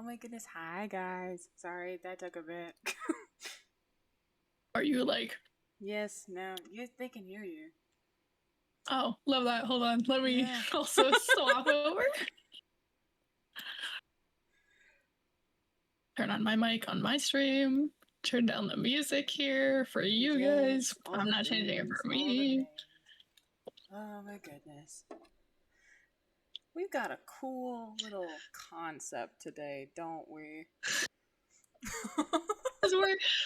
my goodness. Hi, guys. Sorry, that took a bit. Are you like, Yes, no, they can hear you. oh, love that. Hold on. Let me Yeah. also swap over. Turn on my mic on my stream. Turn down the music here for you guys. Yes, all I'm the not changing it things, for all the me. things. Oh my goodness. We've got a cool little concept today, don't we?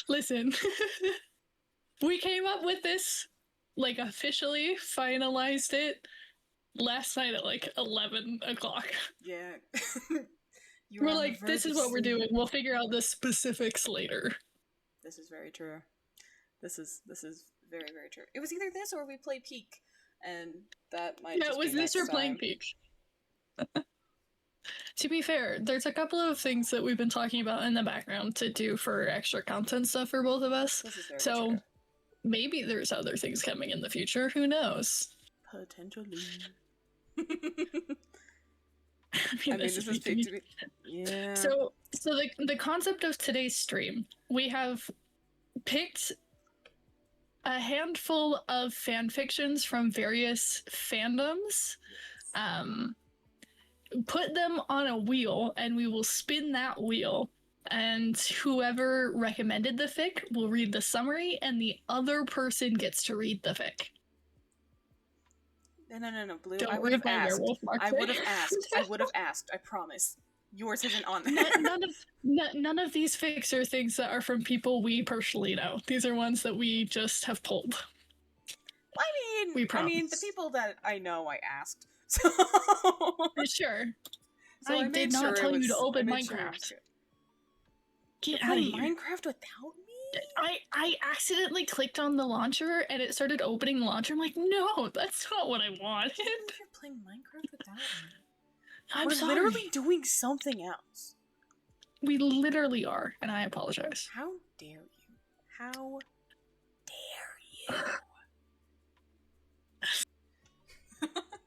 Listen, we came up with this, like officially finalized it last night at like 11 o'clock. Yeah. You were We're on the like, this verge is of what we're sleep. doing. We'll figure out the specifics later. This is very true. This is very, very true. It was either this or we play Peak, and that might Yeah, just it was be this next or playing time. Peak. To be fair, there's a couple of things that we've been talking about in the background to do for extra content stuff for both of us. This is very So true. maybe there's other things coming in the future. Who knows? Potentially. I mean, this is Peak to be. Yeah. So the concept of today's stream, we have picked a handful of fan fictions from various fandoms. Yes. Put them on a wheel, and we will spin that wheel. And whoever recommended the fic will read the summary, and the other person gets to read the fic. No, Blue. Don't I would have read my asked. werewolf I would have market. asked. I would have asked. I promise. Yours isn't on there. None of these fics are things that are from people we personally know. These are ones that we just have pulled. I mean, the people that I know, I asked. So Sure. So I did not tell you to open Minecraft. Get out of here. Minecraft without me? I accidentally clicked on the launcher and it started opening the launcher. I'm like, no, that's not what I wanted. You're playing Minecraft without me. We're sorry. Literally doing something else. We literally are, and I apologize. How dare you? How dare you?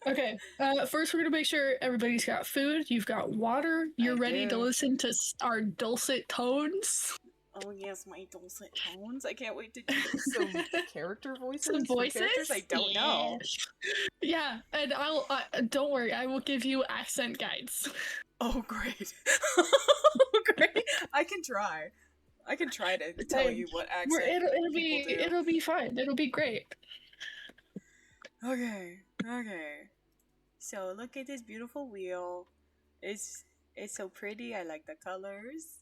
Okay, first we're gonna make sure everybody's got food, you've got water, you're ready to listen to our dulcet tones. Oh yes, my dulcet tones. I can't wait to do some character voices. Some voices? Characters I don't know. Yeah, and I'll, don't worry, I will give you accent guides. Oh, great. Great. I can try to tell you what accent It'll be fine. It'll be great. Okay. So look at this beautiful wheel. It's so pretty. I like the colors.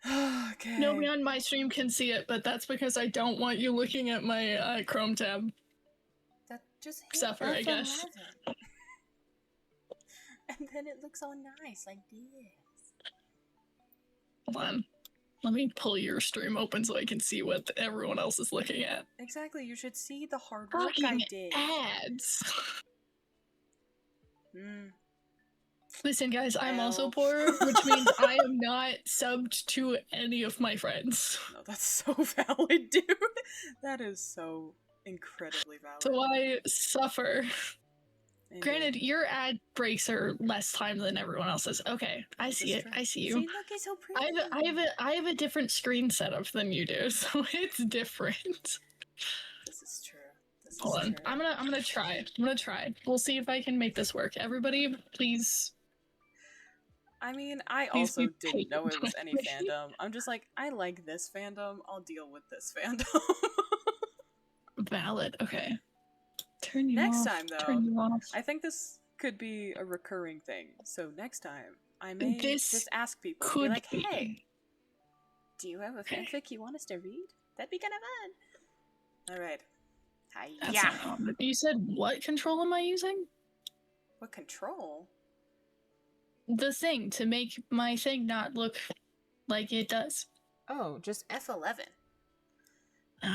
Okay. Nobody on my stream can see it, but that's because I don't want you looking at my Chrome tab. That just Suffer, I guess. And then it looks all nice like this. Hold on. Let me pull your stream open so I can see what everyone else is looking at. Exactly, you should see the hard work I did. Ads. Listen, guys, I'm also poor, which means I am not subbed to any of my friends. No, that's so valid, dude. That is so incredibly valid. So I suffer. Indeed. Granted, your ad breaks are less time than everyone else's. Okay, I see it. I see you. See, look, it's so pretty. I have a different screen setup than you do, so it's different. This is true. Hold on. I'm gonna try. We'll see if I can make this work. Everybody, please. I mean, I also didn't know it was any fandom. I'm just like, I like this fandom. I'll deal with this fandom. Valid. Okay. Turn you next off. Time, though, Turn you off. I think this could be a recurring thing. So next time, I may just ask people, be like, hey, do you have a fanfic you want us to read? That'd be kind of fun. All right. Yeah. You said what control am I using? What control? The thing to make my thing not look like it does. Oh, just F11.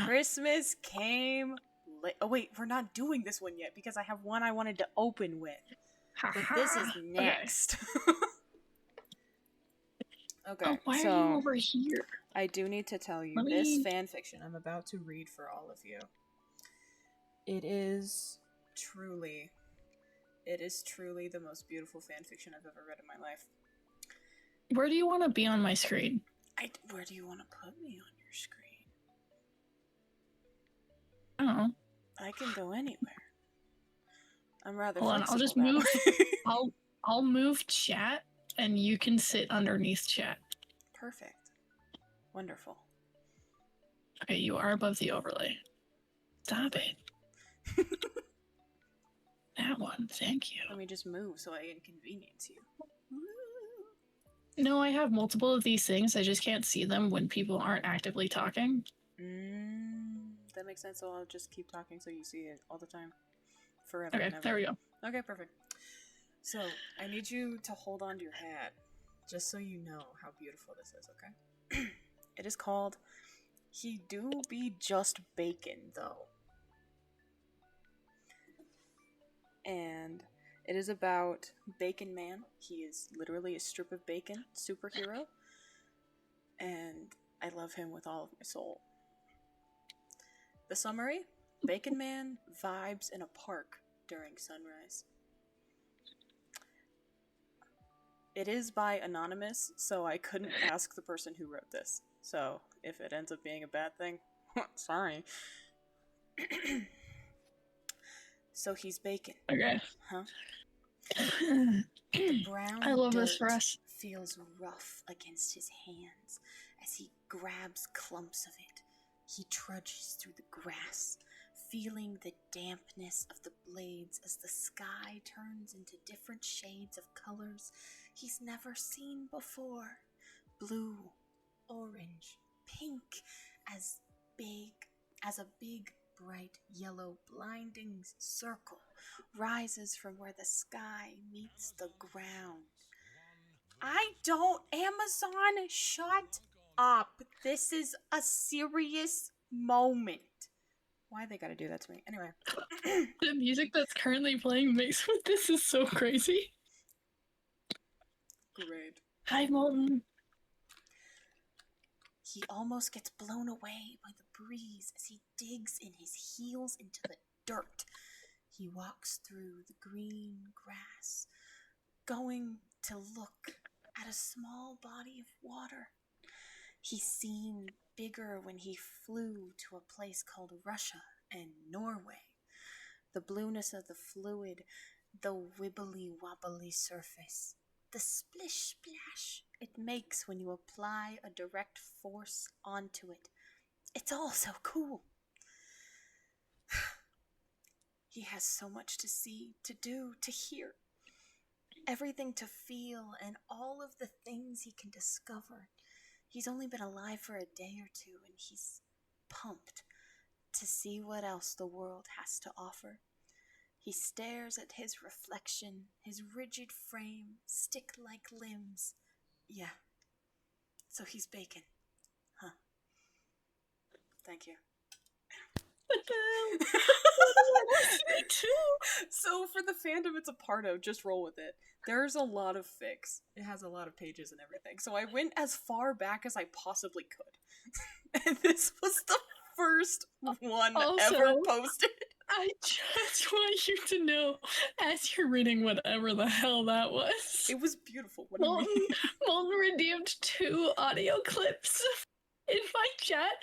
Christmas came. Oh wait, we're not doing this one yet because I have one I wanted to open with. But this is next. Okay, why are you over here? I do need to tell you this fanfiction I'm about to read for all of you. It is truly the most beautiful fanfiction I've ever read in my life. Where do you want to be on my screen? Where do you want to put me on your screen? I don't know. I can go anywhere. I'm rather Hold on, flexible. I'll just move. I'll move chat, and you can sit underneath chat. Perfect. Wonderful. Okay, you are above the overlay. Stop it. That one, thank you. Let me just move so I inconvenience you. No, I have multiple of these things. I just can't see them when people aren't actively talking. That makes sense. So I'll just keep talking so you see it all the time. Forever. Okay, there we go. Okay, perfect. So, I need you to hold on to your hat, just so you know how beautiful this is, okay? It is called He Do Be Just Bacon, though. And it is about Bacon Man. He is literally a strip of bacon superhero. And I love him with all of my soul. The summary: Bacon Man vibes in a park during sunrise. It is by Anonymous, so I couldn't ask the person who wrote this. So, if it ends up being a bad thing, sorry. So he's bacon. Okay. Huh? The brown I love dirt this for us. feels rough against his hands as he grabs clumps of it. He trudges through the grass, feeling the dampness of the blades as the sky turns into different shades of colors he's never seen before. Blue, orange, pink, as a big, bright yellow blinding circle rises from where the sky meets the ground. Amazon, shut up. This is a serious moment. Why they gotta do that to me? Anyway. The music that's currently playing makes this is so crazy. Great. Hi, Molten. He almost gets blown away by the breeze as he digs in his heels into the dirt. He walks through the green grass, going to look at a small body of water. He seemed bigger when he flew to a place called Russia and Norway. The blueness of the fluid, the wibbly-wobbly surface, the splish-splash it makes when you apply a direct force onto it. It's all so cool. He has so much to see, to do, to hear. Everything to feel, and all of the things he can discover. He's only been alive for a day or two, and he's pumped to see what else the world has to offer. He stares at his reflection, his rigid frame, stick-like limbs. Yeah. So he's bacon. Huh. Thank you. What the hell? So for the fandom it's a part of, just roll with it. There's a lot of fics. It has a lot of pages and everything. So I went as far back as I possibly could. And this was the first one ever posted. I just want you to know, as you're reading whatever the hell that was. It was beautiful. What do you mean? Molten redeemed 2 audio clips in my chat,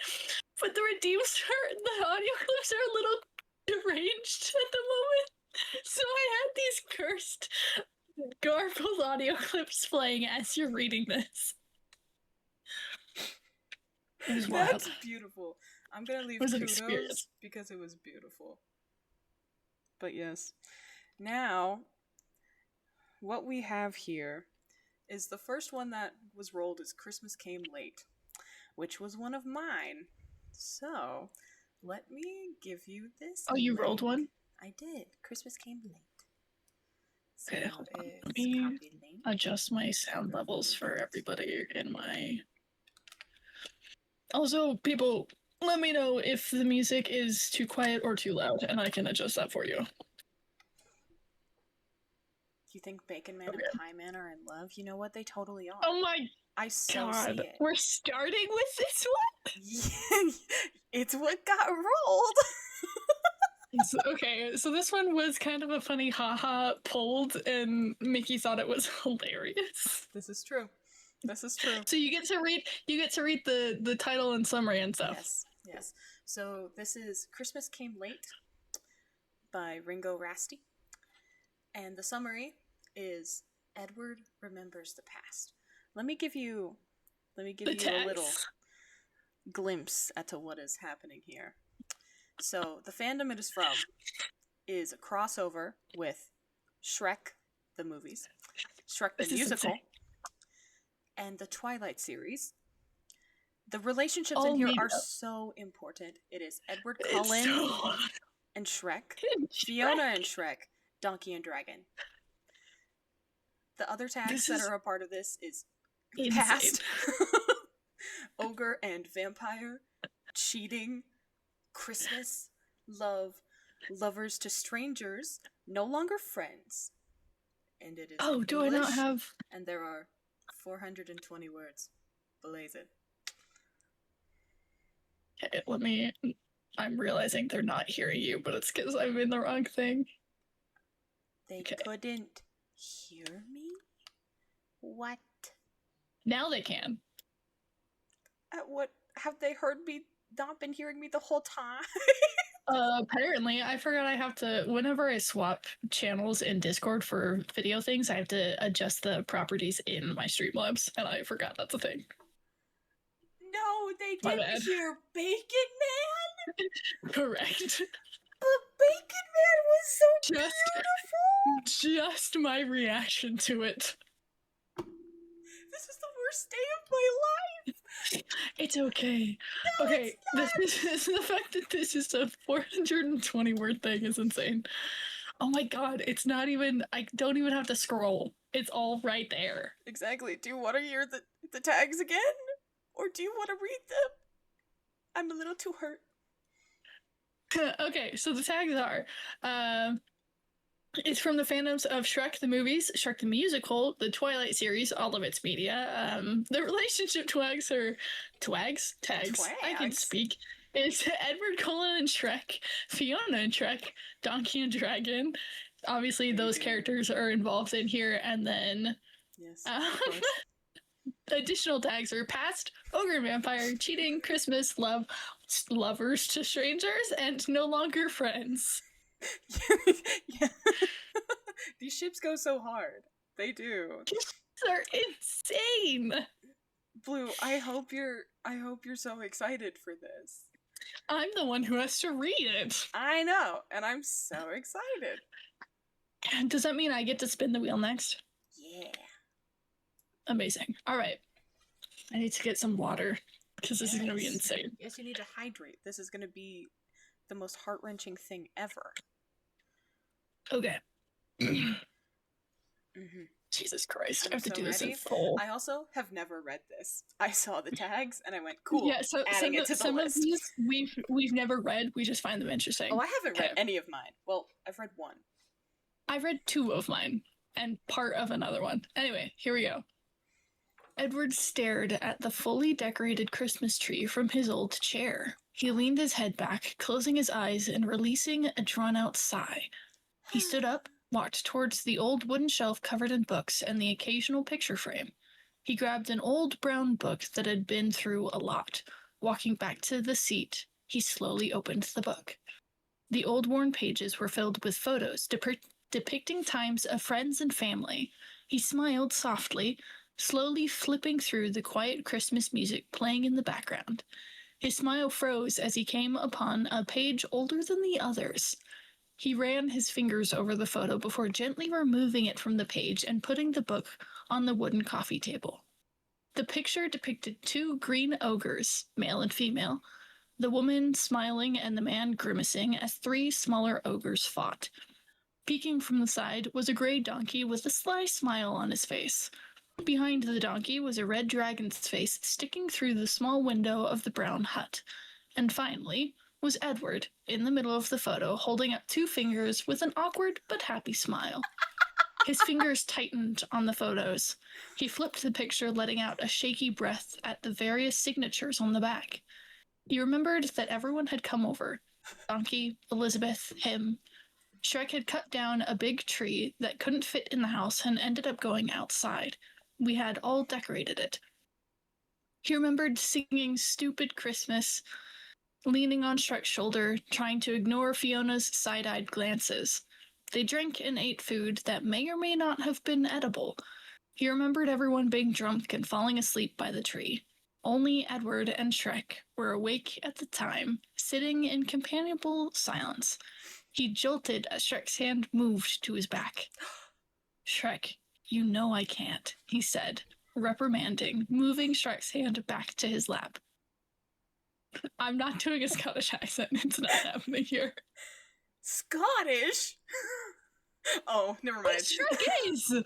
but the audio clips are a little deranged at the moment. So I had these cursed, garbled audio clips playing as you're reading this. It was wild. That's beautiful. I'm gonna leave kudos because it was beautiful. But yes. Now, what we have here is the first one that was rolled is Christmas Came Late, which was one of mine. So, let me give you this. Oh, you rolled one? I did. Christmas Came Late. So okay, hold on. Let me adjust my sound levels for everybody in my... Also, people, let me know if the music is too quiet or too loud, and I can adjust that for you. Do you think Bacon Man and Pie Man are in love? You know what? They totally are. Oh my I so see it. We're starting with this one? It's what got rolled. Okay, so this one was kind of a funny haha pulled, and Mickey thought it was hilarious. This is true. This is true. So you get to read the title and summary and stuff. Yes, yes. So this is Christmas Came Late by Ringo Rasti. And the summary is Edward remembers the past. Let me give you a little glimpse at to what is happening here. So the fandom it is from is a crossover with Shrek the movies, Shrek the musical, and the Twilight series. The relationships in here are so important. It is Edward Cullen and Shrek, Fiona and Shrek, Donkey and Dragon. The other tags that are a part of this is past, ogre and vampire, cheating, Christmas, love, lovers to strangers, no longer friends. And it is English, do I not have... And there are 420 words. Blaze it. Okay, I'm realizing they're not hearing you, but it's because I'm in the wrong thing. They couldn't hear me? What? Now they can. What? Have they heard me? Not been hearing me the whole time? Apparently, I forgot I have to, whenever I swap channels in Discord for video things, I have to adjust the properties in my Streamlabs, and I forgot that's a thing. No, they didn't hear Bacon Man? Correct. But Bacon Man was so beautiful! Just my reaction to it. This is the worst day of my life! It's okay. No, okay, it's not. the fact that this is a 420 word thing is insane. Oh my god, it's not even, I don't even have to scroll. It's all right there. Exactly. Do you want to hear the tags again? Or do you want to read them? I'm a little too hurt. Okay, so the tags are, it's from the fandoms of Shrek the movies, Shrek the musical, the Twilight series, all of its media. The relationship tags. I can speak. It's Edward Cullen and Shrek, Fiona and Shrek, Donkey and Dragon. Obviously, those characters are involved in here, and then additional tags are past, ogre and vampire, cheating, Christmas, love, lovers to strangers, and no longer friends. Yeah. These ships go so hard. They do. They're insane. Blue, I hope you're so excited for this. I'm the one who has to read it. I know, and I'm so excited. Does that mean I get to spin the wheel next? Yeah. Amazing. All right. I need to get some water because this is going to be insane. Yes, you need to hydrate. This is going to be the most heart-wrenching thing ever. Okay. Jesus Christ. I have to do this in full. I also have never read this. I saw the tags and I went, cool. Yeah, so adding it to the list. Of these we've never read. We just find them interesting. Oh, I haven't read any of mine. Well, I've read one. I've read 2 of mine and part of another one. Anyway, here we go. Edward stared at the fully decorated Christmas tree from his old chair. He leaned his head back, closing his eyes and releasing a drawn-out sigh. He stood up, walked towards the old wooden shelf covered in books and the occasional picture frame. He grabbed an old brown book that had been through a lot. Walking back to the seat, he slowly opened the book. The old worn pages were filled with photos depicting times of friends and family. He smiled softly, slowly flipping through the quiet Christmas music playing in the background. His smile froze as he came upon a page older than the others. He ran his fingers over the photo before gently removing it from the page and putting the book on the wooden coffee table. The picture depicted 2 green ogres, male and female, the woman smiling and the man grimacing as 3 smaller ogres fought. Peeking from the side was a gray donkey with a sly smile on his face. Behind the donkey was a red dragon's face sticking through the small window of the brown hut. And finally was Edward, in the middle of the photo, holding up 2 fingers with an awkward but happy smile. His fingers tightened on the photos. He flipped the picture, letting out a shaky breath at the various signatures on the back. He remembered that everyone had come over. Donkey, Elizabeth, him. Shrek had cut down a big tree that couldn't fit in the house and ended up going outside. We had all decorated it. He remembered singing Stupid Christmas, leaning on Shrek's shoulder, trying to ignore Fiona's side-eyed glances. They drank and ate food that may or may not have been edible. He remembered everyone being drunk and falling asleep by the tree. Only Edward and Shrek were awake at the time, sitting in companionable silence. He jolted as Shrek's hand moved to his back. Shrek, you know I can't, he said, reprimanding, moving Shrek's hand back to his lap. I'm not doing a Scottish accent. It's not happening here. Scottish? Oh, never mind. Shrek is!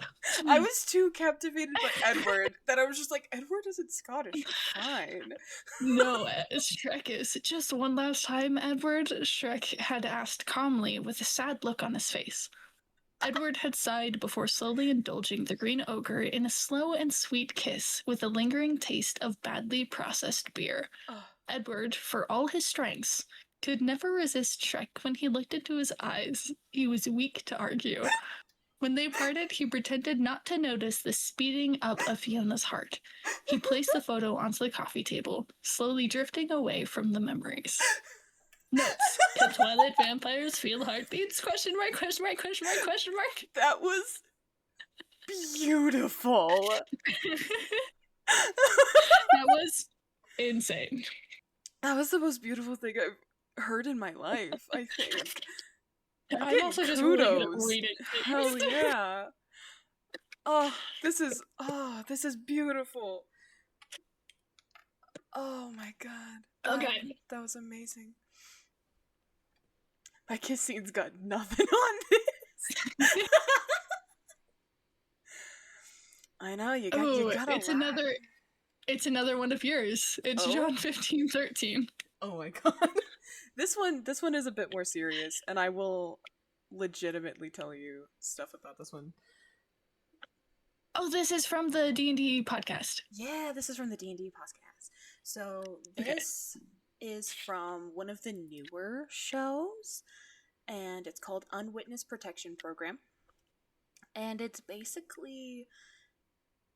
I was too captivated by Edward that I was just like, Edward isn't Scottish, you're fine. No, Shrek is. Just one last time, Edward, Shrek had asked calmly with a sad look on his face. Edward had sighed before slowly indulging the green ogre in a slow and sweet kiss with a lingering taste of badly processed beer. Oh. Edward, for all his strengths, could never resist Shrek when he looked into his eyes. He was weak to argue. When they parted, he pretended not to notice the speeding up of Fiona's heart. He placed the photo onto the coffee table, slowly drifting away from the memories. Notes. Can Twilight vampires feel heartbeats? Question mark, question mark, question mark, question mark. That was beautiful. That was insane. That was the most beautiful thing I've heard in my life, I think. I'm also just really good at reading things. Hell yeah. This is beautiful. Oh my god. Okay. That was amazing. My kiss scene's got nothing on this. I know, you gotta It's another one of yours. It's John 15:13. Oh my god. This one is a bit more serious, and I will legitimately tell you stuff about this one. Oh, this is from the D&D podcast. Yeah, this is from the D&D podcast. So this is from one of the newer shows, and it's called Unwitnessed Protection Program. And it's basically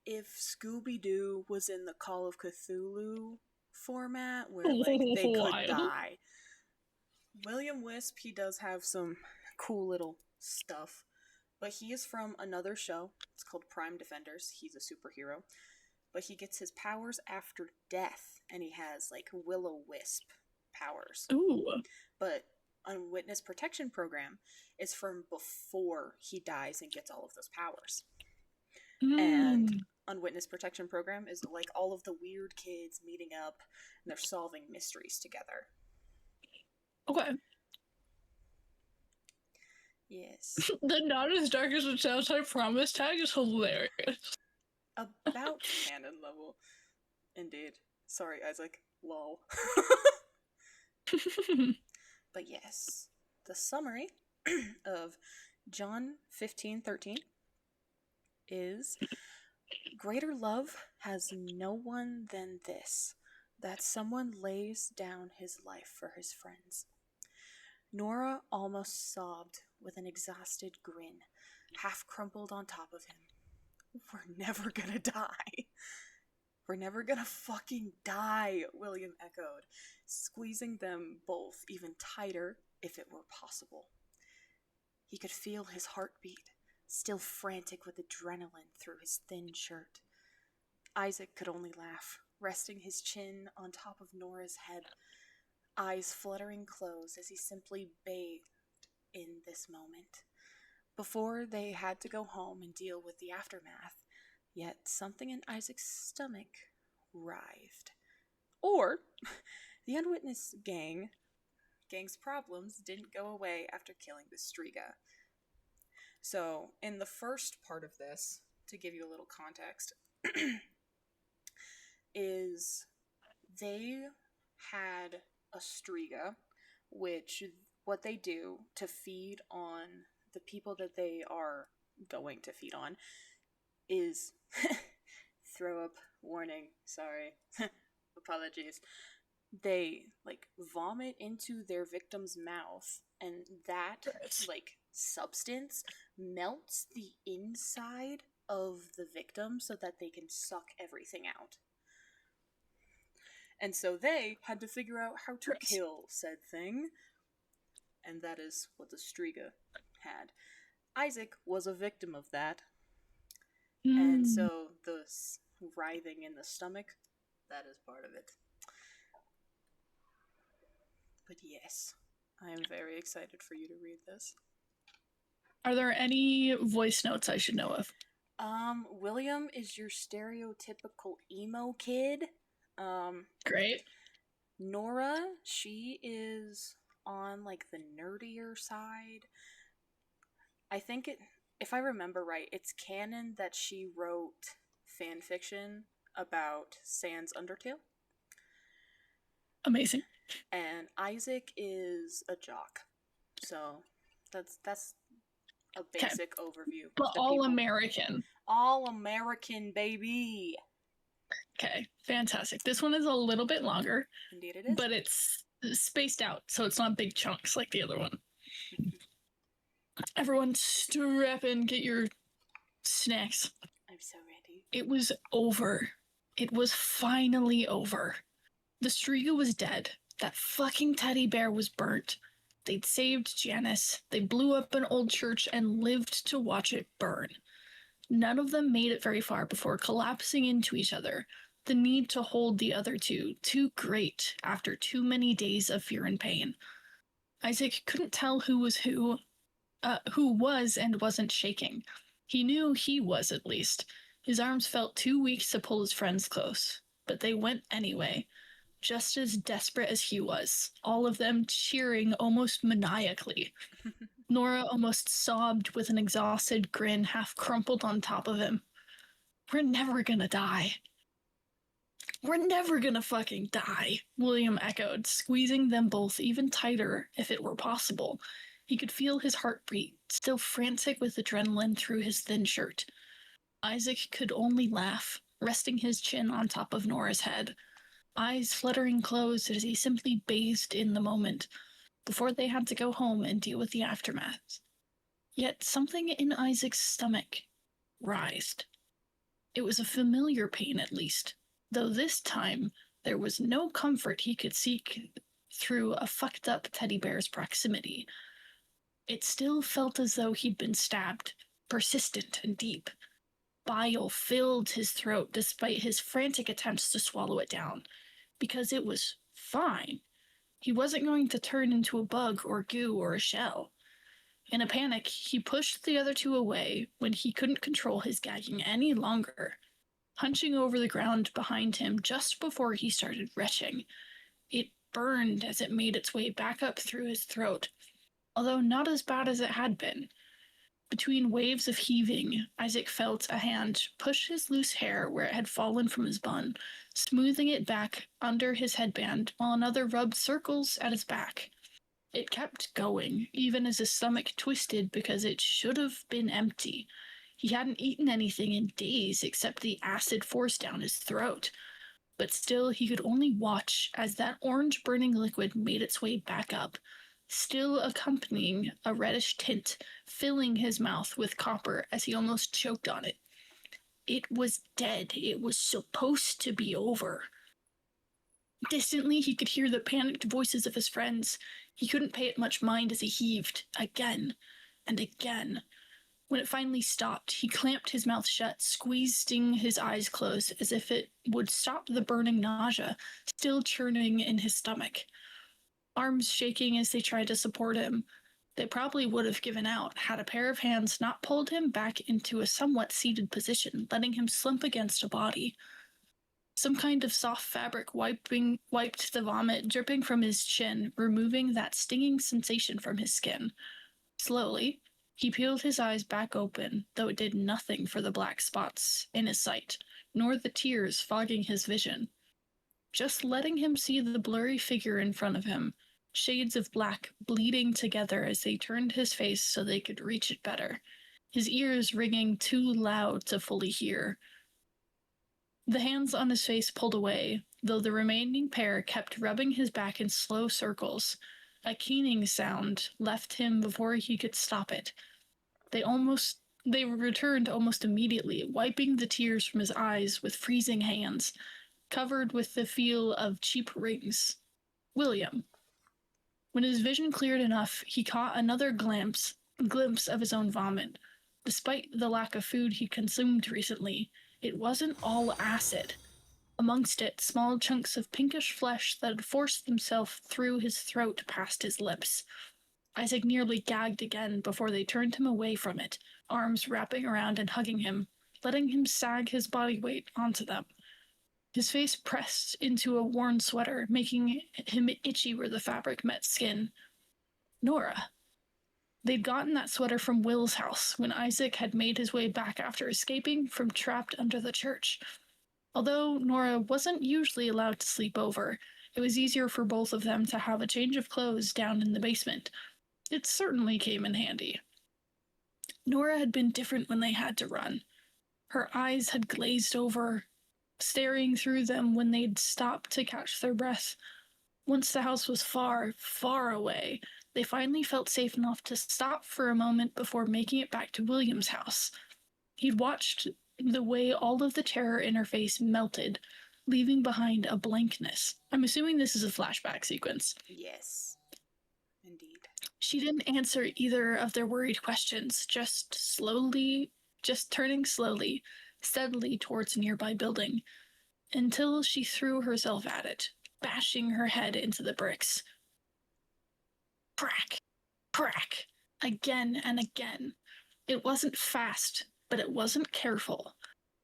if Scooby-Doo was in the Call of Cthulhu format, where like they could die. William Wisp, he does have some cool little stuff, but he is from another show. It's called Prime Defenders. He's a superhero, but he gets his powers after death, and he has like Will-O-Wisp powers. Ooh. But Unwitnessed Protection Program is from before he dies and gets all of those powers. And Unwitnessed Protection Program is like all of the weird kids meeting up and they're solving mysteries together. Okay. Yes. The not as dark as it sounds, I promise tag is hilarious. About canon level. Indeed. Sorry, Isaac. Lol. But yes, the summary of John 15:13 is: greater love has no one than this, that someone lays down his life for his friends. Nora almost sobbed with an exhausted grin, half crumpled on top of him. We're never gonna die. We're never gonna fucking die, William echoed, squeezing them both even tighter if it were possible. He could feel his heartbeat, still frantic with adrenaline through his thin shirt. Isaac could only laugh, resting his chin on top of Nora's head, eyes fluttering closed as he simply bathed in this moment. Before they had to go home and deal with the aftermath, yet something in Isaac's stomach writhed. Or, the Unwitnessed gang's problems didn't go away after killing the Striga. So, in the first part of this, to give you a little context, is they had a Striga, which what they do to feed on the people that they are going to feed on is throw up warning, sorry, apologies. They like vomit into their victim's mouth, and that like substance melts the inside of the victim so that they can suck everything out. And so they had to figure out how to kill said thing, and that is what the Striga had. Isaac was a victim of that, and so the writhing in the stomach, that is part of it. But yes, I am very excited for you to read this. Are there any voice notes I should know of? William is your stereotypical emo kid. Great. Nora, she is on like the nerdier side. I think if I remember right, it's canon that she wrote fanfiction about Sans Undertale. Amazing. And Isaac is a jock. So that's a basic overview. But all American. All American, baby. Okay, fantastic. This one is a little bit longer. Indeed it is. But it's spaced out, so it's not big chunks like the other one. Everyone strap in, get your snacks. I'm so ready. It was over. It was finally over. The Striga was dead. That fucking teddy bear was burnt. They'd saved Janice. They blew up an old church and lived to watch it burn. None of them made it very far before collapsing into each other. The need to hold the other two, too great after too many days of fear and pain. Isaac couldn't tell who was and wasn't shaking. He knew he was, at least. His arms felt too weak to pull his friends close, but they went anyway, just as desperate as he was, all of them cheering almost maniacally. Nora almost sobbed with an exhausted grin half crumpled on top of him. We're never gonna die. We're never gonna fucking die, William echoed, squeezing them both even tighter if it were possible. He could feel his heartbeat, still frantic with adrenaline through his thin shirt. Isaac could only laugh, resting his chin on top of Nora's head, eyes fluttering closed as he simply bathed in the moment, before they had to go home and deal with the aftermath. Yet something in Isaac's stomach writhed. It was a familiar pain, at least, though this time there was no comfort he could seek through a fucked-up teddy bear's proximity. It still felt as though he'd been stabbed, persistent and deep. Bile filled his throat despite his frantic attempts to swallow it down, because it was fine. He wasn't going to turn into a bug or goo or a shell. In a panic, he pushed the other two away when he couldn't control his gagging any longer, hunching over the ground behind him just before he started retching. It burned as it made its way back up through his throat, although not as bad as it had been. Between waves of heaving, Isaac felt a hand push his loose hair where it had fallen from his bun, smoothing it back under his headband while another rubbed circles at his back. It kept going, even as his stomach twisted because it should have been empty. He hadn't eaten anything in days except the acid forced down his throat. But still, he could only watch as that orange burning liquid made its way back up, still accompanying a reddish tint, filling his mouth with copper as he almost choked on it. It was dead. It was supposed to be over. Distantly, he could hear the panicked voices of his friends. He couldn't pay it much mind as he heaved, again and again. When it finally stopped, he clamped his mouth shut, squeezing his eyes closed as if it would stop the burning nausea, still churning in his stomach. Arms shaking as they tried to support him. They probably would have given out had a pair of hands not pulled him back into a somewhat seated position, letting him slump against a body. Some kind of soft fabric wiped the vomit dripping from his chin, removing that stinging sensation from his skin. Slowly, he peeled his eyes back open, though it did nothing for the black spots in his sight, nor the tears fogging his vision. Just letting him see the blurry figure in front of him, shades of black bleeding together as they turned his face so they could reach it better, his ears ringing too loud to fully hear. The hands on his face pulled away, though the remaining pair kept rubbing his back in slow circles. A keening sound left him before he could stop it. They almost They returned almost immediately, wiping the tears from his eyes with freezing hands, covered with the feel of cheap rings. William. When his vision cleared enough, he caught another glimpse of his own vomit. Despite the lack of food he consumed recently, it wasn't all acid. Amongst it, small chunks of pinkish flesh that had forced themselves through his throat past his lips. Isaac nearly gagged again before they turned him away from it, arms wrapping around and hugging him, letting him sag his body weight onto them. His face pressed into a worn sweater, making him itchy where the fabric met skin. Nora. They'd gotten that sweater from Will's house when Isaac had made his way back after escaping from trapped under the church. Although Nora wasn't usually allowed to sleep over, it was easier for both of them to have a change of clothes down in the basement. It certainly came in handy. Nora had been different when they had to run. Her eyes had glazed over, staring through them when they'd stopped to catch their breath. Once the house was far, far away, they finally felt safe enough to stop for a moment before making it back to William's house. He'd watched the way all of the terror in her face melted, leaving behind a blankness. I'm assuming this is a flashback sequence. Yes, indeed. She didn't answer either of their worried questions, just turning slowly, steadily towards a nearby building, until she threw herself at it, bashing her head into the bricks. Crack, crack, again and again. It wasn't fast, but it wasn't careful.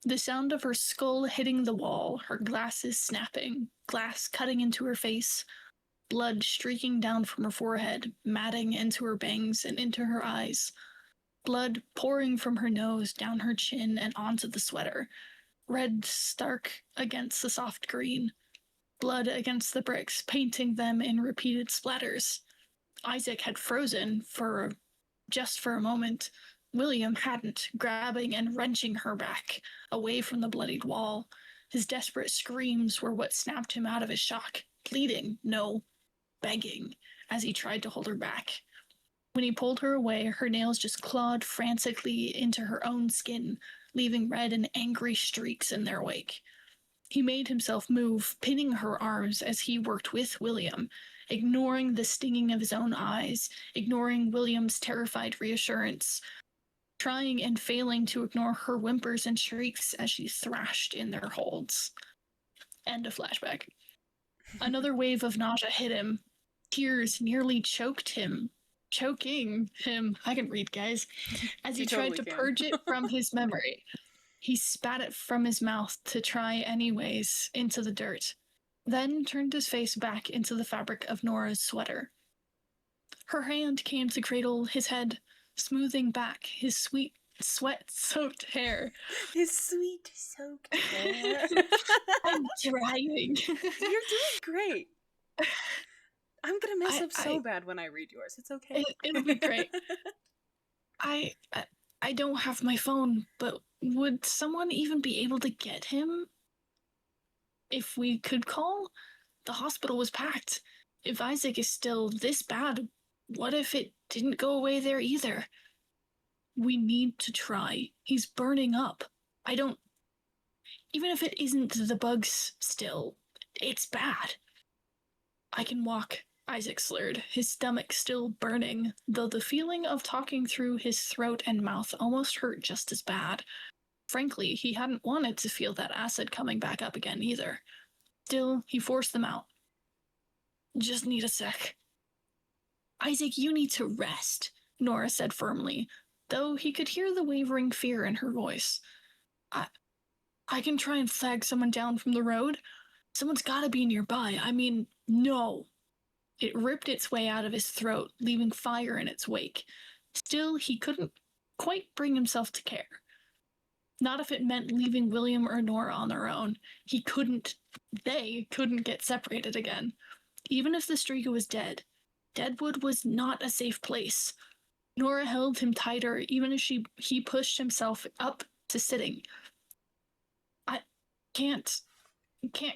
The sound of her skull hitting the wall, her glasses snapping, glass cutting into her face, blood streaking down from her forehead, matting into her bangs and into her eyes, blood pouring from her nose, down her chin, and onto the sweater, red stark against the soft green, blood against the bricks, painting them in repeated splatters. Isaac had frozen just for a moment. William hadn't, grabbing and wrenching her back, away from the bloodied wall. His desperate screams were what snapped him out of his shock, pleading, no, begging, as he tried to hold her back. When he pulled her away, her nails just clawed frantically into her own skin, leaving red and angry streaks in their wake. He made himself move, pinning her arms as he worked with William, ignoring the stinging of his own eyes, ignoring William's terrified reassurance, trying and failing to ignore her whimpers and shrieks as she thrashed in their holds. End of flashback. Another wave of nausea hit him. Tears nearly choking him. I can read, guys. As he tried to purge it from his memory. He spat it from his mouth to try anyways into the dirt, then turned his face back into the fabric of Nora's sweater. Her hand came to cradle his head, smoothing back his sweet, sweat-soaked hair. His sweet, soaked hair. I'm trying. You're doing great. I'm gonna mess up so bad when I read yours. It's okay. It'll be great. I don't have my phone, but would someone even be able to get him? If we could call? The hospital was packed. If Isaac is still this bad, what if it didn't go away there either? We need to try. He's burning up. Even if it isn't the bugs still, it's bad. I can walk, Isaac slurred, his stomach still burning, though the feeling of talking through his throat and mouth almost hurt just as bad. Frankly, he hadn't wanted to feel that acid coming back up again either. Still, he forced them out. Just need a sec. Isaac, you need to rest, Nora said firmly, though he could hear the wavering fear in her voice. I can try and flag someone down from the road. Someone's gotta be nearby. No. It ripped its way out of his throat, leaving fire in its wake. Still, he couldn't quite bring himself to care. Not if it meant leaving William or Nora on their own. They couldn't get separated again. Even if the streaker was dead, Deadwood was not a safe place. Nora held him tighter, even as he pushed himself up to sitting. I can't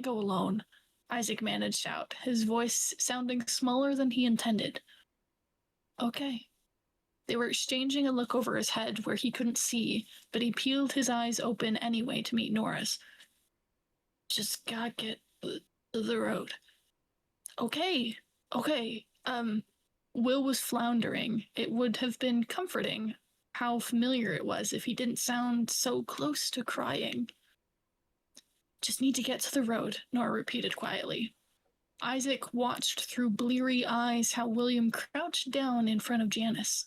go alone, Isaac managed out, his voice sounding smaller than he intended. Okay. They were exchanging a look over his head where he couldn't see, but he peeled his eyes open anyway to meet Nora's. Just gotta get to the road. Okay. Will was floundering. It would have been comforting how familiar it was if he didn't sound so close to crying. Just need to get to the road, Nora repeated quietly. Isaac watched through bleary eyes how William crouched down in front of Janice.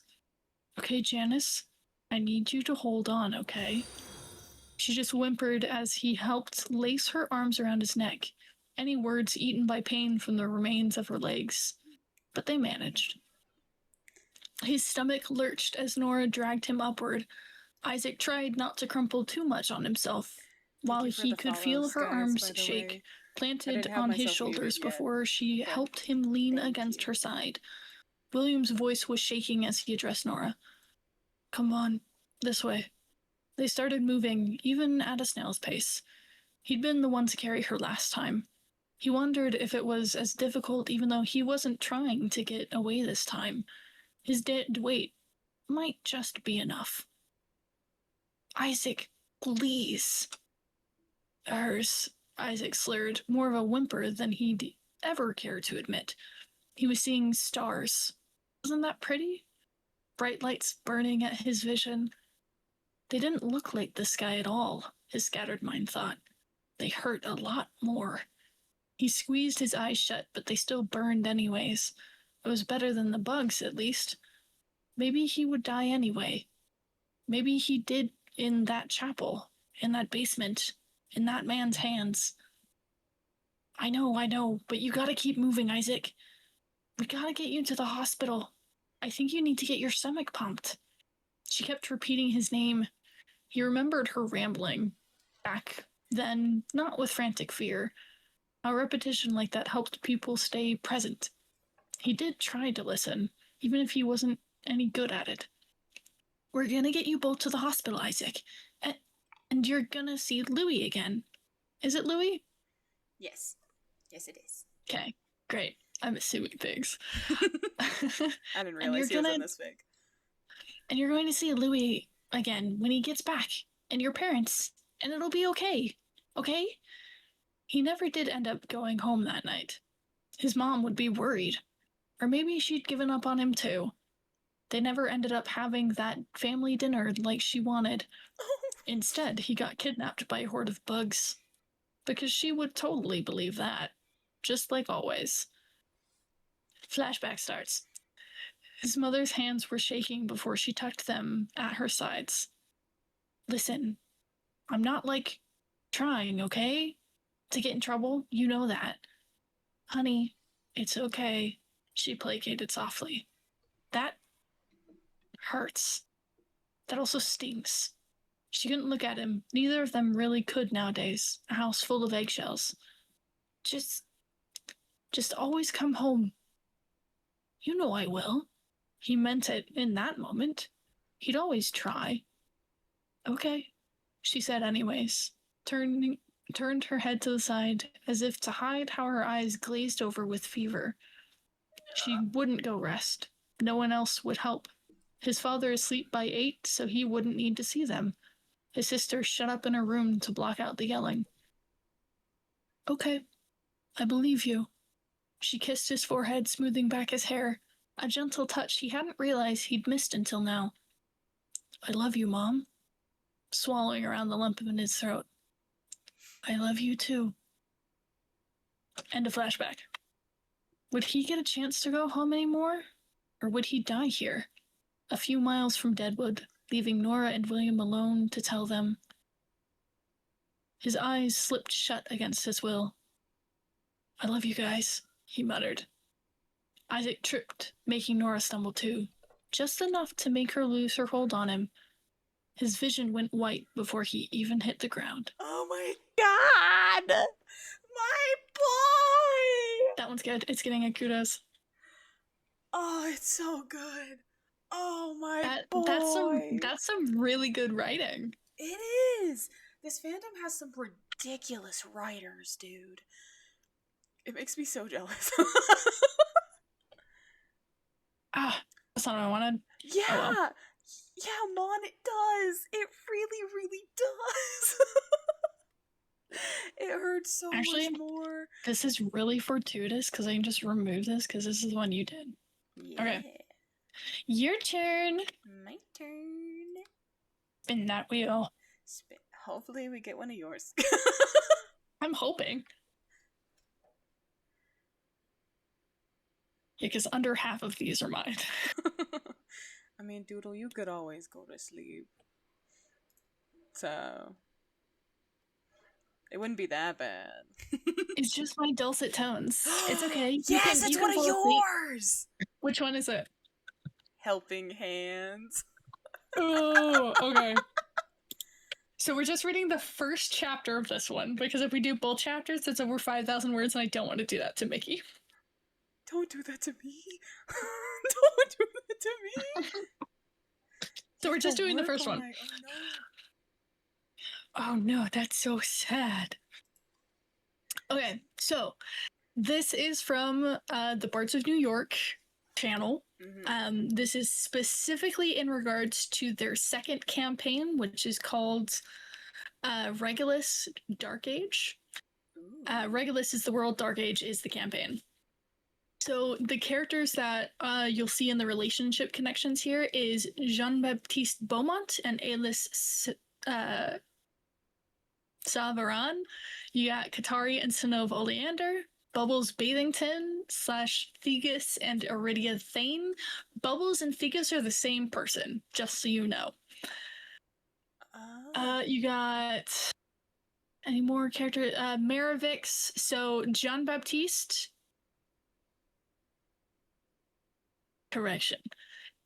Okay, Janice, I need you to hold on, okay? She just whimpered as he helped lace her arms around his neck, any words eaten by pain from the remains of her legs. But they managed. His stomach lurched as Nora dragged him upward. Isaac tried not to crumple too much on himself, while he could feel her arms shake, planted on his shoulders before she helped him lean against her side. William's voice was shaking as he addressed Nora. Come on, this way. They started moving, even at a snail's pace. He'd been the one to carry her last time. He wondered if it was as difficult even though he wasn't trying to get away this time. His dead weight might just be enough. Isaac, please. Hers, Isaac slurred, more of a whimper than he'd ever cared to admit. He was seeing stars. Wasn't that pretty? Bright lights burning at his vision. They didn't look like the sky at all, his scattered mind thought. They hurt a lot more. He squeezed his eyes shut, but they still burned anyways. It was better than the bugs, at least. Maybe he would die anyway. Maybe he did in that chapel, in that basement, in that man's hands. I know, but you gotta keep moving, Isaac. We gotta get you to the hospital. I think you need to get your stomach pumped. She kept repeating his name. He remembered her rambling. Back then, not with frantic fear. How repetition like that helped people stay present. He did try to listen, even if he wasn't any good at it. We're gonna get you both to the hospital, Isaac. And you're gonna see Louis again. Is it Louis? Yes. Yes, it is. Okay, great. I'm assuming things. I didn't realize he was in this fig. And you're going to see Louis again when he gets back, and your parents, and it'll be okay. Okay? He never did end up going home that night. His mom would be worried. Or maybe she'd given up on him too. They never ended up having that family dinner like she wanted. Instead, he got kidnapped by a horde of bugs. Because she would totally believe that. Just like always. Flashback starts. His mother's hands were shaking before she tucked them at her sides. Listen, I'm not, trying, okay? To get in trouble, you know that. Honey, it's okay, she placated softly. That hurts. That also stings. She couldn't look at him. Neither of them really could nowadays. A house full of eggshells. Just always come home. You know I will. He meant it in that moment. He'd always try. Okay, she said anyways, turned her head to the side as if to hide how her eyes glazed over with fever. She wouldn't go rest. No one else would help. His father asleep by 8, so he wouldn't need to see them. His sister shut up in her room to block out the yelling. Okay, I believe you. She kissed his forehead, smoothing back his hair, a gentle touch he hadn't realized he'd missed until now. I love you, Mom. Swallowing around the lump in his throat. I love you too. End of flashback. Would he get a chance to go home anymore? Or would he die here? A few miles from Deadwood, leaving Nora and William alone to tell them. His eyes slipped shut against his will. I love you guys, he muttered. Isaac tripped, making Nora stumble too, just enough to make her lose her hold on him. His vision went white before he even hit the ground. Oh my god! My boy! That one's good. It's getting a kudos. Oh, it's so good. Oh my boy! That's some really good writing. It is! This fandom has some ridiculous writers, dude. It makes me so jealous. That's not what I wanted. Yeah! Oh, well. Yeah, Mon, it does! It really, really does! It hurts so Actually, much more. This is really fortuitous because I can just remove this because this is the one you did. Yeah. Okay. Your turn. My turn. Spin that wheel. Hopefully we get one of yours. I'm hoping. Yeah, because under half of these are mine. I mean, Doodle, you could always go to sleep. So it wouldn't be that bad. It's just my dulcet tones. It's okay. Yes, it's one of yours! Which one is it? Helping Hands. Oh, okay. So we're just reading the first chapter of this one, because if we do both chapters, it's over 5,000 words, and I don't want to do that to Mickey. Don't do that to me. Don't do that to me. So we're just doing the first one. Oh no, that's so sad. Okay, so this is from the Bards of New York channel. Mm-hmm. This is specifically in regards to their second campaign, which is called Regulus Dark Age. Regulus is the world, Dark Age is the campaign. So the characters that you'll see in the relationship connections here is Jean-Baptiste Beaumont and Alice Savaran. You got Katari and Sinov Oleander, Bubbles Bathington / Thegus and Iridia Thane. Bubbles and Thegus are the same person, just so you know. You got any more characters? Maravix. So Jean Baptiste. Correction.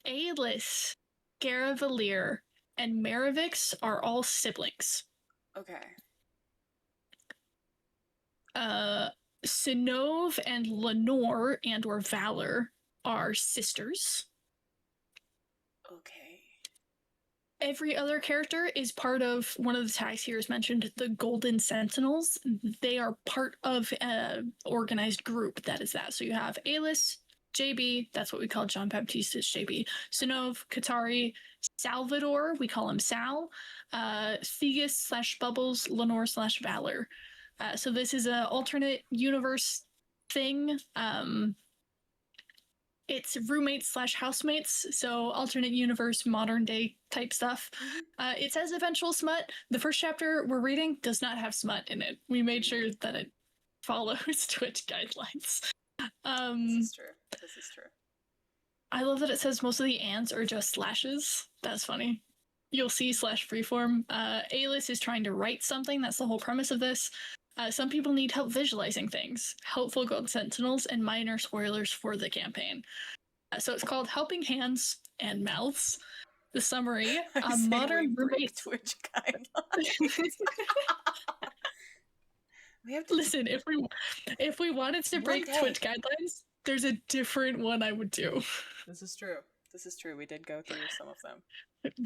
Alis, Garavalier, and Maravix are all siblings. Okay. Sinov and Lenore and or Valor are sisters. Okay. Every other character is part of one of the tags here is mentioned, the Golden Sentinels. They are part of an organized group that is that. So you have Alice, JB, that's what we call John Baptiste as JB. Sinov, Katari, Salvador, we call him Sal. Thegus / Bubbles, Lenore / Valor. So this is an alternate universe thing. It's roommates / housemates, so alternate universe, modern day type stuff. It says eventual smut. The first chapter we're reading does not have smut in it. We made sure that it follows Twitch guidelines. This is true. This is true. I love that it says most of the ands are just slashes. That's funny. You'll see / freeform. Alice is trying to write something. That's the whole premise of this. Some people need help visualizing things. Helpful Gold Sentinels and minor spoilers for the campaign. So it's called Helping Hands and Mouths. The summary: a modern roommate. Twitch guidelines. We have to listen. If we wanted to break Twitch guidelines, there's a different one I would do. This is true. This is true. We did go through some of them.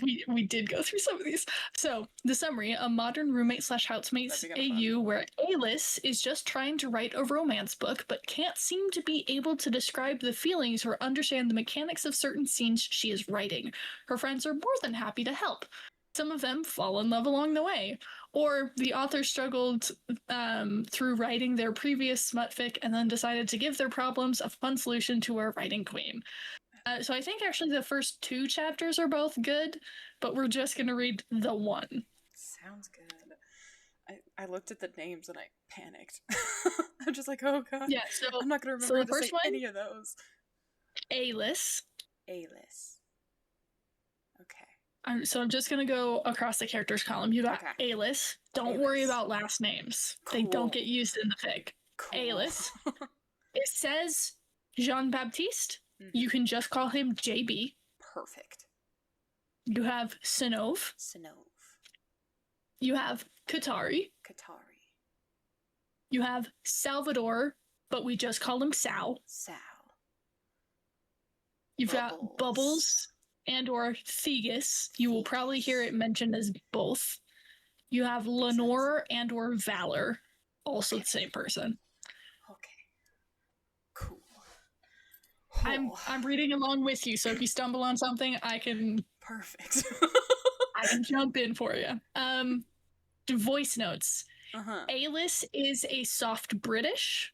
We did go through some of these. So the summary: a modern roommate / housemates AU where Alice is just trying to write a romance book but can't seem to be able to describe the feelings or understand the mechanics of certain scenes she is writing. Her friends are more than happy to help. Some of them fall in love along the way. Or the author struggled through writing their previous smutfic and then decided to give their problems a fun solution to our writing queen. So I think actually the first 2 chapters are both good, but we're just going to read the one. Sounds good. I looked at the names and I panicked. I'm just like, oh god. Yeah, so I'm not going to remember to say any of those. Alice. Okay. So I'm just going to go across the characters column. You got Alice. Don't worry about last names. Cool. They don't get used in the fic. Cool. Alice. It says Jean-Baptiste. You can just call him JB. Perfect. You have Sinov. You have Katari. You have Salvador, but we just call him Sal. You've got Bubbles and or Thegus. You will probably hear it mentioned as both. You have Lenore and or Valor. Also the same person. Okay. Cool. I'm reading along with you, so if you stumble on something, I can Perfect. I can jump in for you. Voice notes. Uh-huh. Alis is a soft British.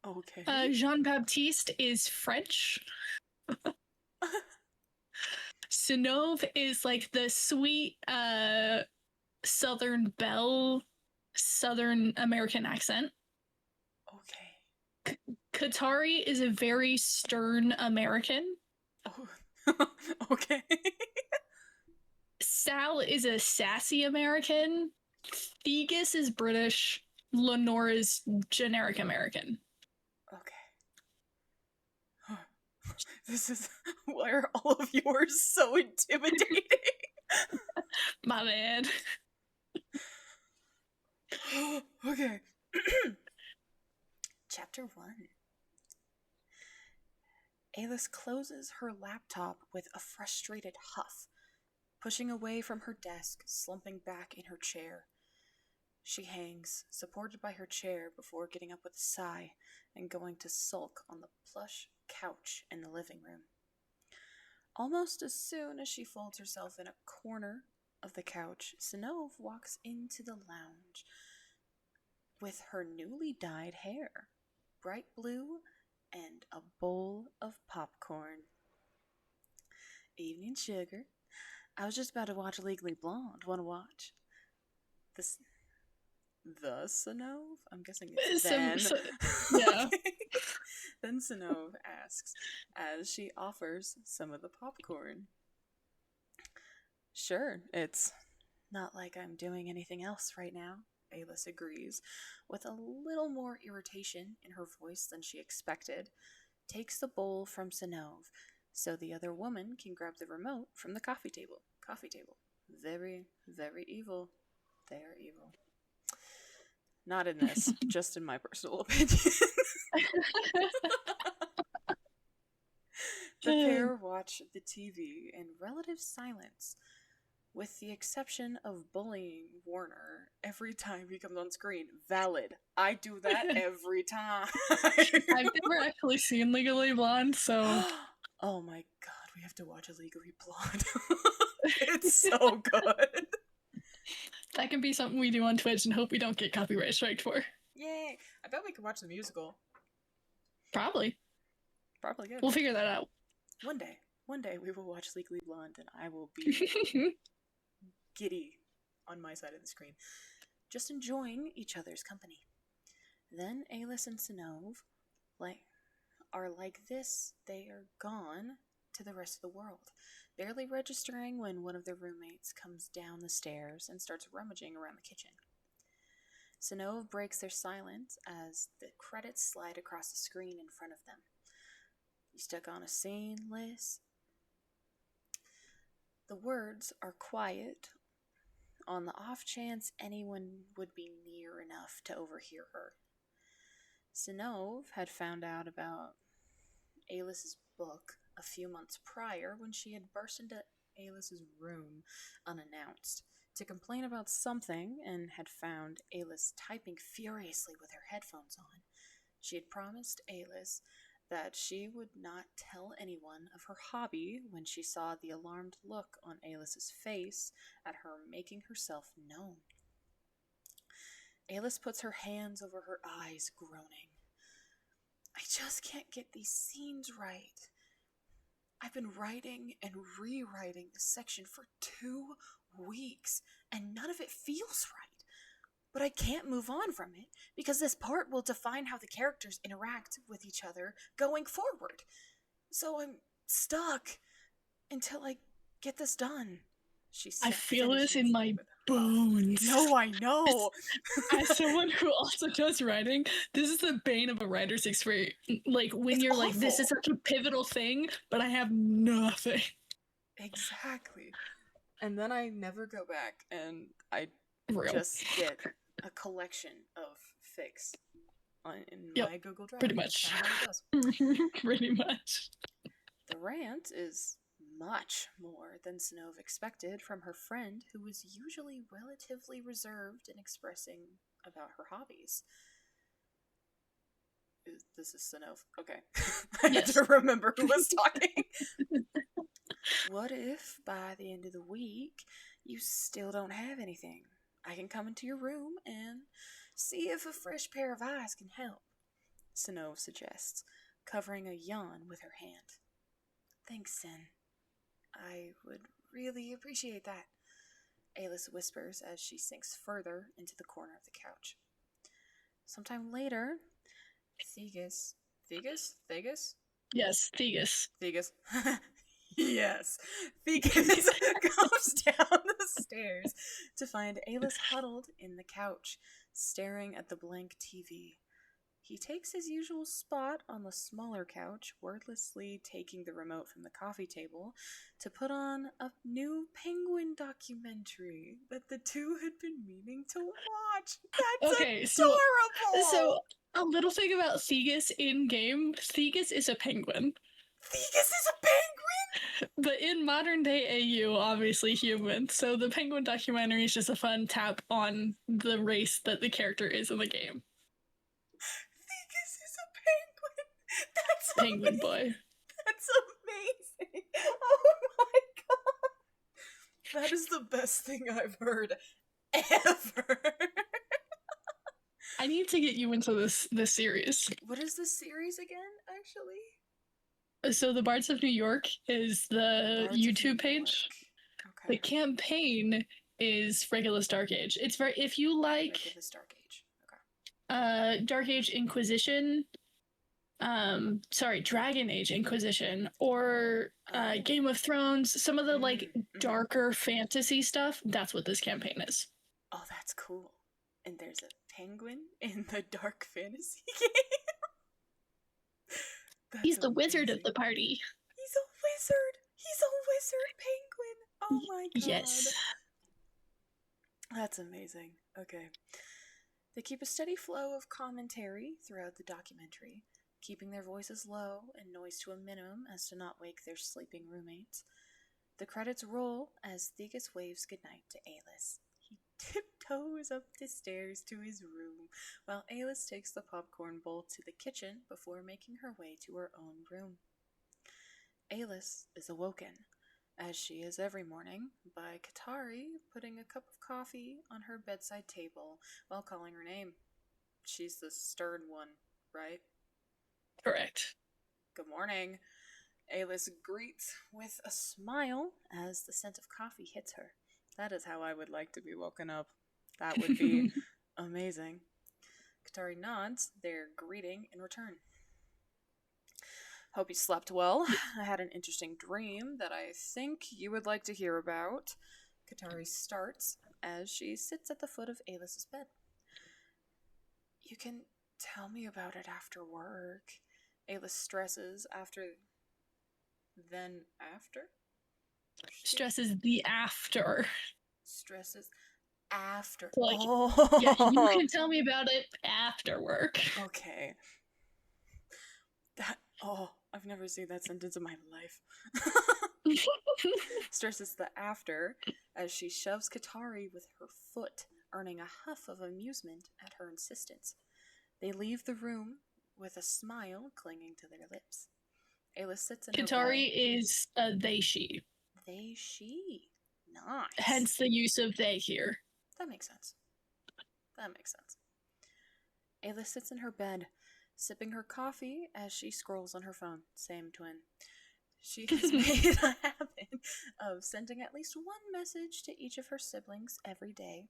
Okay. Jean-Baptiste is French. Sinove is like the sweet Southern belle, Southern American accent. Okay. Katari is a very stern American. Oh. Okay. Sal is a sassy American. Thegus is British. Lenore is generic American. Okay. This is... Why are all of yours so intimidating? My bad. Okay. Chapter 1. Alis closes her laptop with a frustrated huff, pushing away from her desk, slumping back in her chair. She hangs, supported by her chair, before getting up with a sigh and going to sulk on the plush couch in the living room. Almost as soon as she folds herself in a corner of the couch, Sinove walks into the lounge with her newly dyed hair, bright blue, and a bowl of popcorn. Evening, sugar. I was just about to watch Legally Blonde. Want to watch? The Sinove? I'm guessing it's then. Yeah. Then Sinove asks, as she offers some of the popcorn. Sure, it's not like I'm doing anything else right now, Alis agrees, with a little more irritation in her voice than she expected, takes the bowl from Sinove so the other woman can grab the remote from the coffee table. Very, very evil. They are evil. Not in this, just in my personal opinion. The pair watch the TV in relative silence, with the exception of bullying Warner every time he comes on screen. Valid. I do that every time. I've never actually seen Legally Blonde, so... Oh my god, we have to watch a Legally Blonde. It's so good. That can be something we do on Twitch and hope we don't get copyright striked for. Yay! I bet we could watch the musical. Probably Good. We'll figure that out. One day we will watch Legally Blonde and I will be giddy on my side of the screen, just enjoying each other's company. Then Alis and Sinove are like this. They are gone to the rest of the world, barely registering when one of their roommates comes down the stairs and starts rummaging around the kitchen. Sinove breaks their silence as the credits slide across the screen in front of them. You stuck on a scene, Liz? The words are quiet on the off chance anyone would be near enough to overhear her. Sinove had found out about Alis's book a few months prior when she had burst into Alis's room unannounced to complain about something and had found Alis typing furiously with her headphones on. She had promised Alis that she would not tell anyone of her hobby when she saw the alarmed look on Alis's face at her making herself known. Alis puts her hands over her eyes, groaning. I just can't get these scenes right. I've been writing and rewriting this section for 2 weeks, and none of it feels right. But I can't move on from it, because this part will define how the characters interact with each other going forward. So I'm stuck until I get this done. She said, I feel this in my bones. No, I know. As someone who also does writing, this is the bane of a writer's experience. Like, when It's you're awful. like, this is such a pivotal thing, but I have nothing. Exactly. And then I never go back, and I just get a collection of fics in my Google Drive. Pretty much. Pretty much. The rant is much more than Sinove expected from her friend, who was usually relatively reserved in expressing about her hobbies. This is Sinov. Okay. I had to remember who was talking. What if by the end of the week you still don't have anything? I can come into your room and see if a fresh pair of eyes can help, Sinov suggests, covering a yawn with her hand. Thanks, Sin. I would really appreciate that, Alis whispers as she sinks further into the corner of the couch. Sometime later, Thegus? Yes, Thegus. Yes. Thegus comes down the stairs to find Alis huddled in the couch, staring at the blank TV. He takes his usual spot on the smaller couch, wordlessly taking the remote from the coffee table to put on a new Penguin documentary that the two had been meaning to watch. That's adorable! So a little thing about Thegus in-game, Thegus is a penguin. Thegus is a penguin? But in modern day AU, obviously human. So the penguin documentary is just a fun tap on the race that the character is in the game. Thegus is a penguin. That's penguin amazing. Boy. That's amazing. Oh my god. That is the best thing I've heard ever. I need to get you into this series. What is this series again, actually? So the Bards of New York is the YouTube page. Okay. The campaign is Regulus Dark Age. It's very, if you like Regulus Dark Age. Okay. Dark Age Inquisition, Dragon Age Inquisition, or Game of Thrones, some of the like darker fantasy stuff, that's what this campaign is. Oh, that's cool. And there's a penguin in the dark fantasy game. He's the wizard of the party. He's a wizard. He's a wizard penguin. Oh my god. Yes. That's amazing. Okay. They keep a steady flow of commentary throughout the documentary, keeping their voices low and noise to a minimum as to not wake their sleeping roommates. The credits roll as Thegus waves goodnight to Alis. He tiptoes up the stairs to his room, while Alis takes the popcorn bowl to the kitchen before making her way to her own room. Alis is awoken, as she is every morning, by Katari putting a cup of coffee on her bedside table while calling her name. She's the stern one, right? Correct. Good morning. Alis greets with a smile as the scent of coffee hits her. That is how I would like to be woken up. That would be amazing. Katari nods their greeting in return. Hope you slept well. I had an interesting dream that I think you would like to hear about. Katari starts as she sits at the foot of Alis's bed. You can tell me about it after work. Alis stresses after... Then after? Stresses the after. Stresses after. Like, yeah, you can tell me about it after work. Okay. I've never seen that sentence in my life. Stresses the after as she shoves Katari with her foot, earning a huff of amusement at her insistence. They leave the room with a smile clinging to their lips. Alis sits in Katari is a they, she. They, she. Nice. Hence the use of they here. That makes sense. Alis sits in her bed, sipping her coffee as she scrolls on her phone. Same twin. She has made a habit of sending at least one message to each of her siblings every day.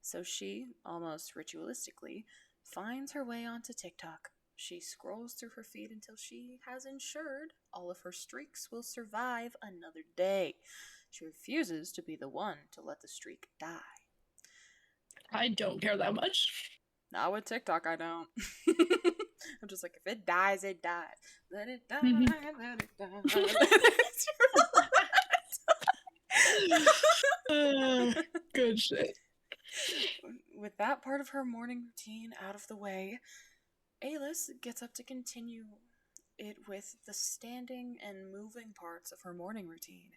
So she, almost ritualistically, finds her way onto TikTok. She scrolls through her feed until she has ensured all of her streaks will survive another day. She refuses to be the one to let the streak die. I don't care that much. Not with TikTok, I don't. I'm just like, if it dies, it dies. Let it die, let it die. Good shit. With that part of her morning routine out of the way, Alis gets up to continue it with the standing and moving parts of her morning routine.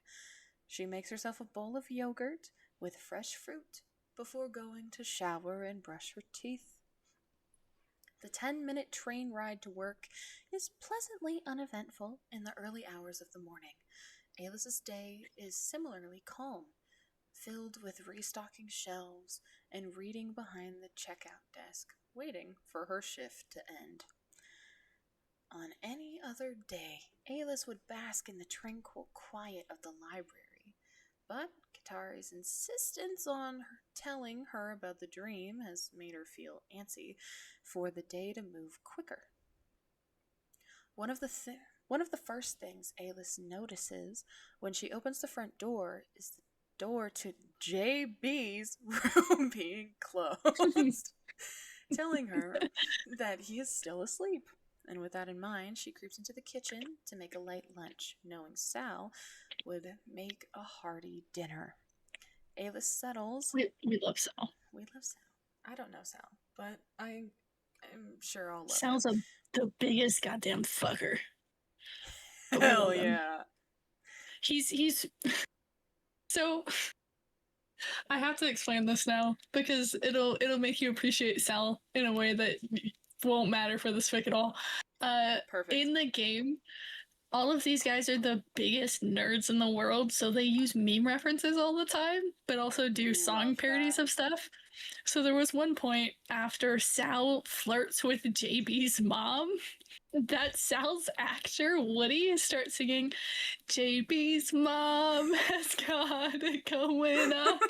She makes herself a bowl of yogurt with fresh fruit before going to shower and brush her teeth. The 10-minute train ride to work is pleasantly uneventful in the early hours of the morning. Aelis's day is similarly calm, filled with restocking shelves and reading behind the checkout desk, waiting for her shift to end. On any other day, Aelis would bask in the tranquil quiet of the library, but Katari's insistence on telling her about the dream has made her feel antsy for the day to move quicker. One of the first things Aelis notices when she opens the front door is the door to JB's room being closed, telling her that he is still asleep. And with that in mind, she creeps into the kitchen to make a light lunch, knowing Sal would make a hearty dinner. Aelis settles. We love Sal. We love Sal. I don't know Sal, but I'm sure I'll love Sal's him. the biggest goddamn fucker. Hell yeah. He's so I have to explain this now because it'll make you appreciate Sal in a way that won't matter for this fic at all. Perfect. In the game, all of these guys are the biggest nerds in the world, so they use meme references all the time, but also do song parodies of stuff. So there was one point after Sal flirts with JB's mom that Sal's actor, Woody, starts singing, JB's mom has got it going up.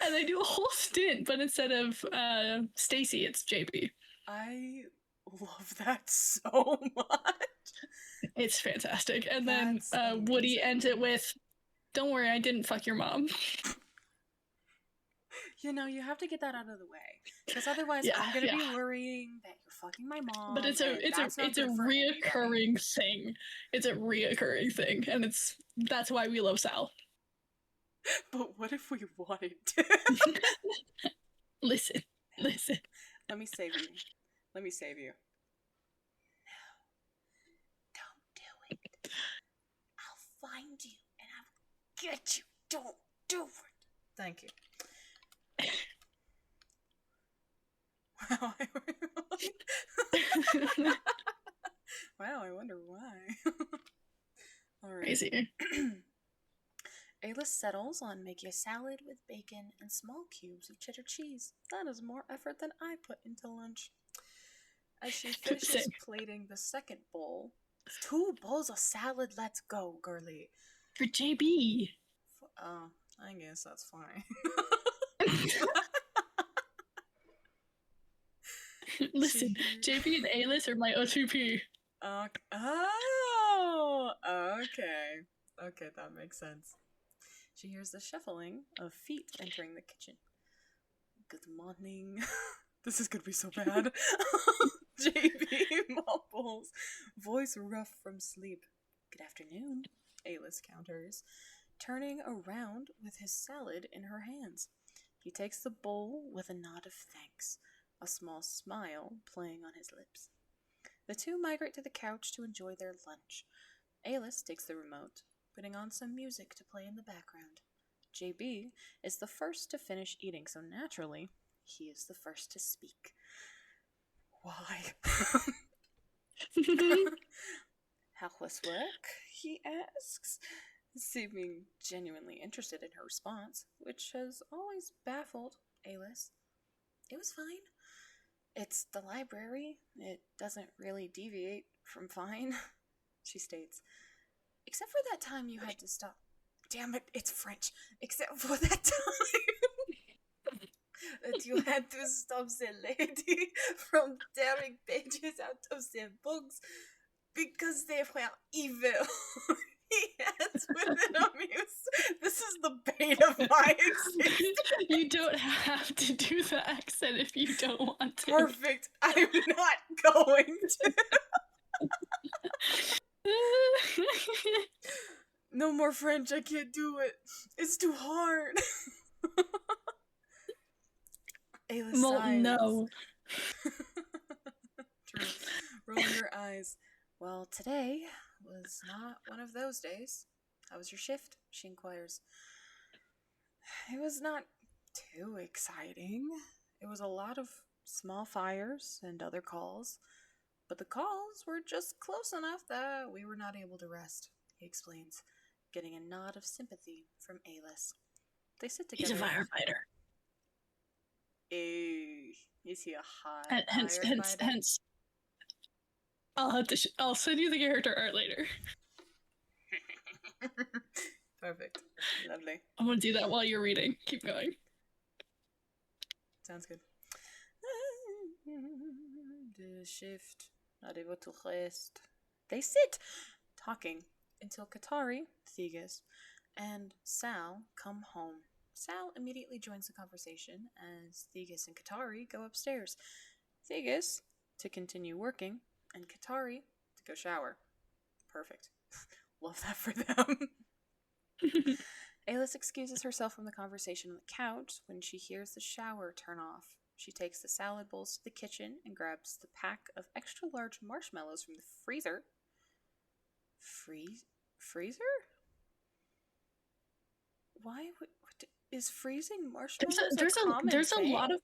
And they do a whole stint, but instead of Stacy, it's JB. I love that so much. It's fantastic. And then Woody ends it with, don't worry, I didn't fuck your mom. You know, you have to get that out of the way, because otherwise I'm gonna be worrying that you're fucking my mom. But it's a reoccurring thing. It's a reoccurring thing, and that's why we love Sal. But what if we wanted to? Listen. Let me save you. No. Don't do it. I'll find you and I'll get you. Don't do it. Thank you. Wow. Wow, I wonder why. Alright. Crazy. Aelis settles on making a salad with bacon and small cubes of cheddar cheese. That is more effort than I put into lunch. As she finishes plating the second bowl, 2 bowls of salad, let's go, girly. For JB. I guess that's fine. Listen, JB and Aelis are my O2P. Okay, that makes sense. She hears the shuffling of feet entering the kitchen. Good morning. This is gonna be so bad. JB mumbles, voice rough from sleep. Good afternoon, Aelis counters, turning around with his salad in her hands. He takes the bowl with a nod of thanks, a small smile playing on his lips. The two migrate to the couch to enjoy their lunch. Aelis takes the remote, putting on some music to play in the background. JB is the first to finish eating, so naturally, he is the first to speak. Why? How was work? He asks, seeming genuinely interested in her response, which has always baffled Aelis. It was fine. It's the library. It doesn't really deviate from fine, she states. Except for that time you had to stop. Damn it, it's French. Except for that time that you had to stop the lady from tearing pages out of their books because they were evil. He adds with an amuse. This is the bane of my existence. You don't have to do the accent if you don't want to. Perfect. I'm not going to. No more French, I can't do it. It's too hard. Aelis sighs. No. True. Rolling her eyes. Well, today was not one of those days. How was your shift? She inquires. It was not too exciting. It was a lot of small fires and other calls, but the calls were just close enough that we were not able to rest, he explains, getting a nod of sympathy from Alis. They sit together. He's a firefighter. Is he a hot Hence. I'll send you the character art later. Perfect. Lovely. I'm gonna do that while you're reading. Keep going. Sounds good. The shift, not able to rest. They sit, talking, until Katari, Thegus, and Sal come home. Sal immediately joins the conversation as Thegus and Katari go upstairs. Thegus to continue working, and Katari to go shower. Perfect. Love that for them. Alis excuses herself from the conversation on the couch when she hears the shower turn off. She takes the salad bowls to the kitchen and grabs the pack of extra large marshmallows from the freezer. Freezer? Why is freezing marshmallows there's a lot of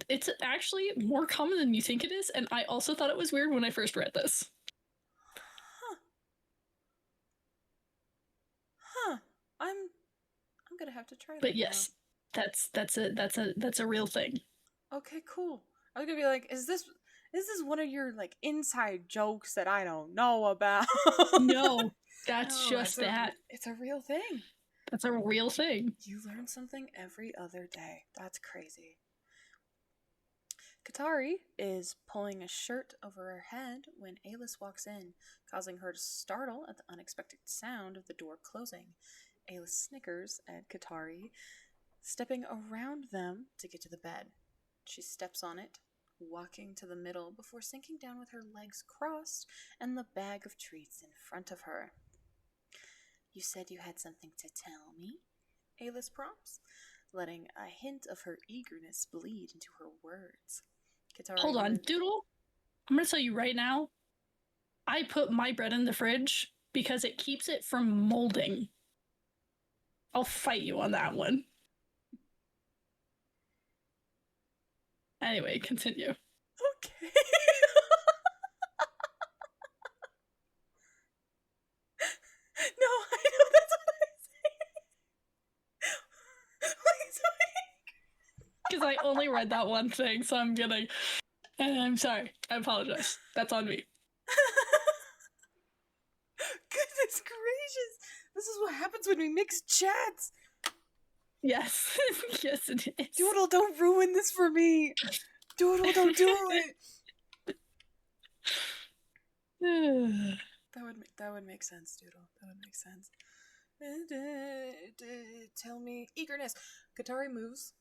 it's actually more common than you think it is, and I also thought it was weird when I first read this. I'm gonna have to try that. But yes, now. That's a real thing. Okay, cool. I was gonna be like, is this one of your like inside jokes that I don't know about? No, that's just that. It's a real thing. That's a real thing. You learn something every other day. That's crazy. Katari is pulling a shirt over her head when Alis walks in, causing her to startle at the unexpected sound of the door closing. Alis snickers at Katari, stepping around them to get to the bed. She steps on it, walking to the middle before sinking down with her legs crossed and the bag of treats in front of her. You said you had something to tell me? Alis prompts, letting a hint of her eagerness bleed into her words. Katari Hold on, Doodle. I'm going to tell you right now, I put my bread in the fridge because it keeps it from molding. I'll fight you on that one. Anyway, continue. Okay. No, I know that's what I'm saying. Because I only read that one thing, so I'm gonna... I'm sorry. I apologize. That's on me. Goodness gracious. This is what happens when we mix chats. Yes. Yes, it is. Doodle, don't ruin this for me. Doodle, don't do it. That would make sense, Doodle. That would make sense. Tell me. Eagerness. Katari moves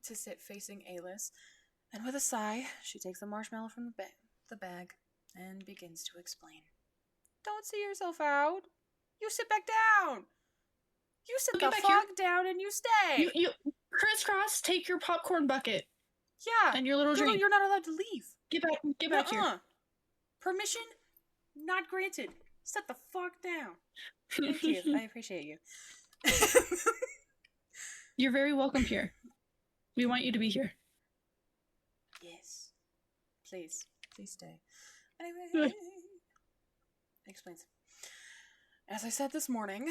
to sit facing Alis, and with a sigh, she takes the marshmallow from the bag and begins to explain. Don't see yourself out. You sit back down. You sit the fuck down and you stay. You crisscross, take your popcorn bucket. Yeah. And your little drink. You're not allowed to leave. Get back here. Permission not granted. Sit the fuck down. Thank you. I appreciate you. You're very welcome here. We want you to be here. Yes. Please stay. Anyway, explains. As I said this morning,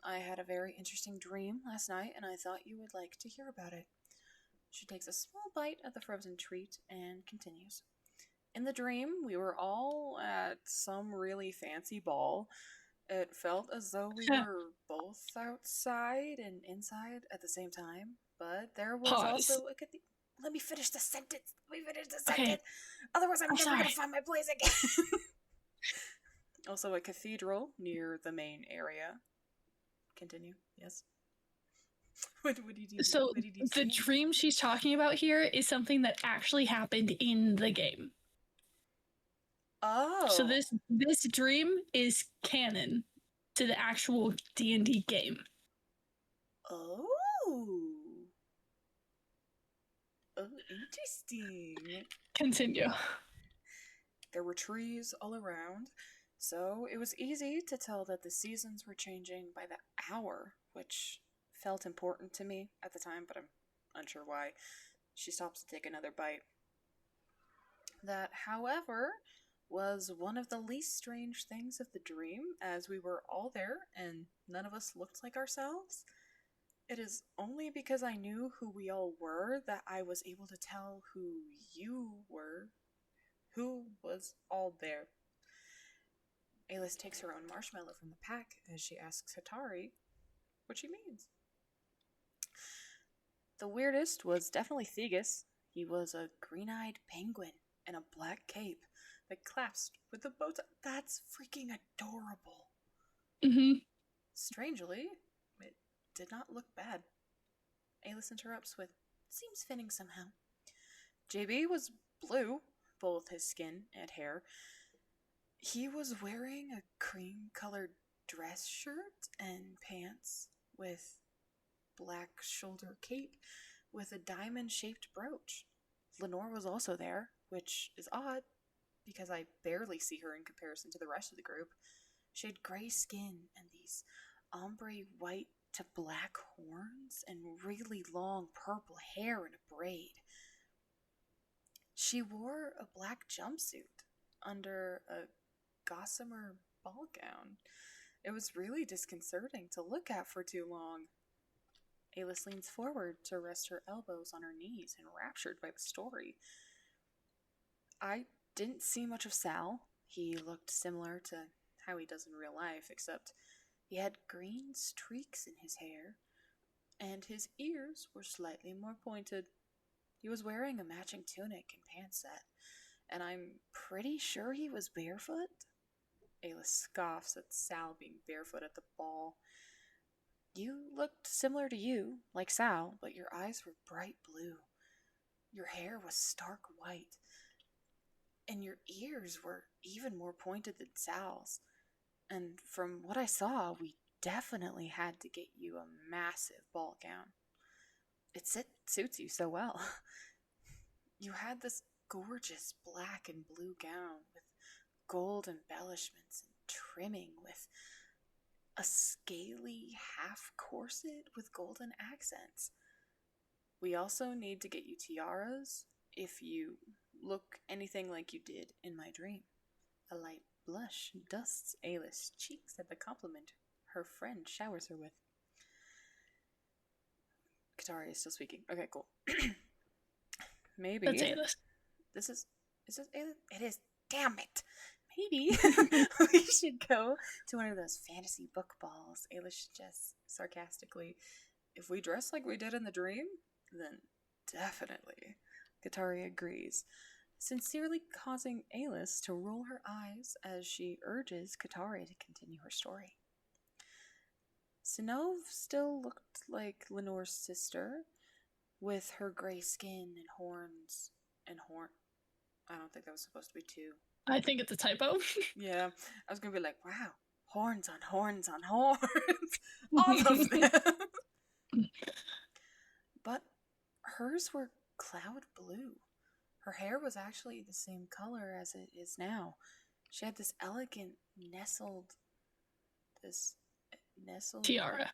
I had a very interesting dream last night, and I thought you would like to hear about it. She takes a small bite of the frozen treat and continues. In the dream, we were all at some really fancy ball. It felt as though we were both outside and inside at the same time, but there was also a Let me finish the sentence. Okay. Otherwise, I'm never going to find my place again. Also, a cathedral near the main area. Continue. Yes. What did you do? So the dream she's talking about here is something that actually happened in the game. Oh. So this dream is canon to the actual D&D game. Oh. Oh, interesting. Continue. There were trees all around, so it was easy to tell that the seasons were changing by the hour, which felt important to me at the time, but I'm unsure why. She stops to take another bite. That, however, was one of the least strange things of the dream, as we were all there and none of us looked like ourselves. It is only because I knew who we all were that I was able to tell who you were, who was all there. Alis takes her own marshmallow from the pack as she asks Hatari what she means. The weirdest was definitely Thegus. He was a green-eyed penguin in a black cape that clasped with a bow tie. That's freaking adorable. Mm-hmm. Strangely, it did not look bad. Alis interrupts with, seems fitting somehow. JB was blue, both his skin and hair. He was wearing a cream-colored dress shirt and pants with black shoulder cape with a diamond-shaped brooch. Lenore was also there, which is odd because I barely see her in comparison to the rest of the group. She had gray skin and these ombre white to black horns and really long purple hair in a braid. She wore a black jumpsuit under a gossamer ball gown. It was really disconcerting to look at for too long. Alis leans forward to rest her elbows on her knees, enraptured by the story. I didn't see much of Sal. He looked similar to how he does in real life, except he had green streaks in his hair, and his ears were slightly more pointed. He was wearing a matching tunic and pants set, and I'm pretty sure he was barefoot. Alis scoffs at Sal being barefoot at the ball. You looked similar to you, like Sal, but your eyes were bright blue. Your hair was stark white, and your ears were even more pointed than Sal's. And from what I saw, we definitely had to get you a massive ball gown. It suits you so well. You had this gorgeous black and blue gown with gold embellishments and trimming with a scaly half corset with golden accents. We also need to get you tiaras if you look anything like you did in my dream. A light blush dusts Alis' cheeks at the compliment her friend showers her with. Katari is still speaking. Okay, cool. Maybe. That's Alis. Is this Alis? It is. Damn it. Maybe we should go to one of those fantasy book balls, Alis suggests sarcastically. If we dress like we did in the dream, then definitely. Katari agrees, sincerely causing Alis to roll her eyes as she urges Katari to continue her story. Sinov still looked like Lenore's sister, with her gray skin and horns and I don't think that was supposed to be two. I think it's a typo. Yeah, I was gonna be like, wow, horns on horns on horns, all of them. But hers were cloud blue. Her hair was actually the same color as it is now. She had this elegant nestled tiara.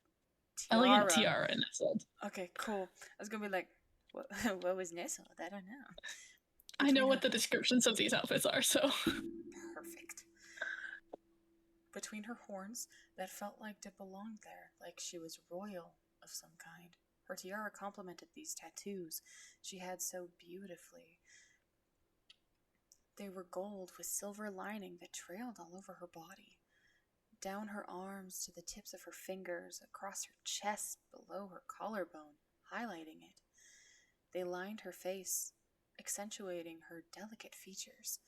Elegant tiara nestled. Okay, cool. I was gonna be like, what was nestled? I don't know. I know what the descriptions of these outfits are, so. Perfect. Between her horns, that felt like it belonged there, like she was royal of some kind. Her tiara complemented these tattoos she had so beautifully. They were gold with silver lining that trailed all over her body, down her arms to the tips of her fingers, across her chest, below her collarbone, highlighting it. They lined her face, accentuating her delicate features.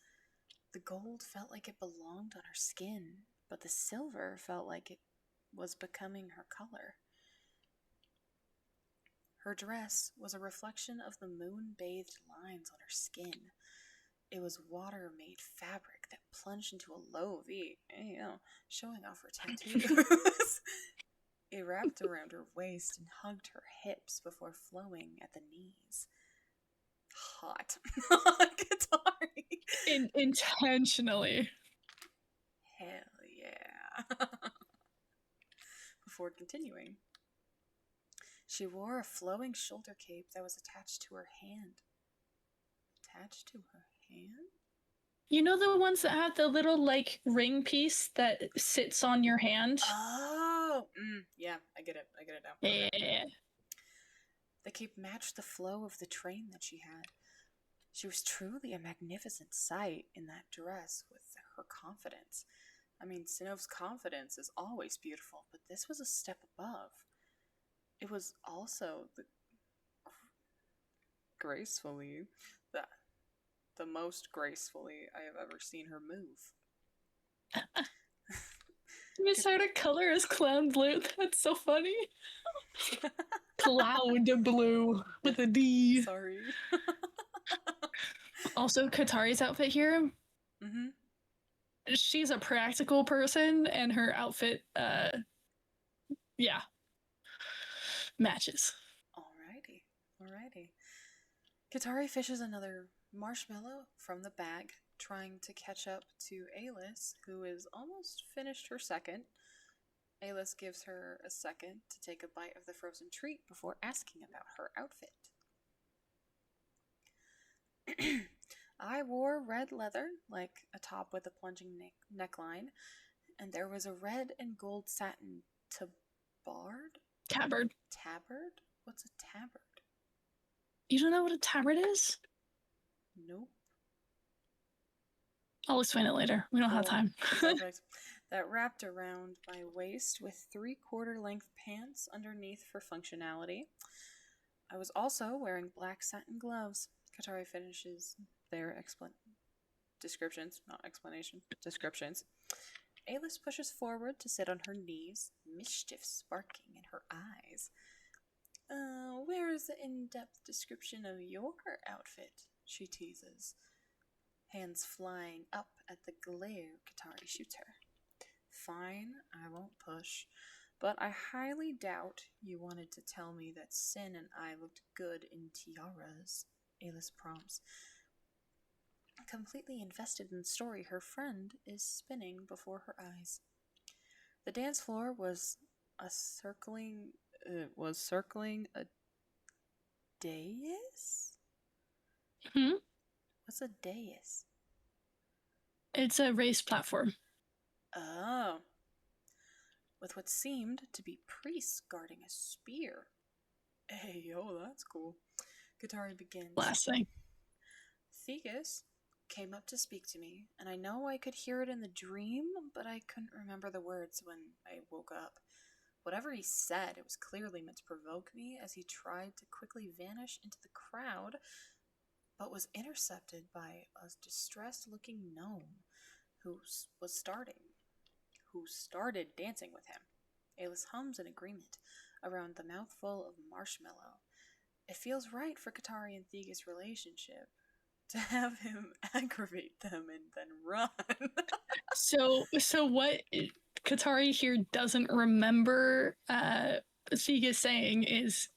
The gold felt like it belonged on her skin, but the silver felt like it was becoming her color. Her dress was a reflection of the moon-bathed lines on her skin. It was water-made fabric that plunged into a low V, showing off her tattoos. It wrapped around her waist and hugged her hips before flowing at the knees. Hot. Katari. Intentionally. Hell yeah. Before continuing, She wore a flowing shoulder cape that was attached to her hand. Attached to her hand? You know the ones that have the little, like, ring piece that sits on your hand? Oh! Yeah, I get it now. Yeah. Okay. The cape matched the flow of the train that she had. She was truly a magnificent sight in that dress with her confidence. I mean, Sinov's confidence is always beautiful, but this was a step above. It was also the most gracefully I have ever seen her move. Miss Harder color is clown blue. That's so funny. Cloud blue with a D. Sorry. Also, Katari's outfit here. Mm-hmm. She's a practical person, and her outfit, matches. Alrighty. Katari fishes another marshmallow from the bag, trying to catch up to Alis, who is almost finished her second. Alis gives her a second to take a bite of the frozen treat before asking about her outfit. I wore red leather, like a top with a plunging neckline, and there was a red and gold satin Tabard. Tabard? What's a tabard? You don't know what a tabard is? Nope. I'll explain it later. We don't have time. Perfect. That wrapped around my waist with 3/4 length pants underneath for functionality. I was also wearing black satin gloves. Katari finishes their descriptions. Alis pushes forward to sit on her knees, mischief sparking in her eyes. Where is the in-depth description of your outfit? She teases. Hands flying up at the glare Katari shoots her. Fine, I won't push, but I highly doubt you wanted to tell me that Sin and I looked good in tiaras, Alis prompts. Completely invested in the story her friend is spinning before her eyes. The dance floor was circling a dais? What's a dais? It's a raised platform. Oh. With what seemed to be priests guarding a spear. Hey, yo, that's cool. Katari begins. Last thing. Thegus came up to speak to me, and I know I could hear it in the dream, but I couldn't remember the words when I woke up. Whatever he said, it was clearly meant to provoke me as he tried to quickly vanish into the crowd, but was intercepted by a distressed-looking gnome who started dancing with him. Alis hums in agreement around the mouthful of marshmallow. It feels right for Katari and Thegus' relationship to have him aggravate them and then run. So what Katari here doesn't remember Thegus saying is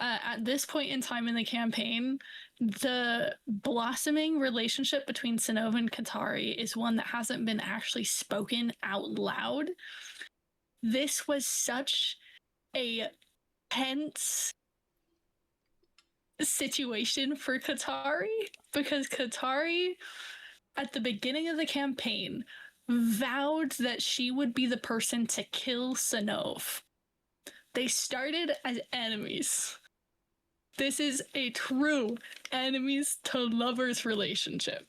at this point in time in the campaign, the blossoming relationship between Sinov and Katari is one that hasn't been actually spoken out loud. This was such a tense situation for Katari because Katari, at the beginning of the campaign, vowed that she would be the person to kill Sinov. They started as enemies. This is a true enemies to lovers relationship.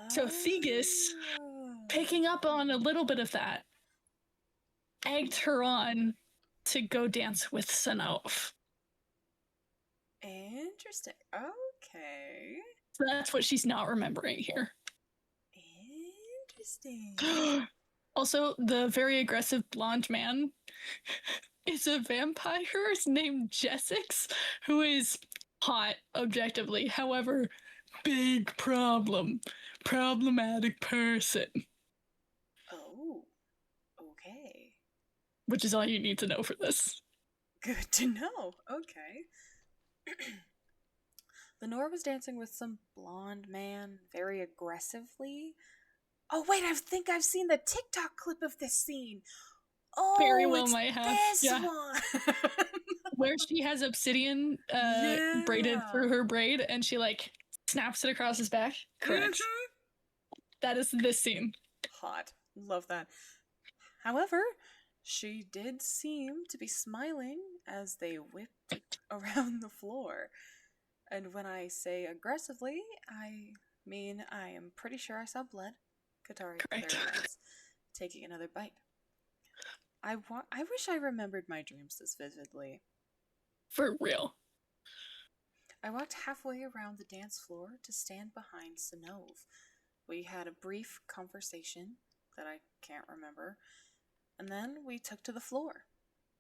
So Thegus, picking up on a little bit of that, egged her on to go dance with Sinov. Interesting. Okay. So that's what she's not remembering here. Interesting. Also, the very aggressive blonde man is a vampire named Jessix, who is hot, objectively. However, big problematic person. Oh, okay. Which is all you need to know for this. Good to know. Okay. Lenore was dancing with some blonde man very aggressively. Oh, wait, I think I've seen the TikTok clip of this scene. very Oh, well it's might have. this one! Where she has obsidian braided through her braid and she like snaps it across his back. Correct. That is this scene. Hot. Love that. However, she did seem to be smiling as they whipped around the floor. And when I say aggressively, I mean I am pretty sure I saw blood. Katari clarifies, taking another bite. I wish I remembered my dreams this vividly. For real. I walked halfway around the dance floor to stand behind Sinov. We had a brief conversation that I can't remember, and then we took to the floor.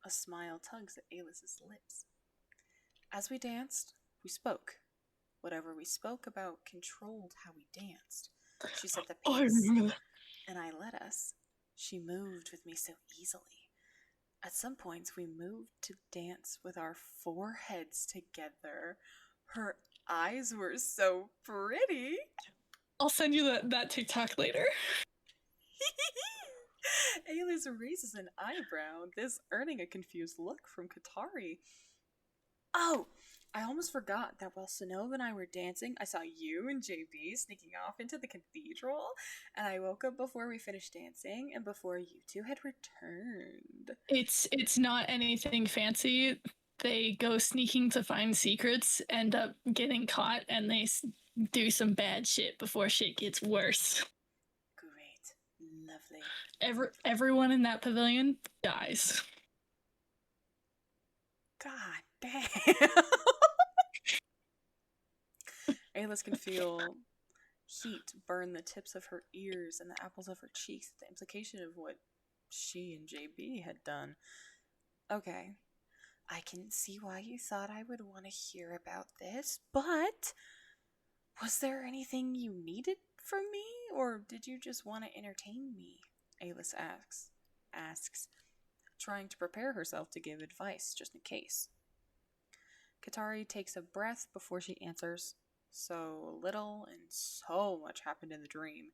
A smile tugs at Aelis's lips. As we danced, we spoke. Whatever we spoke about controlled how we danced. She set the pace, and I led us. She moved with me so easily. At some points, we moved to dance with our foreheads together. Her eyes were so pretty. I'll send you that TikTok later. Aelis raises an eyebrow, this earning a confused look from Katari. Oh, I almost forgot that while Sinov and I were dancing, I saw you and JB sneaking off into the cathedral, and I woke up before we finished dancing and before you two had returned. It's not anything fancy. They go sneaking to find secrets, end up getting caught, and they do some bad shit before shit gets worse. Great. Lovely. Everyone in that pavilion dies. God damn. Aelis can feel heat burn the tips of her ears and the apples of her cheeks at the implication of what she and JB had done. Okay, I can see why you thought I would want to hear about this, but was there anything you needed from me, or did you just want to entertain me? Aelis asks, trying to prepare herself to give advice just in case. Katari takes a breath before she answers. So little and so much happened in the dream,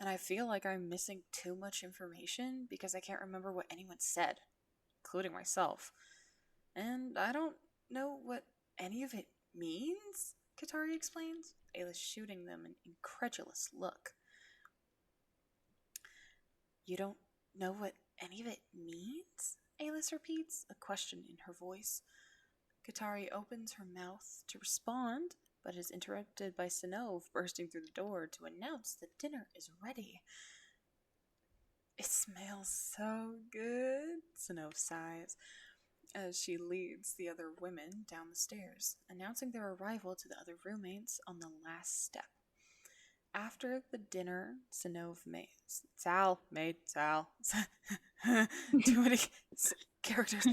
and I feel like I'm missing too much information because I can't remember what anyone said, including myself. And I don't know what any of it means, Katari explains, Aelis shooting them an incredulous look. You don't know what any of it means? Aelis repeats, a question in her voice. Katari opens her mouth to respond, but is interrupted by Sinov bursting through the door to announce that dinner is ready. It smells so good, Sinov sighs, as she leads the other women down the stairs, announcing their arrival to the other roommates on the last step. After the dinner, Sinov made Sal. Too many characters.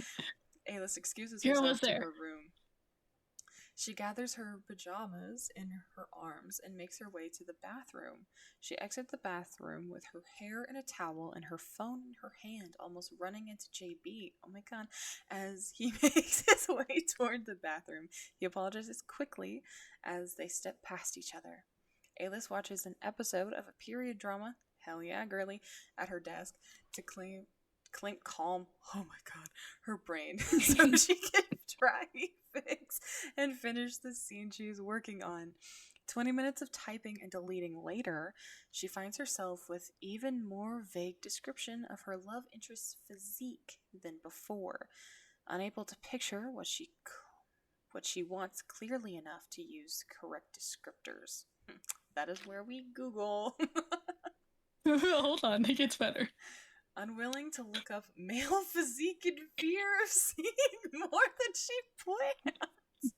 Aelis excuses herself to her room. She gathers her pajamas in her arms and makes her way to the bathroom. She exits the bathroom with her hair in a towel and her phone in her hand, almost running into JB. Oh my god. As he makes his way toward the bathroom, he apologizes quickly as they step past each other. Aelis watches an episode of a period drama, hell yeah, girly, at her desk to calm, oh my god, her brain so she can try fix and finish the scene she is working on. 20 minutes of typing and deleting later, she finds herself with even more vague description of her love interest's physique than before, unable to picture what she wants clearly enough to use correct descriptors. That is where we Google. Hold on, it gets better. Unwilling to look up male physique in fear of seeing more than she plans,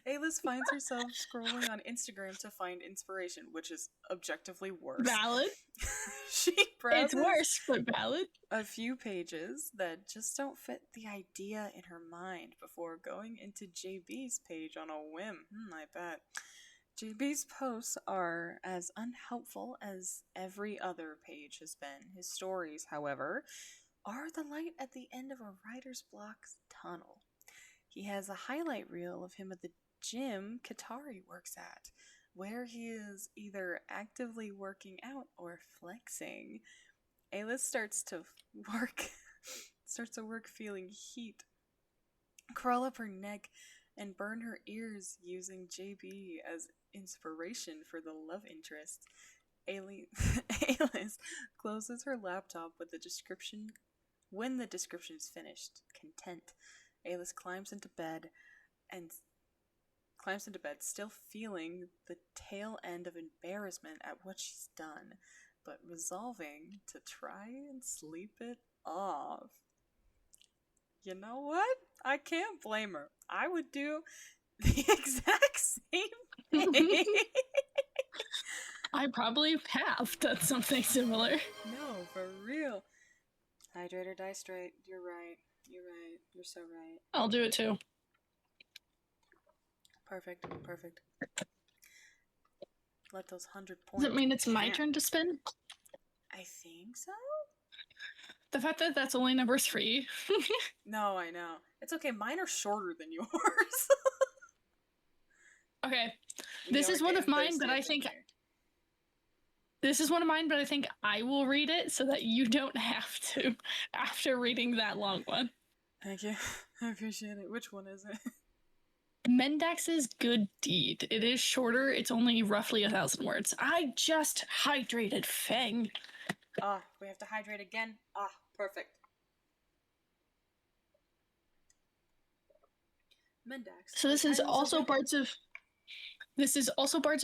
Aelis finds herself scrolling on Instagram to find inspiration, which is objectively worse. Valid. She browses it's worse, but valid. A few pages that just don't fit the idea in her mind before going into JB's page on a whim. I bet. JB's posts are as unhelpful as every other page has been. His stories, however, are the light at the end of a writer's block's tunnel. He has a highlight reel of him at the gym Katari works at, where he is either actively working out or flexing. Aelis starts to work starts to work feeling heat crawl up her neck and burn her ears using JB as inspiration for the love interest. Alice closes her laptop with the description. When the description is finished, content, Alice climbs into bed, still feeling the tail end of embarrassment at what she's done, but resolving to try and sleep it off. You know what? I can't blame her. I would do the exact same thing. I probably have done something similar. No, for real. Hydrate or die straight. You're right. You're so right. I'll do it too. Perfect. Let those 100 points. Does it mean it's my turn to spin? I think so. The fact that that's only number 3. No, I know. It's okay. Mine are shorter than yours. Okay. This is one of mine, but I think... This is one of mine, but I think I will read it so that you don't have to after reading that long one. Thank you. I appreciate it. Which one is it? Mendax's Good Deed. It is shorter. It's only roughly 1,000 words. I just hydrated Fang. We have to hydrate again? Perfect. Mendax. So this is also Bards of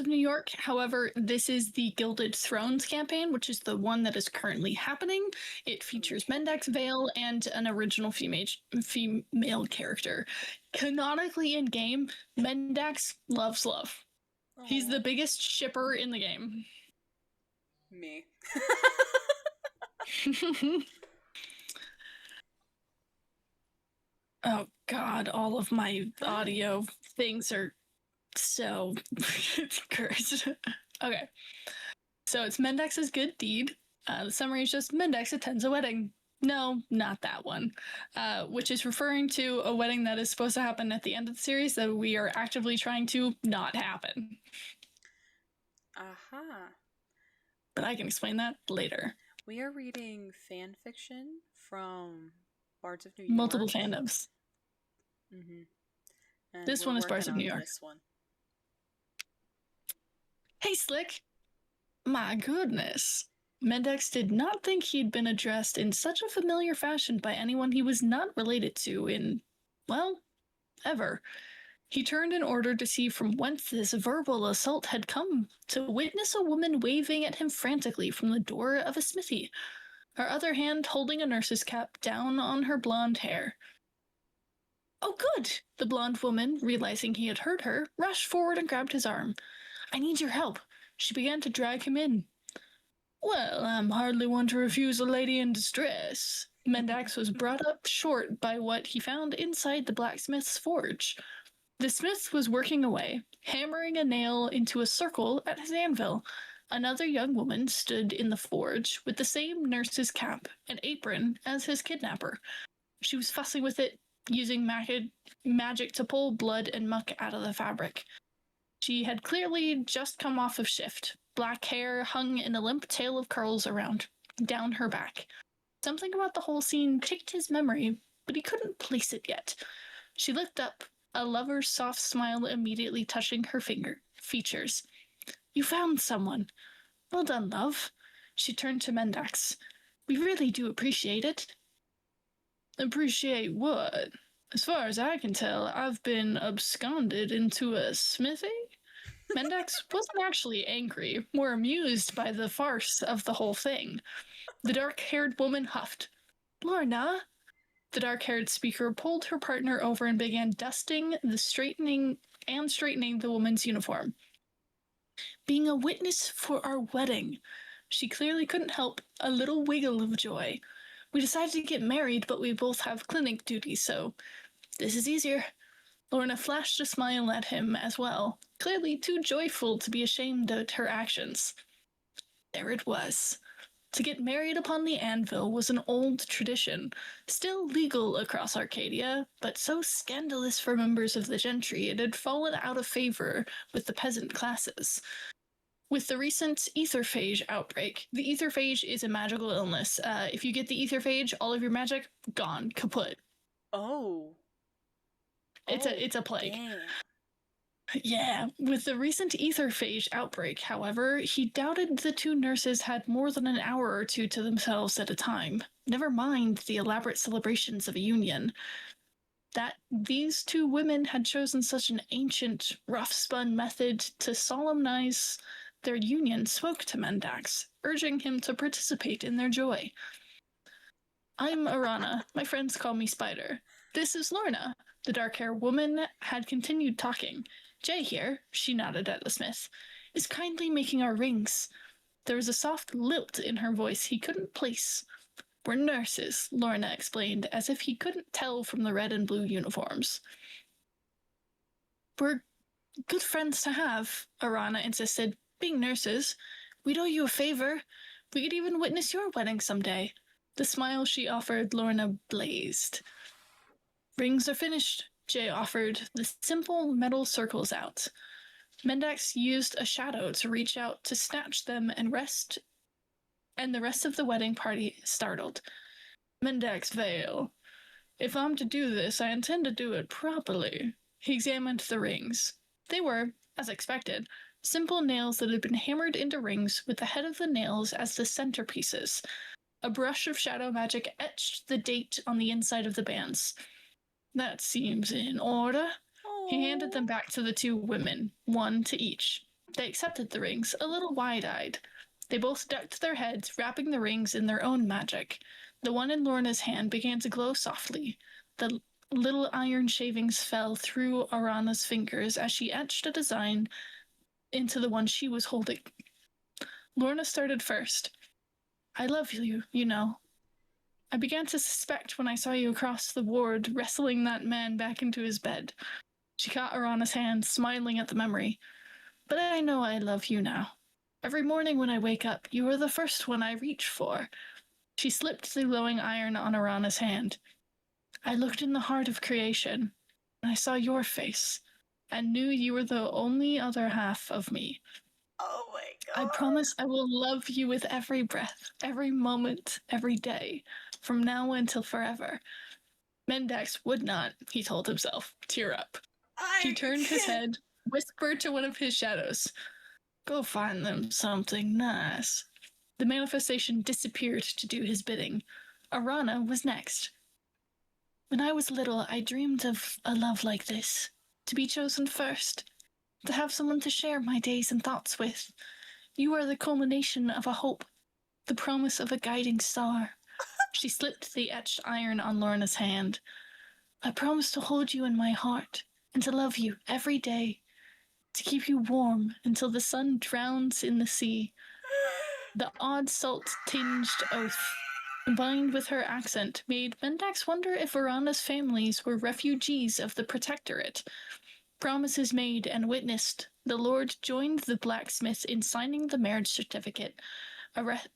New York. However, this is the Gilded Thrones campaign, which is the one that is currently happening. It features Mendax Vale and an original female character. Canonically in game, Mendax loves love. Aww. He's the biggest shipper in the game. Me. Oh god, all of my audio things are so cursed. Okay. So it's Mendax's Good Deed. The summary is just Mendax attends a wedding. No, not that one. Which is referring to a wedding that is supposed to happen at the end of the series that we are actively trying to not happen. Aha. But I can explain that later. We are reading fan fiction from Bards of New York. Multiple fandoms. Mm-hmm. This one is Bards of New York. This one. Hey, Slick! My goodness. Mendax did not think he'd been addressed in such a familiar fashion by anyone he was not related to in, well, ever. He turned in order to see from whence this verbal assault had come, to witness a woman waving at him frantically from the door of a smithy, her other hand holding a nurse's cap down on her blonde hair. Oh, good! The blonde woman, realizing he had heard her, rushed forward and grabbed his arm. I need your help. She began to drag him in. Well, I'm hardly one to refuse a lady in distress. Mendax was brought up short by what he found inside the blacksmith's forge. The smith was working away, hammering a nail into a circle at his anvil. Another young woman stood in the forge with the same nurse's cap and apron as his kidnapper. She was fussing with it, using magic to pull blood and muck out of the fabric. She had clearly just come off of shift. Black hair hung in a limp tail of curls down her back. Something about the whole scene ticked his memory, but he couldn't place it yet. She looked up, a lover's soft smile immediately touching her features. You found someone. Well done, love. She turned to Mendax. We really do appreciate it. Appreciate what? As far as I can tell, I've been absconded into a smithy? Mendax wasn't actually angry, more amused by the farce of the whole thing. The dark-haired woman huffed. Lorna? The dark-haired speaker pulled her partner over and began dusting, straightening the woman's uniform. Being a witness for our wedding. She clearly couldn't help a little wiggle of joy. We decided to get married, but we both have clinic duties, so this is easier. Lorna flashed a smile at him as well, clearly too joyful to be ashamed at her actions. There it was. To get married upon the anvil was an old tradition, still legal across Arcadia, but so scandalous for members of the gentry it had fallen out of favor with the peasant classes. With the recent etherphage outbreak, the etherphage is a magical illness. If you get the etherphage, all of your magic gone, kaput. Oh. It's a plague. Damn. Yeah, with the recent etherphage outbreak, however, he doubted the two nurses had more than an hour or two to themselves at a time, never mind the elaborate celebrations of a union. That these two women had chosen such an ancient, rough-spun method to solemnize their union spoke to Mendax, urging him to participate in their joy. I'm Arana. My friends call me Spider. This is Lorna. The dark-haired woman had continued talking. Jay here, she nodded at the smith, is kindly making our rings. There was a soft lilt in her voice he couldn't place. We're nurses, Lorna explained, as if he couldn't tell from the red and blue uniforms. We're good friends to have, Arana insisted. Being nurses, we'd owe you a favor. We could even witness your wedding someday. The smile she offered Lorna blazed. Rings are finished, Jay offered, the simple metal circles out. Mendax used a shadow to reach out to snatch them and the rest of the wedding party startled. Mendax veil. If I'm to do this, I intend to do it properly. He examined the rings. They were, as expected, simple nails that had been hammered into rings with the head of the nails as the centerpieces. A brush of shadow magic etched the date on the inside of the bands. That seems in order. Aww. He handed them back to the two women, one to each. They accepted the rings, a little wide-eyed. They both ducked their heads, wrapping the rings in their own magic. The one in Lorna's hand began to glow softly. The little iron shavings fell through Arana's fingers as she etched a design into the one she was holding. Lorna started first. I love you, you know. I began to suspect when I saw you across the ward, wrestling that man back into his bed. She caught Arana's hand, smiling at the memory. But I know I love you now. Every morning when I wake up, you are the first one I reach for. She slipped the glowing iron on Arana's hand. I looked in the heart of creation, and I saw your face, and knew you were the only other half of me. Oh my God. I promise I will love you with every breath, every moment, every day, from now until forever. Mendax would not, he told himself, tear up. He turned his head, whispered to one of his shadows, Go find them something nice. The manifestation disappeared to do his bidding. Arana was next. When I was little, I dreamed of a love like this, to be chosen first, to have someone to share my days and thoughts with. You are the culmination of a hope, the promise of a guiding star. She slipped the etched iron on Lorna's hand. I promise to hold you in my heart and to love you every day, to keep you warm until the sun drowns in the sea. The odd salt-tinged oath, combined with her accent, made Mendax wonder if Arana's families were refugees of the Protectorate. Promises made and witnessed, the Lord joined the blacksmith in signing the marriage certificate,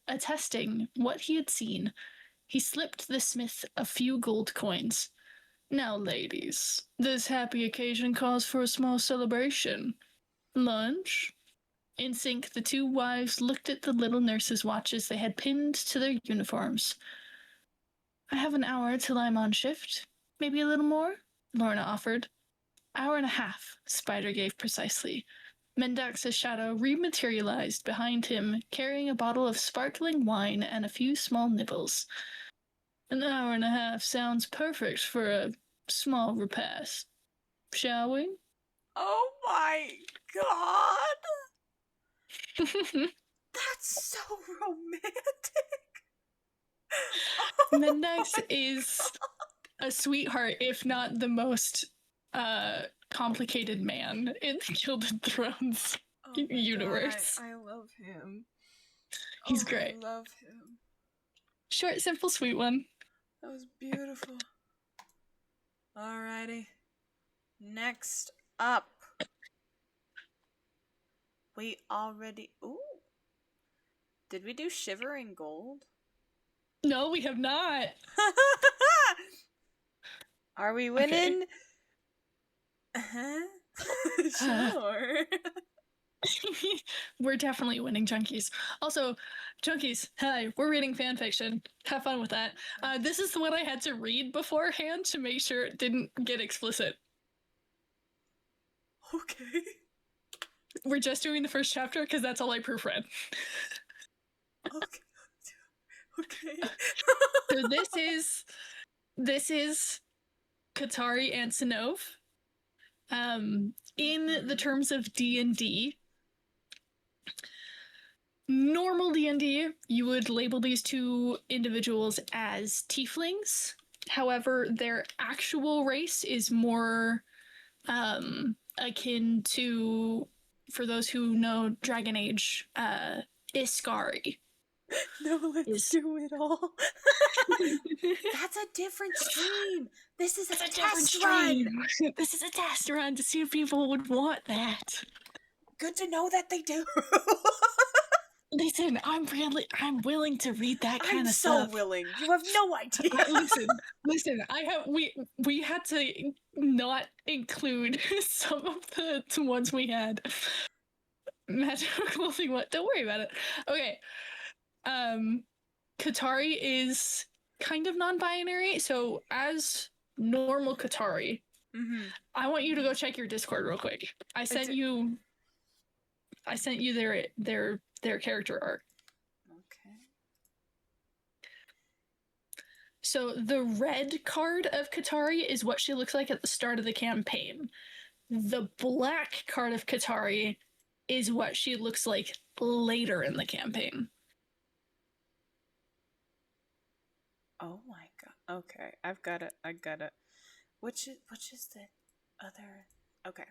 attesting what he had seen. He slipped the smith a few gold coins. Now, ladies, this happy occasion calls for a small celebration. Lunch? In sync, the two wives looked at the little nurses' watches they had pinned to their uniforms. I have an hour till I'm on shift. Maybe a little more? Lorna offered. Hour and a half, Spider gave precisely. Mendax's shadow rematerialized behind him, carrying a bottle of sparkling wine and a few small nibbles. An hour and a half sounds perfect for a small repast. Shall we? Oh my God! That's so romantic! Mendax is a sweetheart, if not the most complicated man in the Gilded Thrones universe. God, I love him. He's great. I love him. Short, simple, sweet one. That was beautiful. Alrighty. Next up. We already... Ooh. Did we do Shivering Gold? No, we have not. Are we winning? Okay. Sure. We're definitely winning, Junkies. Also, Junkies, hi, we're reading fanfiction. Have fun with that. This is the one I had to read beforehand to make sure it didn't get explicit. Okay. We're just doing the first chapter because that's all I proofread. Okay. Okay. So this is Katari and Sinov. In the terms of D&D, normal D&D, you would label these two individuals as tieflings. However, their actual race is more akin to, for those who know Dragon Age, Iskari. No, let's do it all. That's a different stream. This is a test run. This is a test run to see if people would want that. Good to know that they do. Listen, I'm willing to read that kind of stuff. I'm so willing. You have no idea. Listen. We had to not include some of the ones we had. Magical clothing. What? Don't worry about it. Okay. Katari is kind of non-binary, so as normal Katari, I want you to go check your Discord real quick. I sent you their character art. Okay. So the red card of Katari is what she looks like at the start of the campaign. The black card of Katari is what she looks like later in the campaign. Oh my god. Okay, I got it. Which is the other? Okay.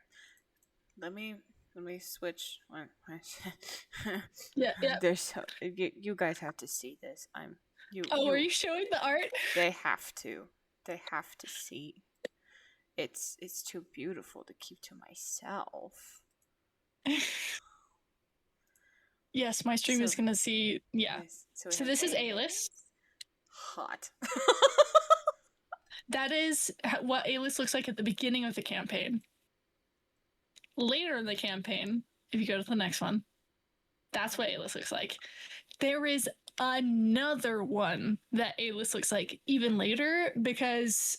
Let me switch. Yeah. There's you guys have to see this. Are you showing the art? They have to. They have to see. It's too beautiful to keep to myself. Yes, my stream is gonna see. Yeah. So this is Alis. Hot. That is what Alis looks like at the beginning of the campaign. Later in the campaign, if you go to the next one, that's what Alis looks like. There is another one that Alis looks like even later because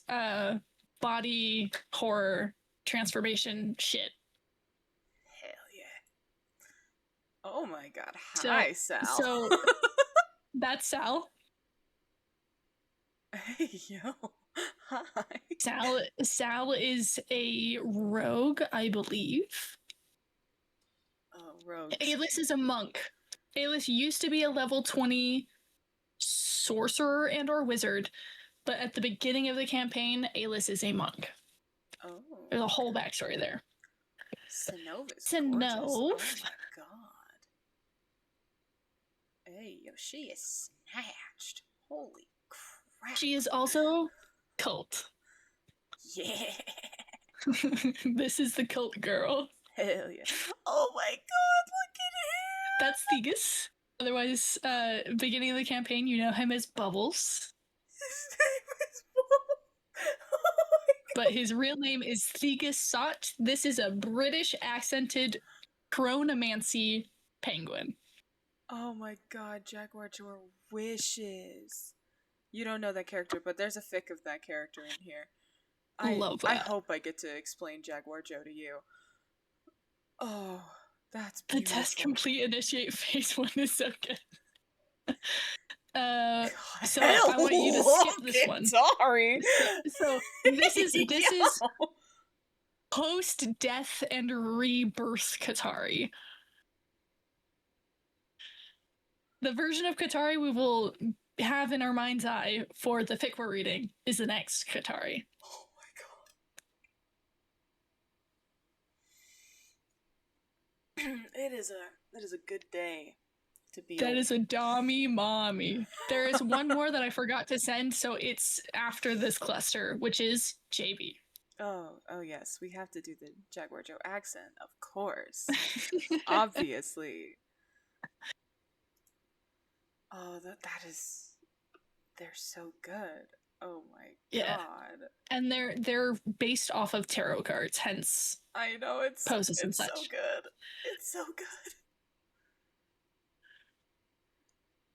body horror transformation shit. Hell yeah. Oh my god. Hi, Sal. So that's Sal. Hey, yo. Hi. Sal is a rogue, I believe. Oh, rogue. Alis is a monk. Alis used to be a level 20 sorcerer and or wizard, but at the beginning of the campaign, Alis is a monk. Oh. There's a whole backstory there. Sinov is gorgeous. Oh my god. Hey, yo, she is snatched. Holy crap. She is also cult. Yeah. This is the cult girl. Hell yeah. Oh my god, look at him. That's Thegus. Otherwise, beginning of the campaign, you know him as Bubbles. His name is Bubbles. Oh my god. But his real name is Thegus Sot. This is a British accented chronomancy penguin. Oh my god, Jaguar Joe wishes. You don't know that character, but there's a fic of that character in here. I love that. I hope I get to explain Jaguar Joe to you. Oh, that's beautiful. The test complete initiate phase 1 is so good. So I want you to skip this one. Sorry. So this is post-death and rebirth Katari. The version of Katari we will have in our mind's eye for the fic we're reading is the next Katari. Oh my god. It is a good day to be. That is a dommy mommy. There is one more that I forgot to send, so it's after this cluster, which is JB. Oh yes, we have to do the Jaguar Joe accent, of course. Obviously. Oh, that is... They're so good. Oh my Yeah. god. And they're based off of tarot cards, hence I know, poses and it's such. so good. It's so good.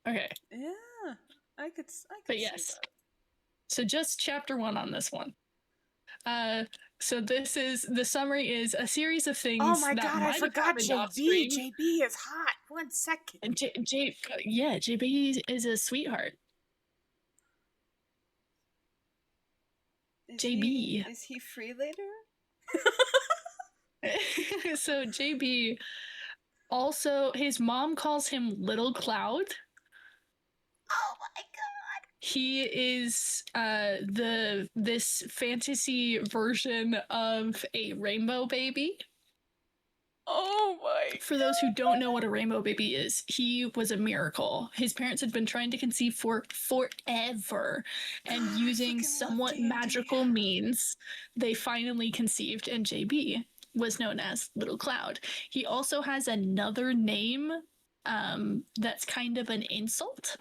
Okay. Yeah. I could But see yes. that. So just chapter 1 on this one. So this is the summary is a series of things. Oh my that god, I forgot JB. JB is hot. 1 second. And JB is a sweetheart. JB. Is he free later? So JB also, his mom calls him Little Cloud. Oh my god. He is this fantasy version of a rainbow baby. Oh my For those who don't know what a rainbow baby is, he was a miracle. His parents had been trying to conceive for forever, and God, using somewhat magical means, they finally conceived, and JB was known as Little Cloud. He also has another name that's kind of an insult,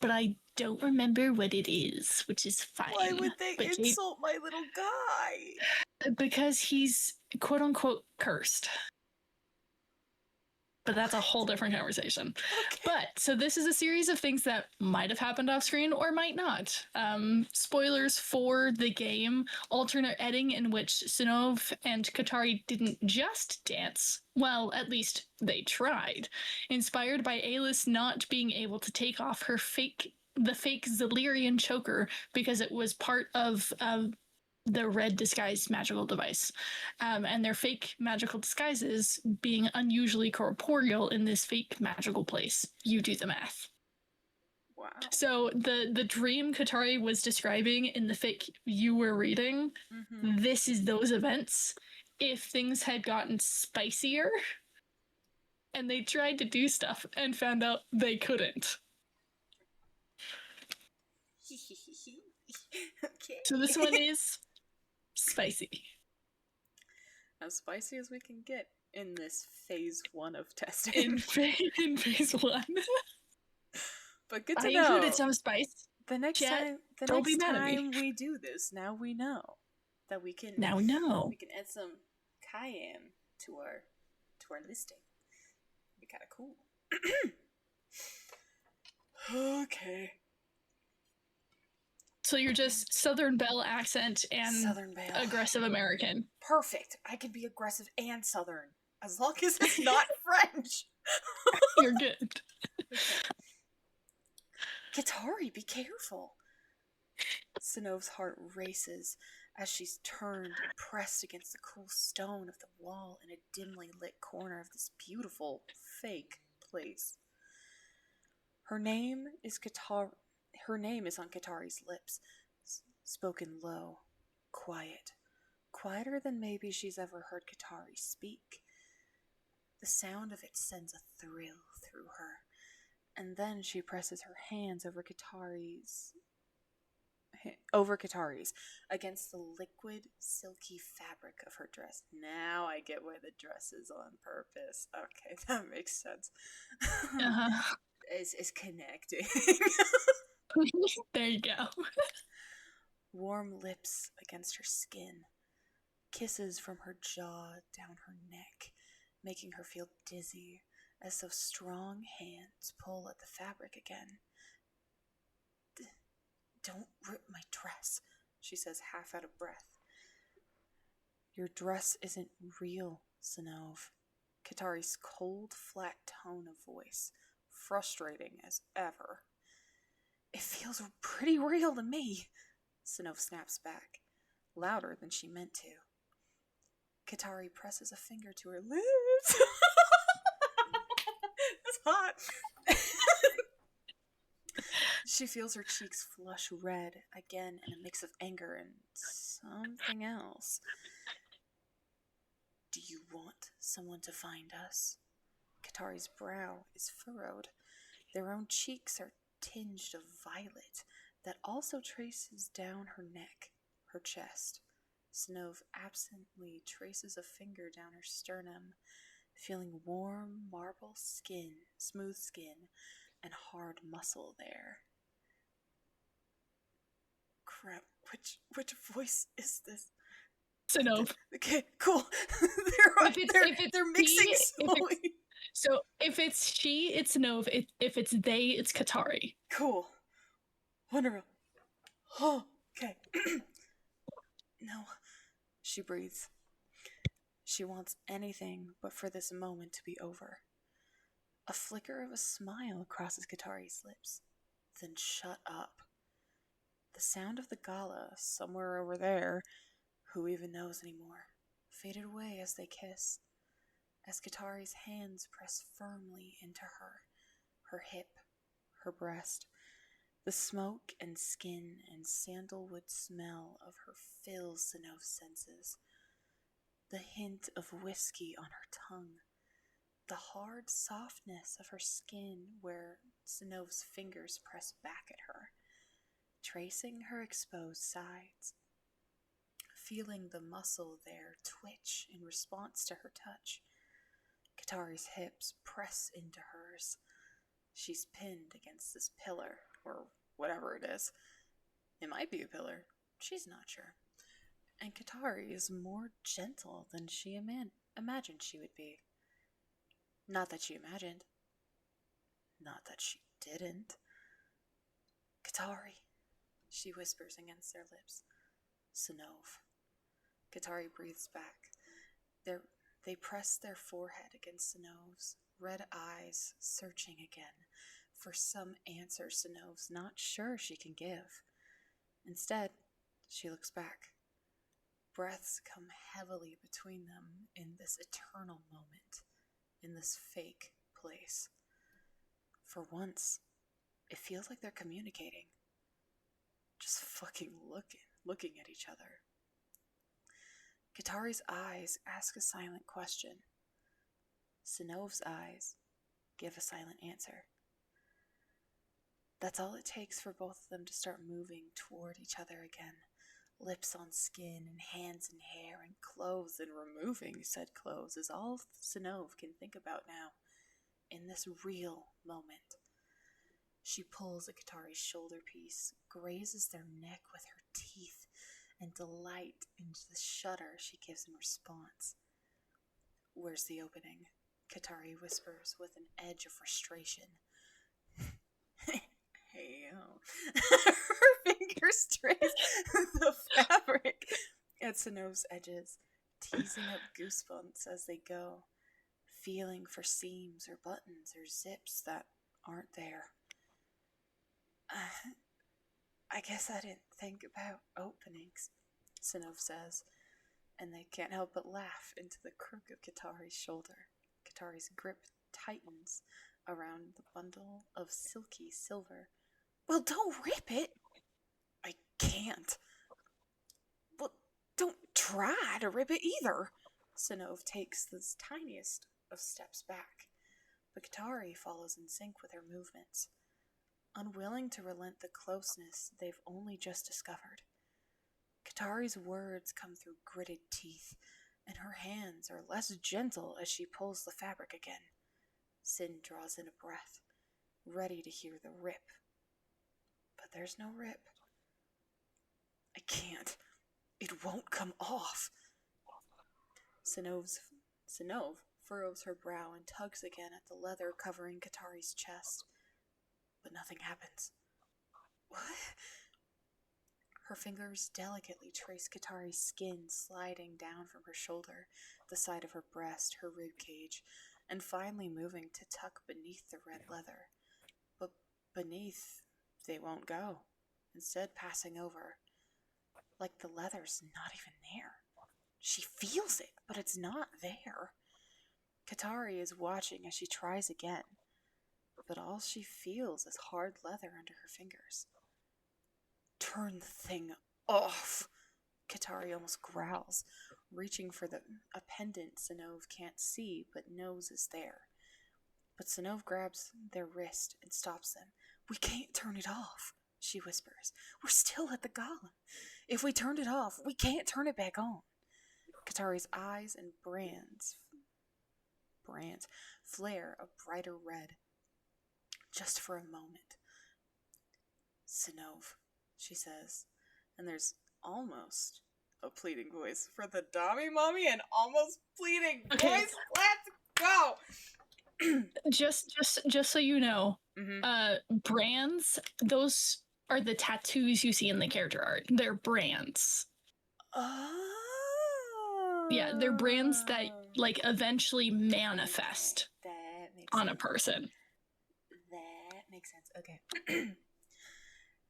but I don't remember what it is, which is fine. Why would they insult my little guy? Because he's quote unquote cursed. But that's a whole different conversation. Okay. But so this is a series of things that might have happened off screen or might not. Spoilers for the game, alternate ending in which Sinov and Katari didn't just dance. Well, at least they tried. Inspired by Alis not being able to take off the fake Zillyrian choker because it was part of the red disguised magical device. And their fake magical disguises being unusually corporeal in this fake magical place. You do the math. Wow. So the dream Katari was describing in the fic you were reading, this is those events. If things had gotten spicier and they tried to do stuff and found out they couldn't. Okay. So this one is spicy. As spicy as we can get in this phase 1 of testing. In phase 1. But good to I know. included some spice. The next time we do this, now we know that we can. Now we know. We can add some cayenne to our listing. It'd be kind of cool. Okay. So you're just Southern Belle accent and aggressive American. Perfect. I can be aggressive and Southern. As long as it's not French. You're good. Okay. Katari, be careful. Sinov's heart races as she's turned and pressed against the cool stone of the wall in a dimly lit corner of this beautiful, fake place. Her name is on Katari's lips, spoken low, quiet, quieter than maybe she's ever heard Katari speak. The sound of it sends a thrill through her, and then she presses her hands over Katari's against the liquid, silky fabric of her dress. Now I get why the dress is on purpose. Okay, that makes sense. It's connecting. There you go. Warm lips against her skin, kisses from her jaw down her neck, making her feel dizzy as those strong hands pull at the fabric again. Don't rip my dress, she says, half out of breath. Your dress isn't real, Sinov. Katari's cold, flat tone of voice, frustrating as ever. It feels pretty real to me, Sinov snaps back, louder than she meant to. Katari presses a finger to her lips. That's hot. She feels her cheeks flush red again in a mix of anger and something else. Do you want someone to find us? Katari's brow is furrowed. Their own cheeks are tinged of violet that also traces down her neck, her chest. Sinov absently traces a finger down her sternum, feeling warm marble skin, smooth skin, and hard muscle there. Crap, which voice is this? Sinov. Okay, cool. they're mixing slowly. So if it's she, it's Sinov. If it's they, it's Katari. Cool. Wonderful. Oh, okay. No, she breathes. She wants anything but for this moment to be over. A flicker of a smile crosses Katari's lips. Then shut up. The sound of the gala, somewhere over there, who even knows anymore, faded away as they kiss, as Katari's hands press firmly into her hip, her breast. The smoke and skin and sandalwood smell of her fills Sinov's senses. The hint of whiskey on her tongue. The hard softness of her skin where Sinov's fingers press back at her, tracing her exposed sides. Feeling the muscle there twitch in response to her touch. Katari's hips press into hers. She's pinned against this pillar, or whatever it is. It might be a pillar. She's not sure. And Katari is more gentle than she imagined she would be. Not that she imagined. Not that she didn't. Katari, she whispers against their lips. Sinov. Katari breathes back. They press their forehead against Sinov's, red eyes searching again for some answer Sinov's not sure she can give. Instead, she looks back. Breaths come heavily between them in this eternal moment, in this fake place. For once, it feels like they're communicating. Just fucking looking at each other. Katari's eyes ask a silent question. Sinov's eyes give a silent answer. That's all it takes for both of them to start moving toward each other again. Lips on skin and hands in hair and clothes, and removing said clothes is all Sinov can think about now, in this real moment. She pulls at Katari's shoulder piece, grazes their neck with her teeth, and delight into the shudder she gives in response. Where's the opening? Katari whispers with an edge of frustration. Hey, her fingers trace the fabric at Sinov's edges, teasing up goosebumps as they go, feeling for seams or buttons or zips that aren't there. I guess I didn't think about openings, Sinov says, and they can't help but laugh into the crook of Katari's shoulder. Katari's grip tightens around the bundle of silky silver. Well, don't rip it! I can't. Well, don't try to rip it either. Sinov takes the tiniest of steps back, but Katari follows in sync with her movements, unwilling to relent the closeness they've only just discovered. Katari's words come through gritted teeth, and her hands are less gentle as she pulls the fabric again. Sin draws in a breath, ready to hear the rip. But there's no rip. I can't. It won't come off. Sinov furrows her brow and tugs again at the leather covering Katari's chest. But nothing happens. What? Her fingers delicately trace Katari's skin sliding down from her shoulder, the side of her breast, her rib cage, and finally moving to tuck beneath the red leather. But beneath, they won't go, instead passing over. Like the leather's not even there. She feels it, but it's not there. Katari is watching as she tries again, but all she feels is hard leather under her fingers. Turn the thing off, Katari almost growls, reaching for a pendant Sinov can't see but knows is there. But Sinov grabs their wrist and stops them. We can't turn it off, she whispers. We're still at the gala. If we turned it off, we can't turn it back on. Katari's eyes and brands flare a brighter red. Just for a moment. Sinov, she says, And there's almost a pleading voice for the Dami Mommy and almost pleading voice. Let's go! just so you know, brands, those are the tattoos you see in the character art. They're brands. Oh. Yeah, they're brands that like eventually manifest on a person. That makes sense. Okay.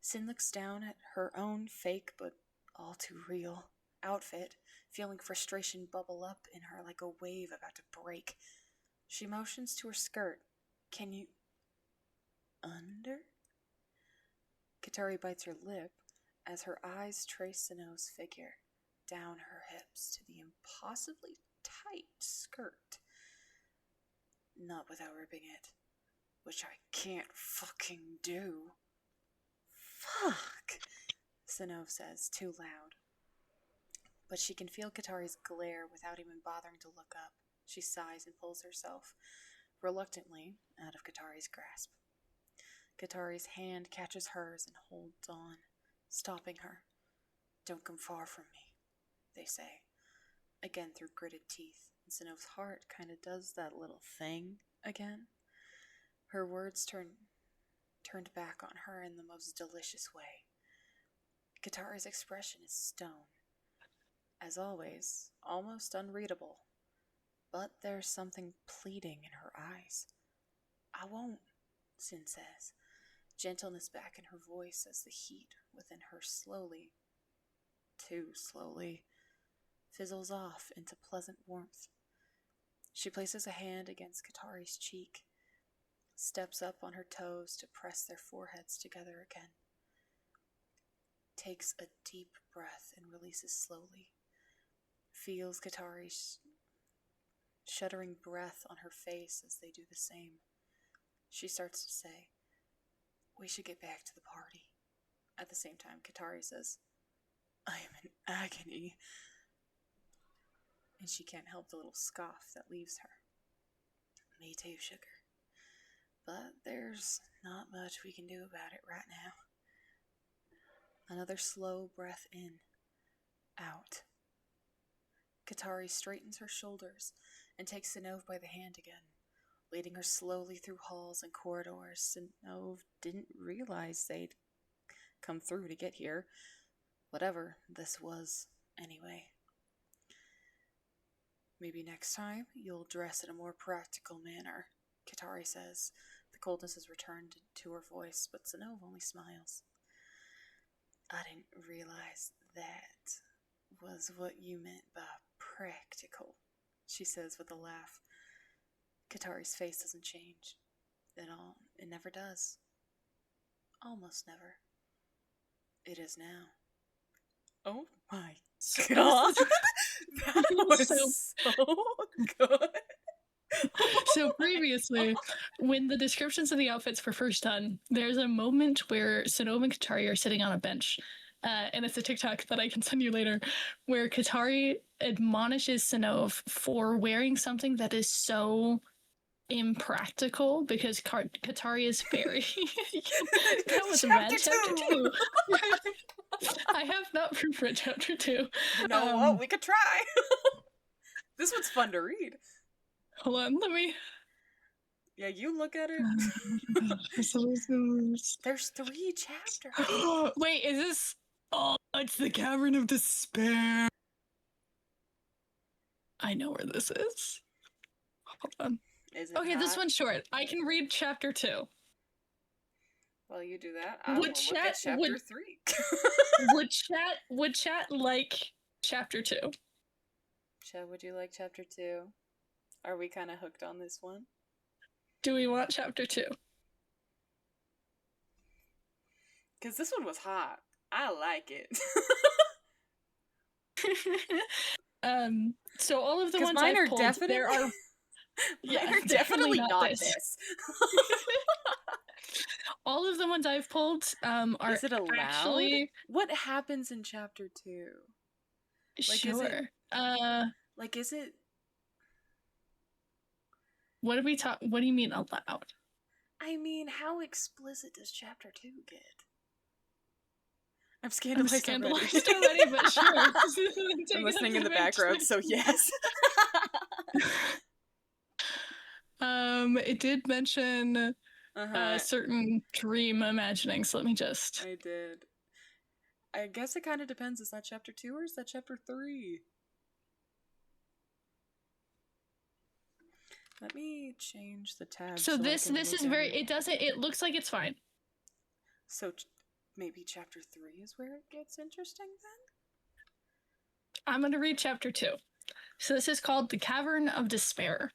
Sin looks down at her own fake but all too real outfit, feeling frustration bubble up in her like a wave about to break. She motions to her skirt. Can you... under? Katari bites her lip as her eyes trace Sano's figure down her hips to the impossibly tight skirt. Not without ripping it, which I can't fucking do. Fuck, Sano says, too loud. But she can feel Katari's glare without even bothering to look up. She sighs and pulls herself, reluctantly, out of Katari's grasp. Katari's hand catches hers and holds on, stopping her. Don't come far from me, they say, again through gritted teeth. And Sano's heart kind of does that little thing again. Her words turned back on her in the most delicious way. Katari's expression is stone. As always, almost unreadable. But there's something pleading in her eyes. I won't, Sin says, gentleness back in her voice as the heat within her slowly, too slowly, fizzles off into pleasant warmth. She places a hand against Katari's cheek, steps up on her toes to press their foreheads together again, takes a deep breath and releases slowly, feels Katari's shuddering breath on her face as they do the same. She starts to say, we should get back to the party. At the same time, Katari says, I am in agony. And she can't help the little scoff that leaves her. Me too, sugar. But there's not much we can do about it right now. Another slow breath in, out. Katari straightens her shoulders and takes Sinov by the hand again, leading her slowly through halls and corridors. Sinov didn't realize they'd come through to get here. Whatever this was, anyway. Maybe next time you'll dress in a more practical manner, Katari says. The coldness has returned to her voice, but Sinov only smiles. I didn't realize that was what you meant by practical, she says with a laugh. Katari's face doesn't change at all. It never does. Almost never. It is now. Oh my god! That was so good! So previously, when the descriptions of the outfits were first done, there's a moment where Sinov and Katari are sitting on a bench, and it's a TikTok that I can send you later, where Katari admonishes Sinov for wearing something that is so impractical because Katari is very... That was chapter two. I have not proofread chapter 2. You know what? We could try. This one's fun to read. Hold on, let me... Yeah, you look at it. There's 3 chapters. Wait, is this... Oh, it's the Cavern of Despair. I know where this is. Hold on. Is it okay, hot? This one's short. I can read chapter 2. While you do that, I will look at chapter 3. would chat like chapter 2? Chad, would you like chapter 2? Are we kind of hooked on this one? Do we want chapter 2? Because this one was hot. I like it. So all of the ones mine I've are pulled, definitely... there are... Yeah, mine are definitely not this. All of the ones I've pulled are Is it allowed? Actually... What happens in chapter 2? Like, sure. Is it... What do you mean allowed? I mean, how explicit does chapter 2 get? I'm scandalized already, but sure. I'm listening in the background, so yes. It did mention a certain dream imagining, so let me just... I did. I guess it kind of depends. Is that chapter 2 or is that chapter 3? Let me change the tab. So this is very... It looks like it's fine. So maybe chapter 3 is where it gets interesting then? I'm going to read chapter 2. So this is called The Cavern of Despair.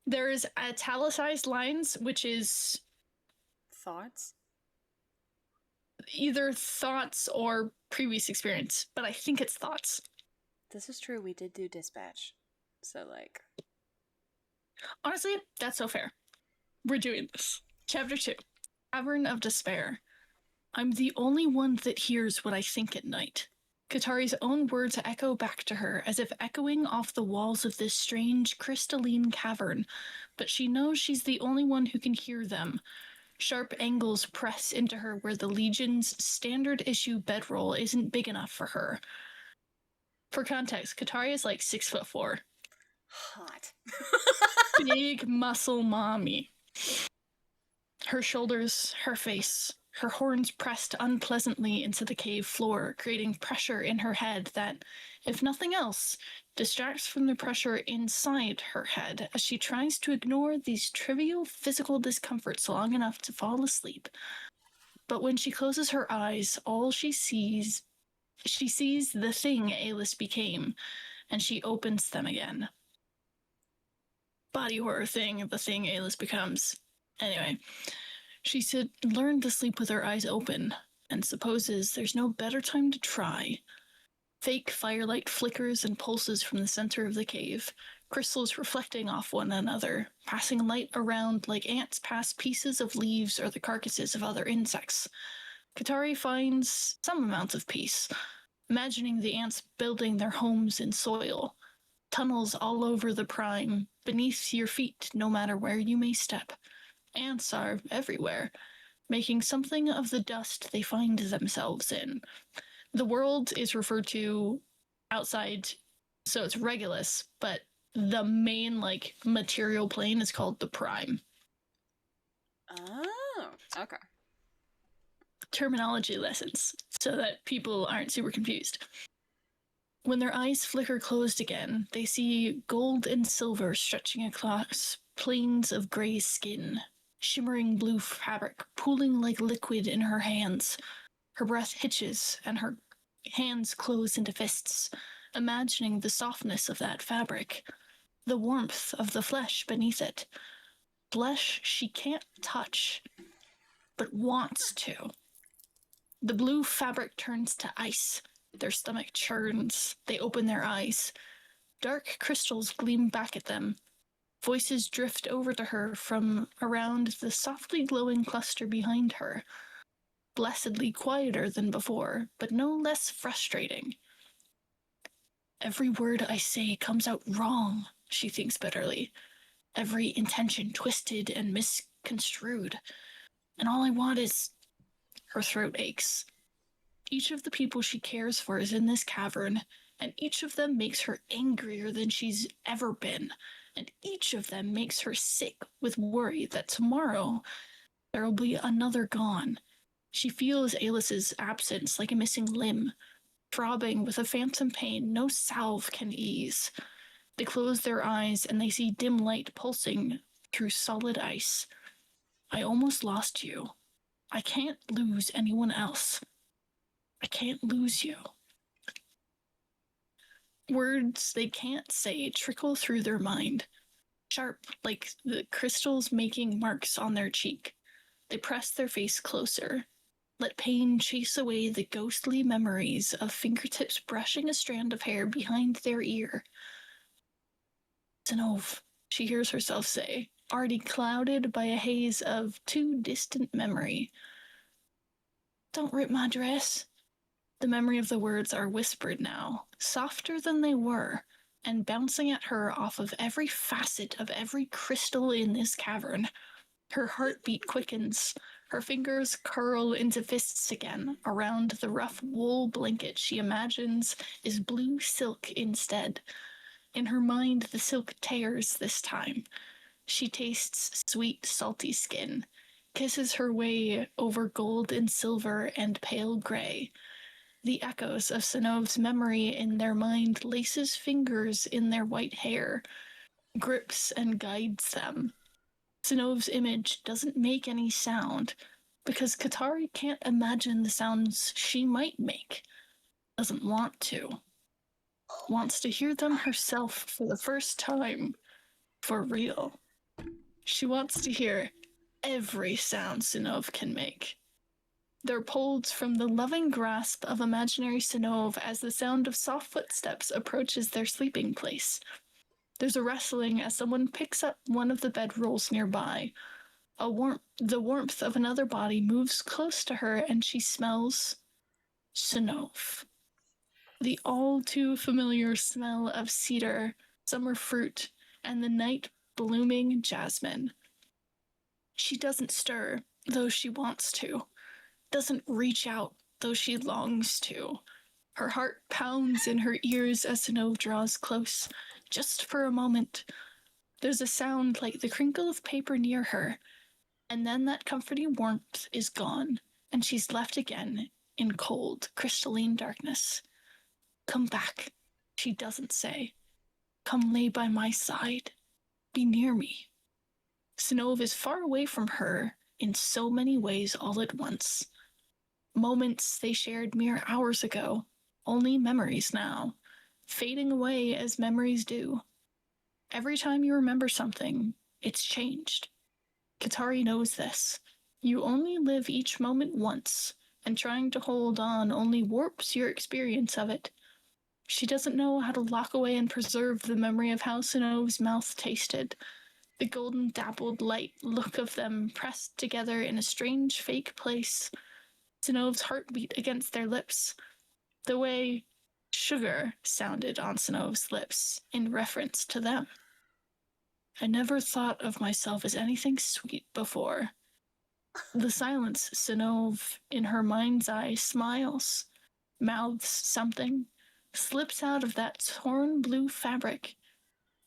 There is italicized lines, which is... Thoughts? Either thoughts or previous experience, but I think it's thoughts. This is true. We did do dispatch. So, like... Honestly, that's so fair. We're doing this. Chapter 2. Cavern of Despair. I'm the only one that hears what I think at night. Katari's own words echo back to her, as if echoing off the walls of this strange, crystalline cavern, but she knows she's the only one who can hear them. Sharp angles press into her where the Legion's standard-issue bedroll isn't big enough for her. For context, Katari is like 6'4". Hot. Big muscle mommy. Her shoulders, her face, her horns pressed unpleasantly into the cave floor, creating pressure in her head that, if nothing else, distracts from the pressure inside her head as she tries to ignore these trivial physical discomforts long enough to fall asleep. But when she closes her eyes, all she sees the thing Alis became, and she opens them again. Body horror thing, the thing Alis becomes. Anyway, she said, learn to sleep with her eyes open, and supposes there's no better time to try. Fake firelight flickers and pulses from the center of the cave, crystals reflecting off one another, passing light around like ants pass pieces of leaves or the carcasses of other insects. Katari finds some amount of peace, imagining the ants building their homes in soil, tunnels all over the prime, beneath your feet no matter where you may step. Ants are everywhere, making something of the dust they find themselves in. The world is referred to outside, so it's Regulus, but the main, like, material plane is called the Prime. Oh, okay. Terminology lessons, so that people aren't super confused. When their eyes flicker closed again, they see gold and silver stretching across plains of gray skin, shimmering blue fabric pooling like liquid in her hands. Her breath hitches and her hands close into fists, imagining the softness of that fabric, the warmth of the flesh beneath it. Flesh she can't touch, but wants to. The blue fabric turns to ice. Their stomach churns. They open their eyes. Dark crystals gleam back at them. Voices drift over to her from around the softly glowing cluster behind her. Blessedly quieter than before, but no less frustrating. Every word I say comes out wrong, she thinks bitterly. Every intention twisted and misconstrued. And all I want is... Her throat aches. Each of the people she cares for is in this cavern, and each of them makes her angrier than she's ever been. And each of them makes her sick with worry that tomorrow there will be another gone. She feels Alis's absence like a missing limb, throbbing with a phantom pain no salve can ease. They close their eyes and they see dim light pulsing through solid ice. I almost lost you. I can't lose anyone else. I can't lose you. Words they can't say trickle through their mind, sharp like the crystals making marks on their cheek. They press their face closer. Let pain chase away the ghostly memories of fingertips brushing a strand of hair behind their ear. Zenove, she hears herself say, already clouded by a haze of too distant memory. Don't rip my dress. The memory of the words are whispered now, softer than they were, and bouncing at her off of every facet of every crystal in this cavern. Her heartbeat quickens. Her fingers curl into fists again around the rough wool blanket she imagines is blue silk instead. In her mind, the silk tears this time. She tastes sweet, salty skin, kisses her way over gold and silver and pale gray. The echoes of Sinov's memory in their mind laces fingers in their white hair, grips and guides them. Sinov's image doesn't make any sound because Katari can't imagine the sounds she might make. Doesn't want to. Wants to hear them herself for the first time. For real. She wants to hear every sound Sinov can make. They're pulled from the loving grasp of imaginary Sinov as the sound of soft footsteps approaches their sleeping place. There's a rustling as someone picks up one of the bedrolls nearby. The warmth of another body moves close to her and she smells Sinov. The all too familiar smell of cedar, summer fruit, and the night blooming jasmine. She doesn't stir, though she wants to. Doesn't reach out, though she longs to. Her heart pounds in her ears as Sinov draws close, just for a moment. There's a sound like the crinkle of paper near her, and then that comforting warmth is gone, and she's left again in cold, crystalline darkness. Come back, she doesn't say. Come lay by my side. Be near me. Sinov is far away from her in so many ways all at once. Moments they shared mere hours ago, only memories now, fading away as memories do. Every time you remember something, it's changed. Katari knows this. You only live each moment once, and trying to hold on only warps your experience of it. She doesn't know how to lock away and preserve the memory of how Sinov's mouth tasted, the golden dappled light look of them pressed together in a strange fake place, Sinov's heartbeat against their lips, the way sugar sounded on Sinov's lips in reference to them. I never thought of myself as anything sweet before. The silence, Sinov, in her mind's eye, smiles, mouths something, slips out of that torn blue fabric,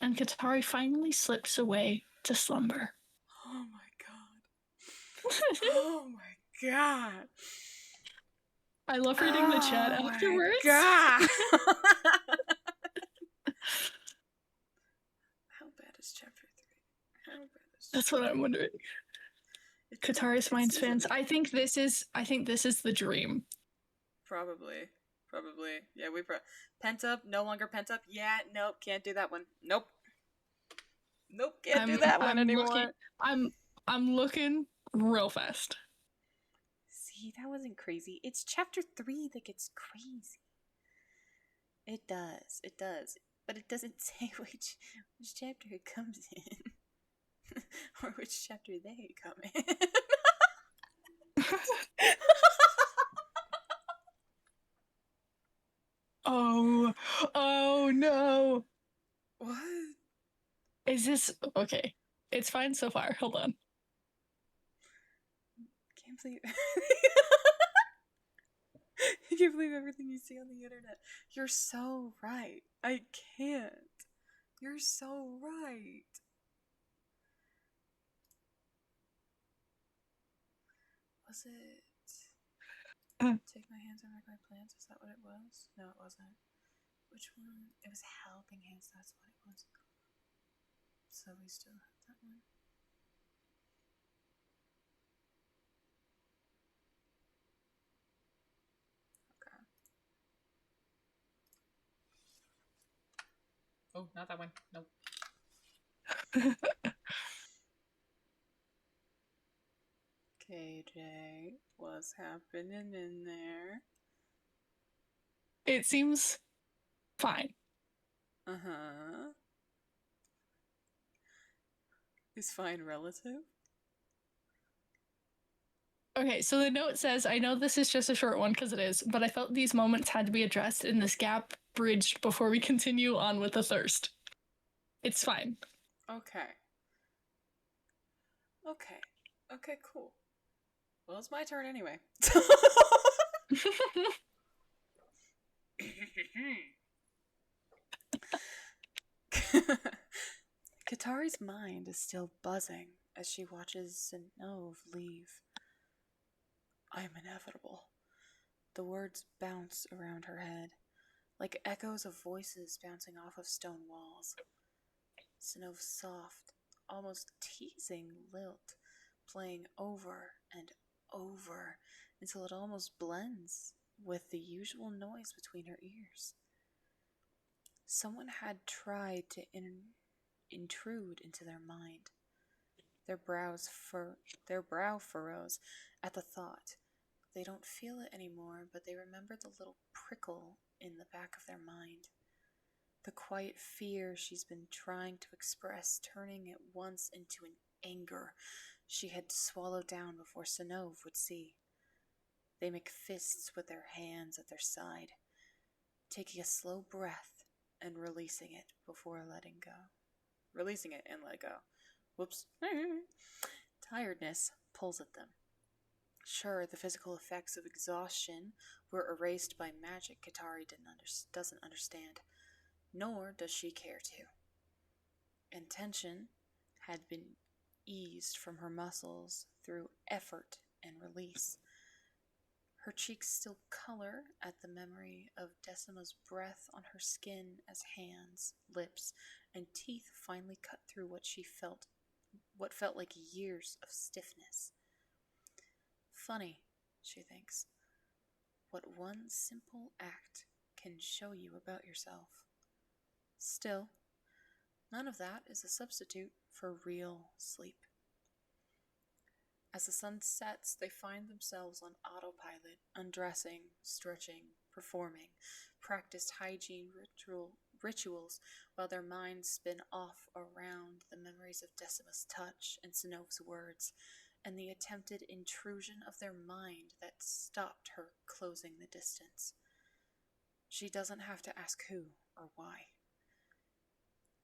and Katari finally slips away to slumber. Oh my god. Oh my god. I love reading the chat afterwards. God. How bad is chapter 3? That's what I'm wondering. Katari's Minds fans. I think this is the dream. Probably. Yeah, pent up, no longer pent up. Yeah, nope, can't do that one. Nope, can't do that one anymore. I'm looking real fast. See, that wasn't crazy. It's chapter 3 that gets crazy. It does. But it doesn't say which chapter it comes in. Or which chapter they come in. Oh no. What? Is this okay? It's fine so far. Hold on. Can't believe I can't believe everything you see on the internet. You're so right. I can't. You're so right. Was it take my hands and make my plans? Is that what it was? No, it wasn't. Which one? It was helping hands. That's what it was. So we still have that one. Okay. Oh, not that one. Nope. KJ, what's happening in there? It seems fine. Uh-huh. Is fine relative? Okay, so the note says, I know this is just a short one because it is, but I felt these moments had to be addressed in this gap bridged before we continue on with the thirst. It's fine. Okay. Okay, cool. Well, it's my turn anyway. Katari's mind is still buzzing as she watches Sinov leave. I am inevitable. The words bounce around her head, like echoes of voices bouncing off of stone walls. Sinov's soft, almost teasing lilt playing over and over until it almost blends with the usual noise between her ears. Someone had tried to intrude into their mind. Their brow furrows at the thought. They don't feel it anymore, but they remember the little prickle in the back of their mind. The quiet fear she's been trying to express, turning at once into an anger she had to swallow down before Sinov would see. They make fists with their hands at their side, taking a slow breath and releasing it before letting go. Releasing it and let go. Whoops. Tiredness pulls at them. Sure, the physical effects of exhaustion were erased by magic Katari doesn't understand, nor does she care to. And tension had been eased from her muscles through effort and release. Her cheeks still color at the memory of Decima's breath on her skin as hands, lips, and teeth finally cut through what felt like years of stiffness. Funny, she thinks, what one simple act can show you about yourself. Still, none of that is a substitute for real sleep. As the sun sets, they find themselves on autopilot, undressing, stretching, performing, practiced hygiene rituals while their minds spin off around the memories of Decima's touch and Sinov's words, and the attempted intrusion of their mind that stopped her closing the distance. She doesn't have to ask who or why.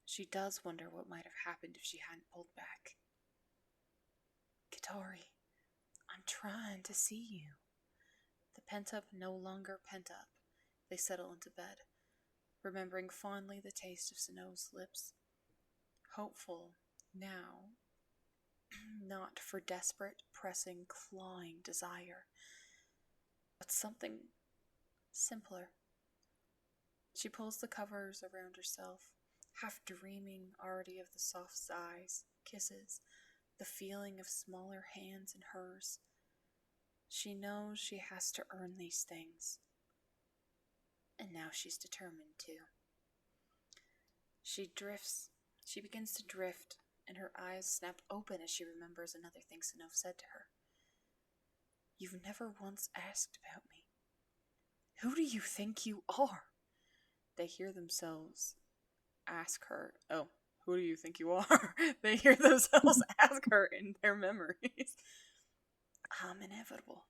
She does wonder what might have happened if she hadn't pulled back. Katari, I'm trying to see you. The pent-up no longer pent up. They settle into bed, remembering fondly the taste of Sinov's lips. Hopeful now, not for desperate, pressing, clawing desire, but something simpler. She pulls the covers around herself, half dreaming already of the soft sighs, kisses, the feeling of smaller hands in hers. She knows she has to earn these things, and now she's determined to. She begins to drift, and her eyes snap open as she remembers another thing Sinov said to her. You've never once asked about me. Who do you think you are? They hear themselves ask her, oh, who do you think you are? They hear themselves ask her in their memories. I'm inevitable.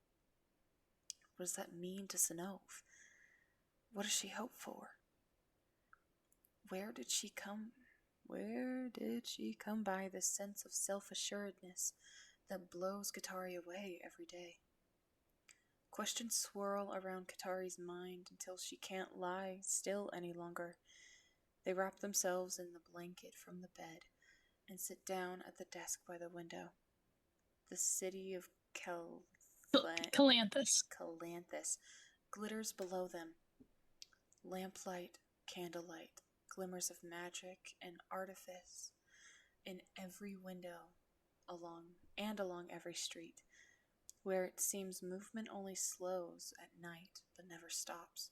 What does that mean to Sinov? What does she hope for? Where did she come by this sense of self-assuredness that blows Katari away every day? Questions swirl around Katari's mind until she can't lie still any longer. They wrap themselves in the blanket from the bed and sit down at the desk by the window. The city of Calanthus glitters below them. Lamplight, candlelight, glimmers of magic and artifice in every window along every street, where it seems movement only slows at night but never stops.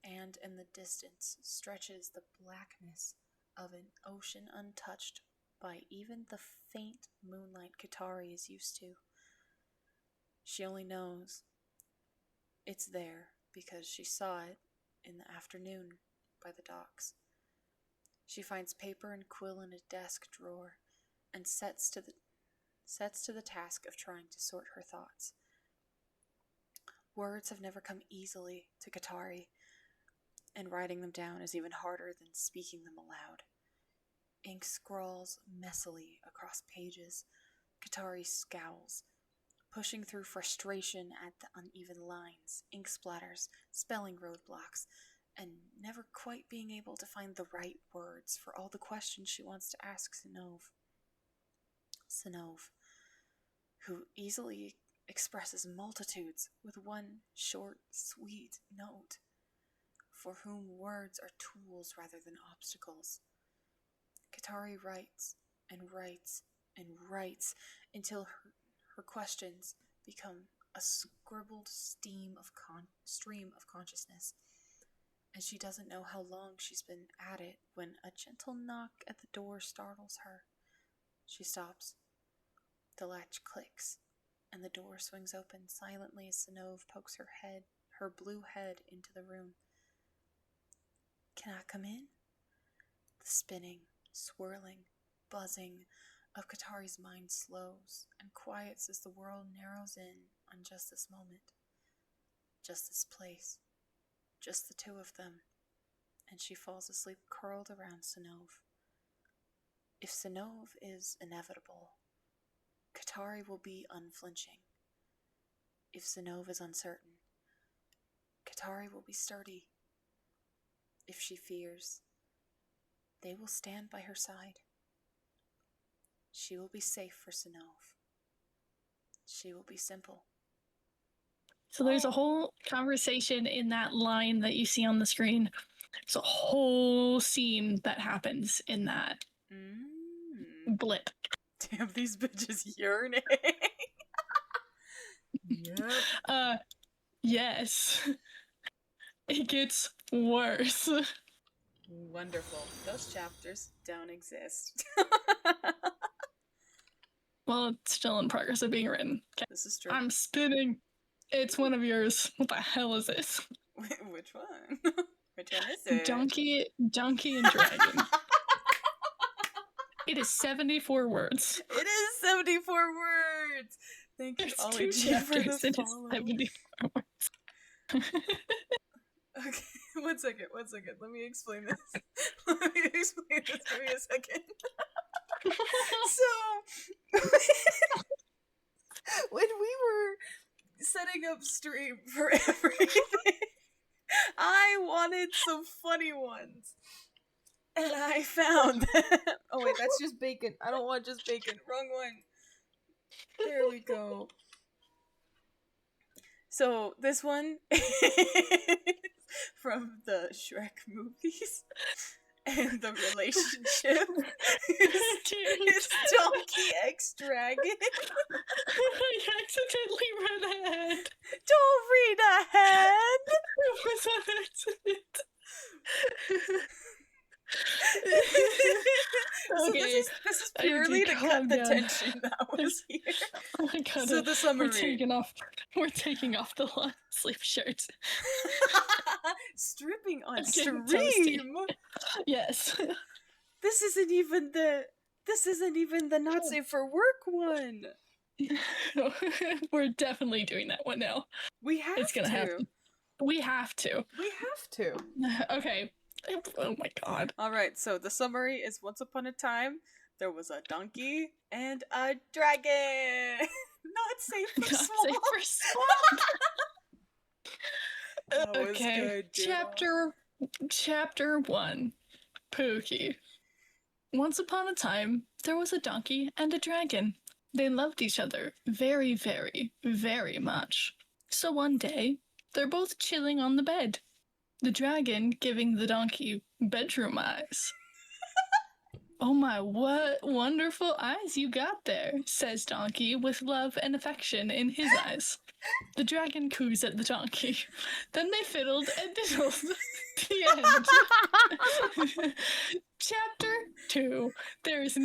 And in the distance stretches the blackness of an ocean untouched by even the faint moonlight Katari is used to. She only knows it's there because she saw it in the afternoon by the docks. She finds paper and quill in a desk drawer and sets to the task of trying to sort her thoughts. Words have never come easily to Katari, and writing them down is even harder than speaking them aloud. Ink scrawls messily across pages. Katari scowls, pushing through frustration at the uneven lines, ink splatters, spelling roadblocks, and never quite being able to find the right words for all the questions she wants to ask Sinov. Sinov, who easily expresses multitudes with one short, sweet note, for whom words are tools rather than obstacles. Katari writes and writes and writes until her questions become a scribbled stream of consciousness, and she doesn't know how long she's been at it when a gentle knock at the door startles her. She stops. The latch clicks, and the door swings open silently as Sinov pokes her blue head into the room. Can I come in? The spinning, swirling, buzzing of Katari's mind slows and quiets as the world narrows in on just this moment. Just this place. Just the two of them. And she falls asleep curled around Sinov. If Sinov is inevitable, Katari will be unflinching. If Sinov is uncertain, Katari will be sturdy. If she fears, they will stand by her side. She will be safe for Sinov. She will be simple. So there's a whole conversation in that line that you see on the screen. It's a whole scene that happens in that blip. Damn, these bitches yearning. Yep. Yes. It gets worse. Wonderful. Those chapters don't exist. Well, it's still in progress of being written. Okay. This is true. I'm spinning. It's one of yours. What the hell is this? Which one? Which one is it? Donkey and Dragon. It is 74 words. It is 74 words! Thank you, Ollie G, for the follow. 74 words. Okay, one second. Let me explain this. Give me a second. So, when we were setting up stream for everything, I wanted some funny ones. And I found them. Oh wait, that's just bacon. I don't want just bacon. Wrong one. There we go. So this one is from the Shrek movies. And the relationship is Donkey X Dragon. I accidentally read ahead. Don't read ahead. It was an accident. So Okay, this is purely to cut the tension that was here. Oh my God, so the summary. We're taking off the long sleeve shirts. Stripping on Getting stream. Yes. This isn't even the not safe for work one. We're definitely doing that one now. We have it's gonna to. Happen. We have to. Okay. Oh my God. Alright, so the summary is once upon a time, there was a donkey and a dragon! Not safe for swamp! That was good, Chapter 1. Pookie. Once upon a time, there was a donkey and a dragon. They loved each other very, very, very much. So one day, they're both chilling on the bed. The dragon giving the donkey bedroom eyes. Oh my, what wonderful eyes you got there, says Donkey with love and affection in his eyes. The dragon coos at the donkey. Then they fiddled and diddled. The end. Chapter 2. There is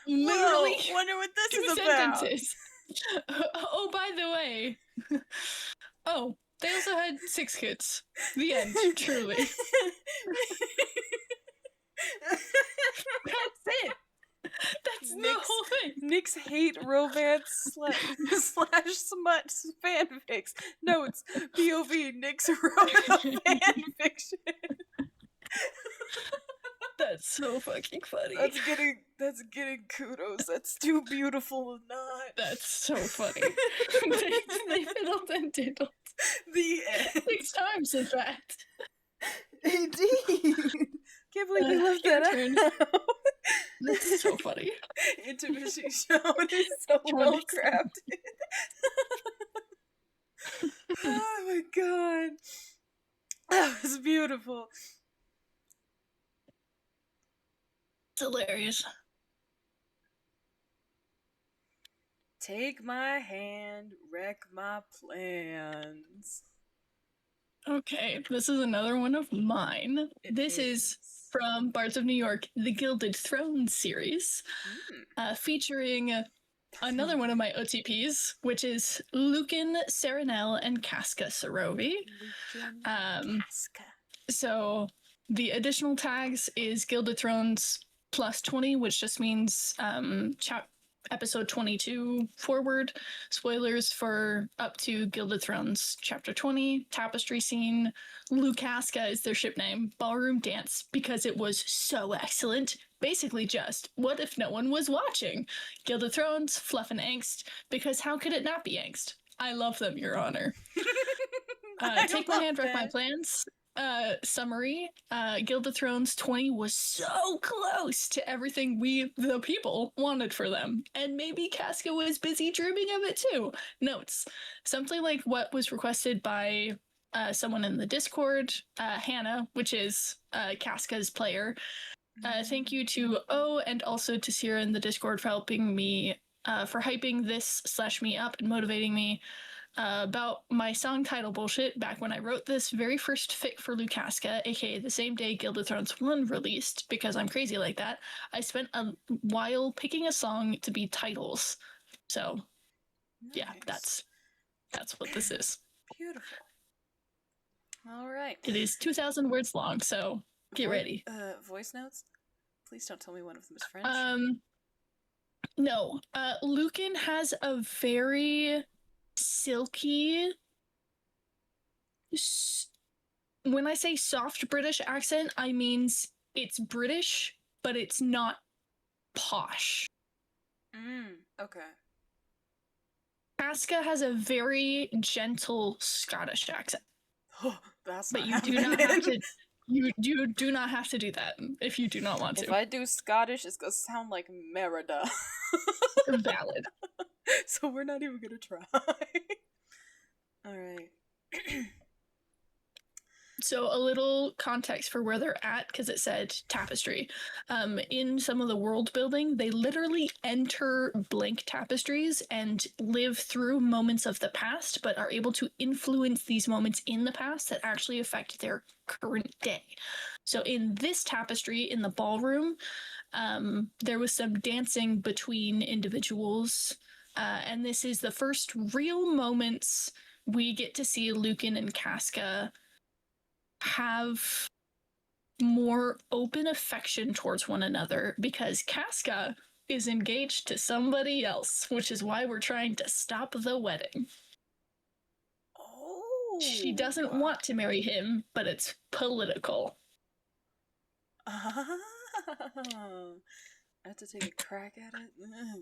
literally wonder what this is sentences. Oh, by the way. Oh, they also had 6 kids. The end, truly. That's it. That's the whole thing. Nick's hate romance slash smut fanfics. Notes. POV. Nick's wrote a fanfiction. That's so fucking funny. That's getting kudos. That's too beautiful to not. That's so funny. they fiddled and diddled. The end. 6 times, in fact. Indeed. Can't believe they left that out. That's so funny. Intimacy shown is so well crafted. Oh my god. That was beautiful. It's hilarious. Take my hand, wreck my plans. Okay, this is another one of mine. This is from Bards of New York, the Gilded Throne series, featuring another one of my OTPs, which is Lucan Serenel and Casca Sarovi. So the additional tags is Gilded Thrones plus 20, which just means episode 22 forward. Spoilers for up to Gilded Thrones chapter 20, tapestry scene. Lucaska is their ship name. Ballroom dance, because it was so excellent. Basically just, what if no one was watching? Gilded Thrones, fluff and angst, because how could it not be angst? I love them, Your Honor. Take my hand, wreck my plans. Summary, Gilded Thrones 20 was so close to everything we, the people, wanted for them. And maybe Casca was busy dreaming of it too. Notes. Something like what was requested by someone in the Discord, Hannah, which is Casca's player. Thank you to O and also to Sierra in the Discord for helping me, for hyping this / me up and motivating me. About my song title bullshit back when I wrote this very first fic for Lucaska, aka the same day Gilded Thrones 1 released, because I'm crazy like that. I spent a while picking a song to be titles. So, yeah, that's what this is. Beautiful. All right. It is 2,000 words long, so get ready. Voice notes? Please don't tell me one of them is French. No. Lucan has a very silky, when I say soft British accent, I mean it's British, but it's not posh. Okay. Casca has a very gentle Scottish accent. That's but you do not have to. You do not have to do that if you do not want to. If I do Scottish, it's gonna sound like Merida. Valid. So we're not even gonna try. Alright. So a little context for where they're at, because it said tapestry. In some of the world building, they literally enter blank tapestries and live through moments of the past, but are able to influence these moments in the past that actually affect their current day. So in this tapestry, in the ballroom, there was some dancing between individuals, and this is the first real moments we get to see Lucan and Casca have more open affection towards one another, because Casca is engaged to somebody else, which is why we're trying to stop the wedding. Oh. She doesn't want to marry him, but it's political. I have to take a crack at it.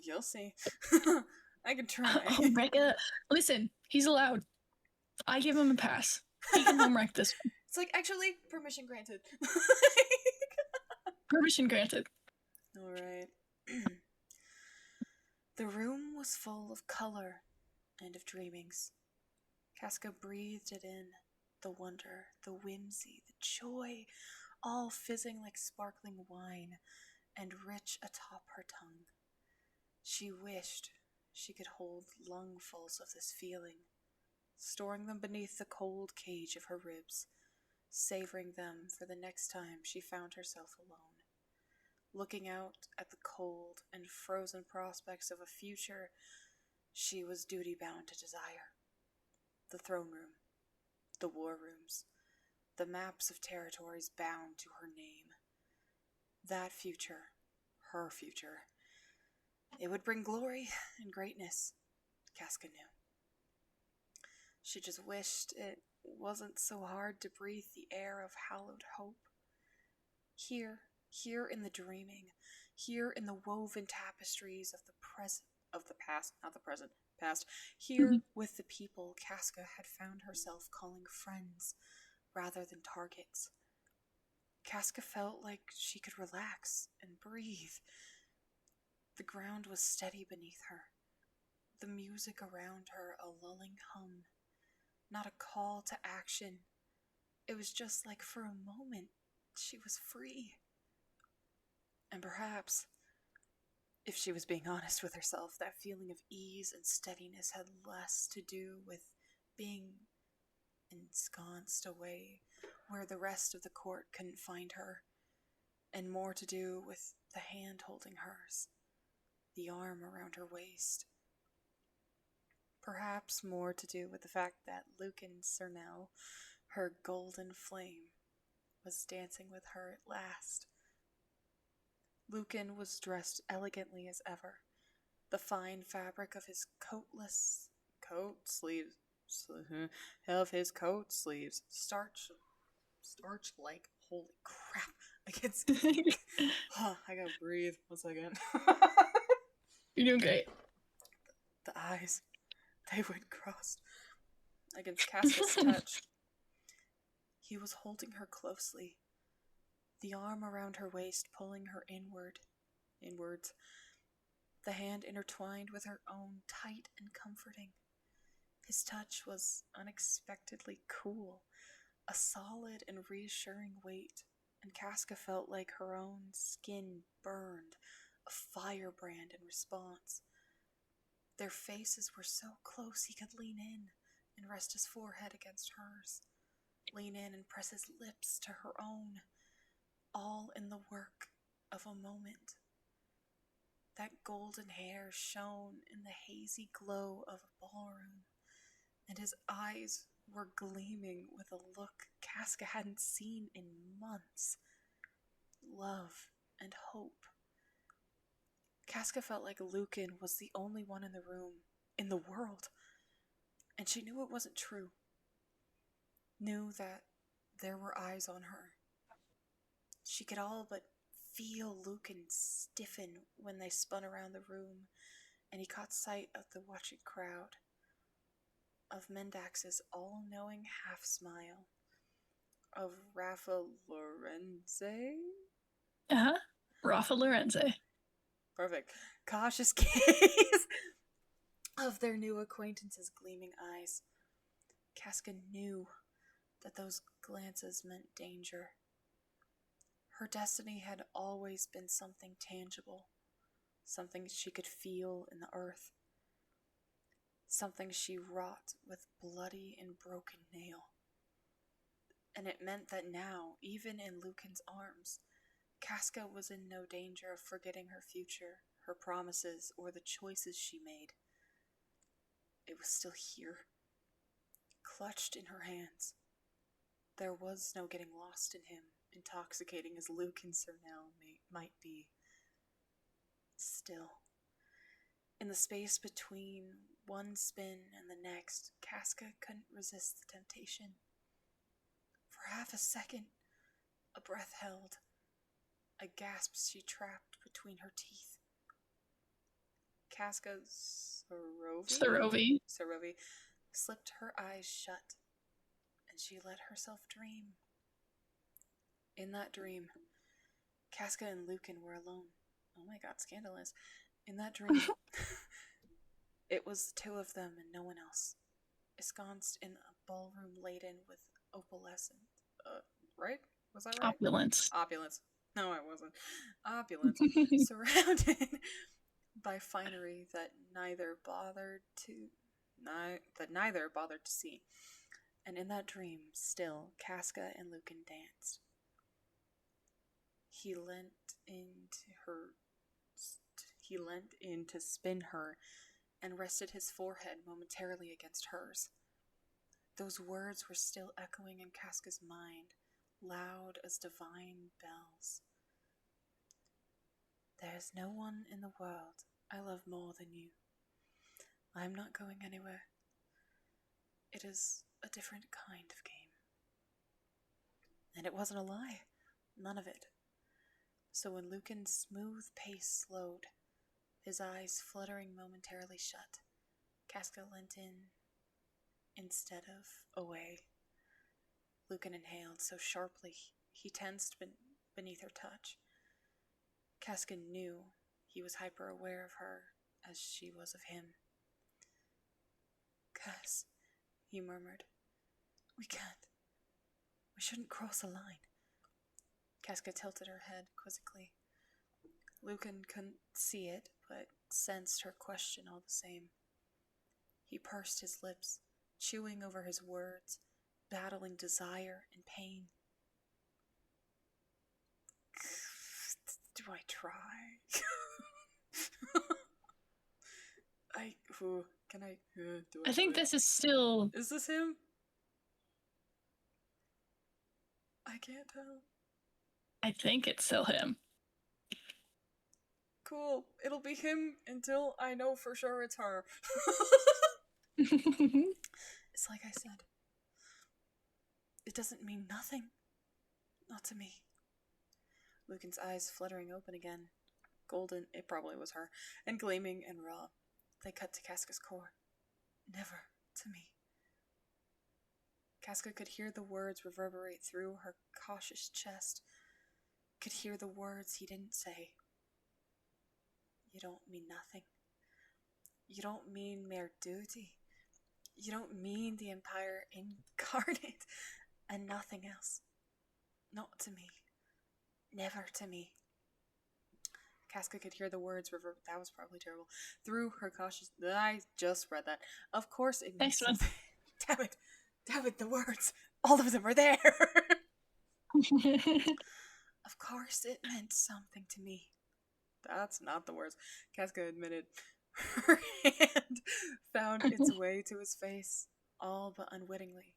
You'll see. I can try. Oh, Becca, listen, he's allowed. I give him a pass. He can home wreck this one. It's like, actually, permission granted. Permission granted. Alright. The room was full of color and of dreamings. Casca breathed it in, the wonder, the whimsy, the joy, all fizzing like sparkling wine and rich atop her tongue. She wished she could hold lungfuls of this feeling, storing them beneath the cold cage of her ribs, savoring them for the next time she found herself alone, looking out at the cold and frozen prospects of a future she was duty-bound to desire. The throne room, the war rooms, the maps of territories bound to her name. That future, her future, it would bring glory and greatness, Casca knew. She just wished it wasn't so hard to breathe the air of hallowed hope. Here, here in the dreaming, here in the woven tapestries of the past, not the present, past, here with the people Casca had found herself calling friends rather than targets. Casca felt like she could relax and breathe. The ground was steady beneath her, the music around her a lulling hum, not a call to action. It was just like for a moment she was free. And perhaps, if she was being honest with herself, that feeling of ease and steadiness had less to do with being ensconced away where the rest of the court couldn't find her, and more to do with the hand holding hers, the arm around her waist. Perhaps more to do with the fact that Lucan Cernel, her golden flame, was dancing with her at last. Lucan was dressed elegantly as ever, the fine fabric of his coat sleeves, starch like, holy crap, I gotta breathe, 1 second. You're doing great. The eyes, they went crossed against Casca's touch. He was holding her closely, the arm around her waist pulling her inwards, the hand intertwined with her own, tight and comforting. His touch was unexpectedly cool, a solid and reassuring weight, and Casca felt like her own skin burned, a firebrand in response. Their faces were so close he could lean in and rest his forehead against hers, lean in and press his lips to her own, all in the work of a moment. That golden hair shone in the hazy glow of a ballroom, and his eyes were gleaming with a look Casca hadn't seen in months. Love and hope. Casca felt like Lucan was the only one in the room, in the world, and she knew it wasn't true. Knew that there were eyes on her. She could all but feel Lucan stiffen when they spun around the room, and he caught sight of the watching crowd, of Mendax's all-knowing half-smile, of Rafa Lorenze? Rafa Lorenze. Perfect. Cautious gaze of their new acquaintance's gleaming eyes. Casca knew that those glances meant danger. Her destiny had always been something tangible, something she could feel in the earth, something she wrought with bloody and broken nail. And it meant that now, even in Lucan's arms, Casca was in no danger of forgetting her future, her promises, or the choices she made. It was still here, clutched in her hands. There was no getting lost in him, intoxicating as Lucan Cernel might be. Still, in the space between one spin and the next, Casca couldn't resist the temptation. For half a second, a breath held, a gasp she trapped between her teeth. Casca Sarovi slipped her eyes shut, and she let herself dream. In that dream, Casca and Lucan were alone. Oh my god, scandalous. In that dream, it was the two of them and no one else, ensconced in a ballroom laden with opalescent, right? Was that right? Opulence. No, I wasn't. Opulence. Surrounded by finery that neither bothered to see. And in that dream, still, Casca and Lucan danced. He leant in to spin her and rested his forehead momentarily against hers. Those words were still echoing in Casca's mind, loud as divine bells. There's no one in the world I love more than you. I'm not going anywhere. It is a different kind of game. And it wasn't a lie. None of it. So when Lucan's smooth pace slowed, his eyes fluttering momentarily shut, Casca leant in instead of away. Lucan inhaled so sharply he tensed beneath her touch. Casca knew he was hyper-aware of her as she was of him. "Cass," he murmured, "we can't. We shouldn't cross a line." Casca tilted her head quizzically. Lucan couldn't see it, but sensed her question all the same. He pursed his lips, chewing over his words, battling desire and pain. Do I try? I think this is still... Is this him? I can't tell. I think it's still him. Cool. It'll be him until I know for sure it's her. It's like I said. It doesn't mean nothing. Not to me. Lucan's eyes fluttering open again. Golden, it probably was her, and gleaming and raw. They cut to Casca's core. Never to me. Casca could hear the words reverberate through her cautious chest. Could hear the words he didn't say. You don't mean nothing. You don't mean mere duty. You don't mean the Empire incarnate and nothing else. Not to me. Never to me. Casca could hear the words that was probably terrible. Through her cautious... I just read that. Of course it means something. Damn it, the words. All of them are there. Of course it meant something to me. That's not the words. Casca admitted. Her hand found its way to his face, all but unwittingly.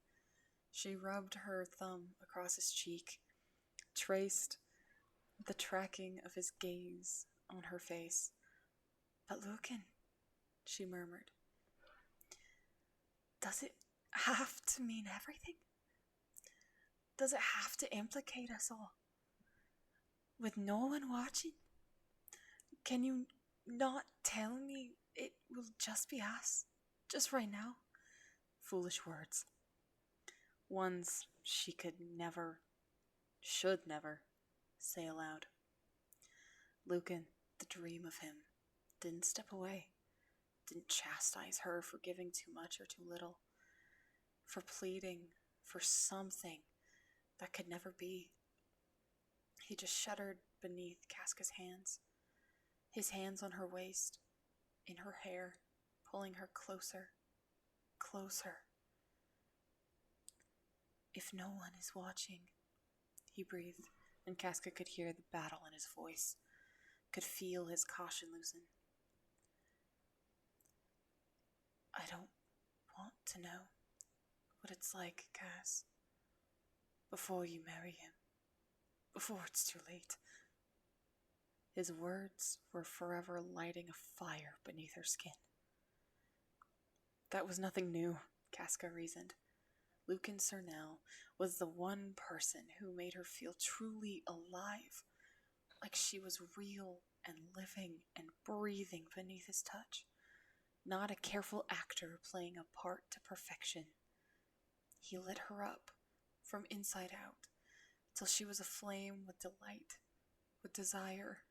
She rubbed her thumb across his cheek, traced the tracking of his gaze on her face. "But Lucan," she murmured, "does it have to mean everything? Does it have to implicate us all? With no one watching? Can you not tell me it will just be us? Just right now?" Foolish words. Ones she could never, should never, say aloud. Lucan, the dream of him, didn't step away, didn't chastise her for giving too much or too little, for pleading for something that could never be. He just shuddered beneath Casca's hands, his hands on her waist, in her hair, pulling her closer, closer. "If no one is watching," he breathed, and Casca could hear the battle in his voice, could feel his caution loosen. "I don't want to know what it's like, Cass, before you marry him, before it's too late." His words were forever lighting a fire beneath her skin. That was nothing new, Casca reasoned. Lucan Cernel was the one person who made her feel truly alive, like she was real and living and breathing beneath his touch, not a careful actor playing a part to perfection. He lit her up from inside out till she was aflame with delight, with desire,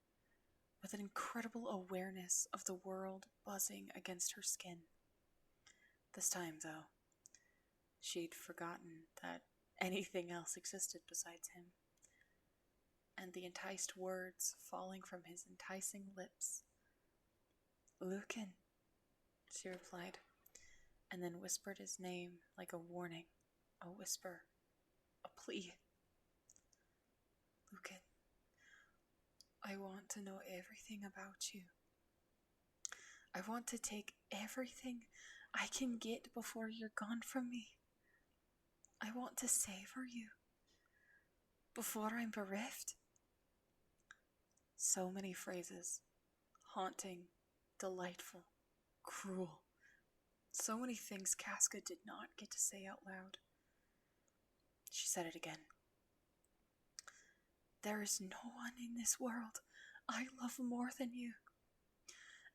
with an incredible awareness of the world buzzing against her skin. This time, though, she'd forgotten that anything else existed besides him, and the enticed words falling from his enticing lips. "Lucan," she replied, and then whispered his name like a warning, a whisper, a plea. "Lucan, I want to know everything about you. I want to take everything I can get before you're gone from me. I want to savor you before I'm bereft." So many phrases, haunting, delightful, cruel. So many things Casca did not get to say out loud. She said it again. there is no one in this world I love more than you.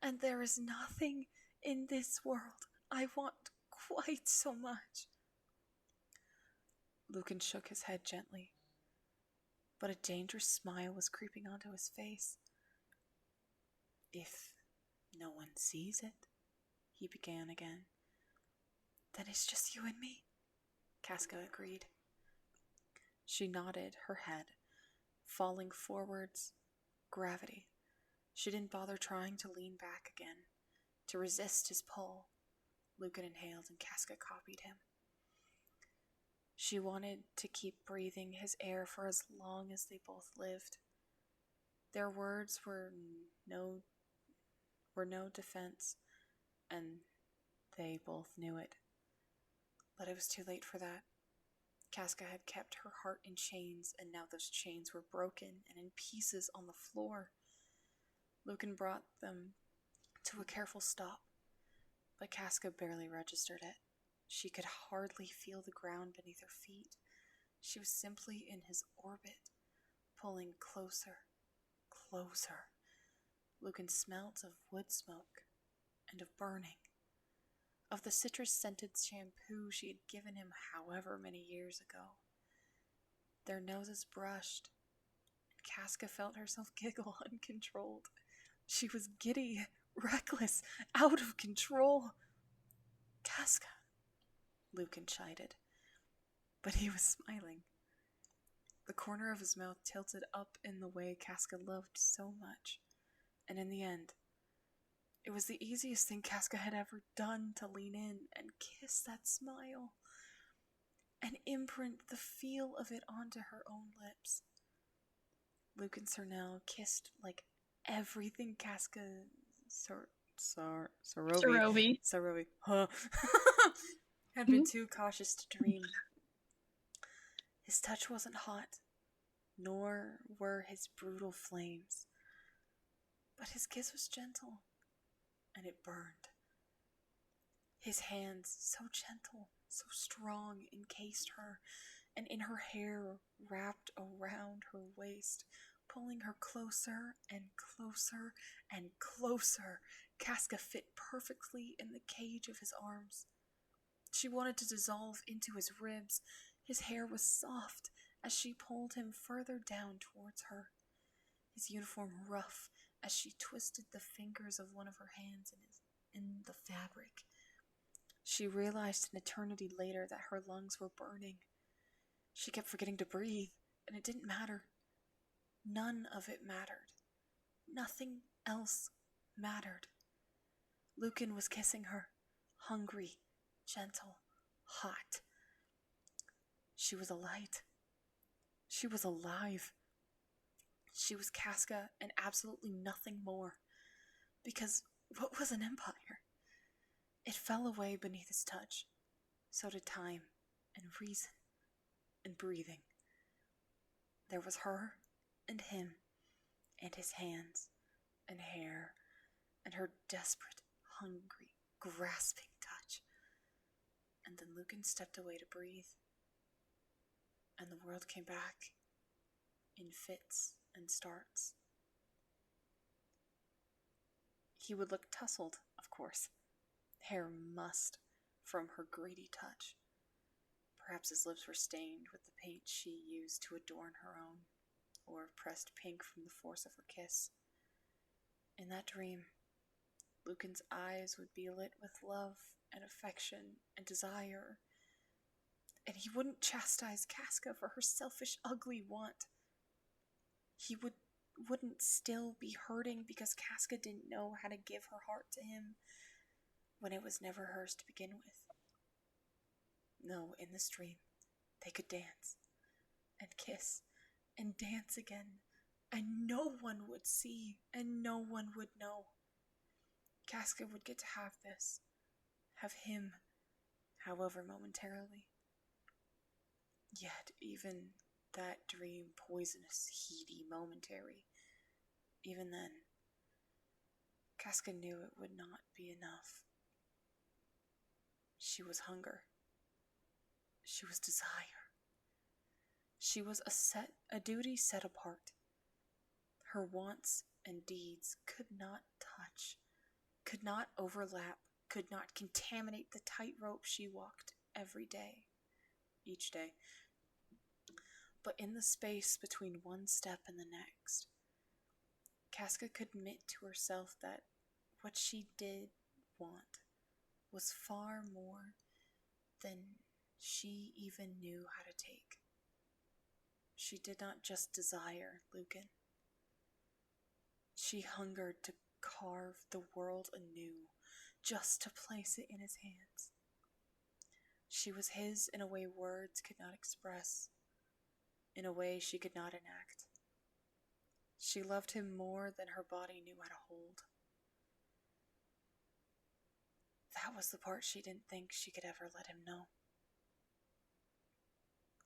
And there is nothing in this world I want quite so much. Lucan shook his head gently, but a dangerous smile was creeping onto his face. If no one sees it, he began again. Then it's just you and me, Casca agreed. She nodded her head, falling forwards, gravity. She didn't bother trying to lean back again, to resist his pull. Lucan inhaled and Casca copied him. She wanted to keep breathing his air for as long as they both lived. Their words were no defense, and they both knew it. But it was too late for that. Casca had kept her heart in chains, and now those chains were broken and in pieces on the floor. Lucan brought them to a careful stop, but Casca barely registered it. She could hardly feel the ground beneath her feet. She was simply in his orbit, pulling closer, closer. Lucan smelt of wood smoke and of burning, of the citrus-scented shampoo she had given him however many years ago. Their noses brushed, and Casca felt herself giggle uncontrolled. She was giddy, reckless, out of control. Casca, Lucan chided, but he was smiling. The corner of his mouth tilted up in the way Casca loved so much, and in the end, it was the easiest thing Casca had ever done to lean in and kiss that smile, and imprint the feel of it onto her own lips. Lucan Cernel kissed like everything Casca Sarovi had been too cautious to dream. His touch wasn't hot, nor were his brutal flames, but his kiss was gentle, and it burned. His hands, so gentle, so strong, encased her, and in her hair wrapped around her waist, pulling her closer and closer and closer. Casca fit perfectly in the cage of his arms. She wanted to dissolve into his ribs. His hair was soft as she pulled him further down towards her, his uniform rough as she twisted the fingers of one of her hands in the fabric. She realized an eternity later that her lungs were burning. She kept forgetting to breathe, and it didn't matter. None of it mattered. Nothing else mattered. Lucan was kissing her, hungry, gentle, hot. She was a light. She was alive. She was Casca and absolutely nothing more. Because what was an empire? It fell away beneath his touch. So did time and reason and breathing. There was her and him and his hands and hair and her desperate, hungry, grasping touch. And then Lucan stepped away to breathe. And the world came back in fits and starts. He would look tousled, of course, hair mussed from her greedy touch. Perhaps his lips were stained with the paint she used to adorn her own, or pressed pink from the force of her kiss. In that dream, Lucan's eyes would be lit with love and affection and desire, and he wouldn't chastise Casca for her selfish, ugly want. He wouldn't still be hurting because Casca didn't know how to give her heart to him when it was never hers to begin with. No, in this dream, they could dance and kiss and dance again, and no one would see and no one would know. Casca would get to have this, have him, however momentarily. Yet even that dream, poisonous, heady, momentary, even then, Casca knew it would not be enough. She was hunger. She was desire. She was a duty set apart. Her wants and deeds could not touch, could not overlap, could not contaminate the tightrope she walked each day. But in the space between one step and the next, Casca could admit to herself that what she did want was far more than she even knew how to take. She did not just desire Lucan. She hungered to carve the world anew, just to place it in his hands. She was his in a way words could not express, in a way she could not enact. She loved him more than her body knew how to hold. That was the part she didn't think she could ever let him know.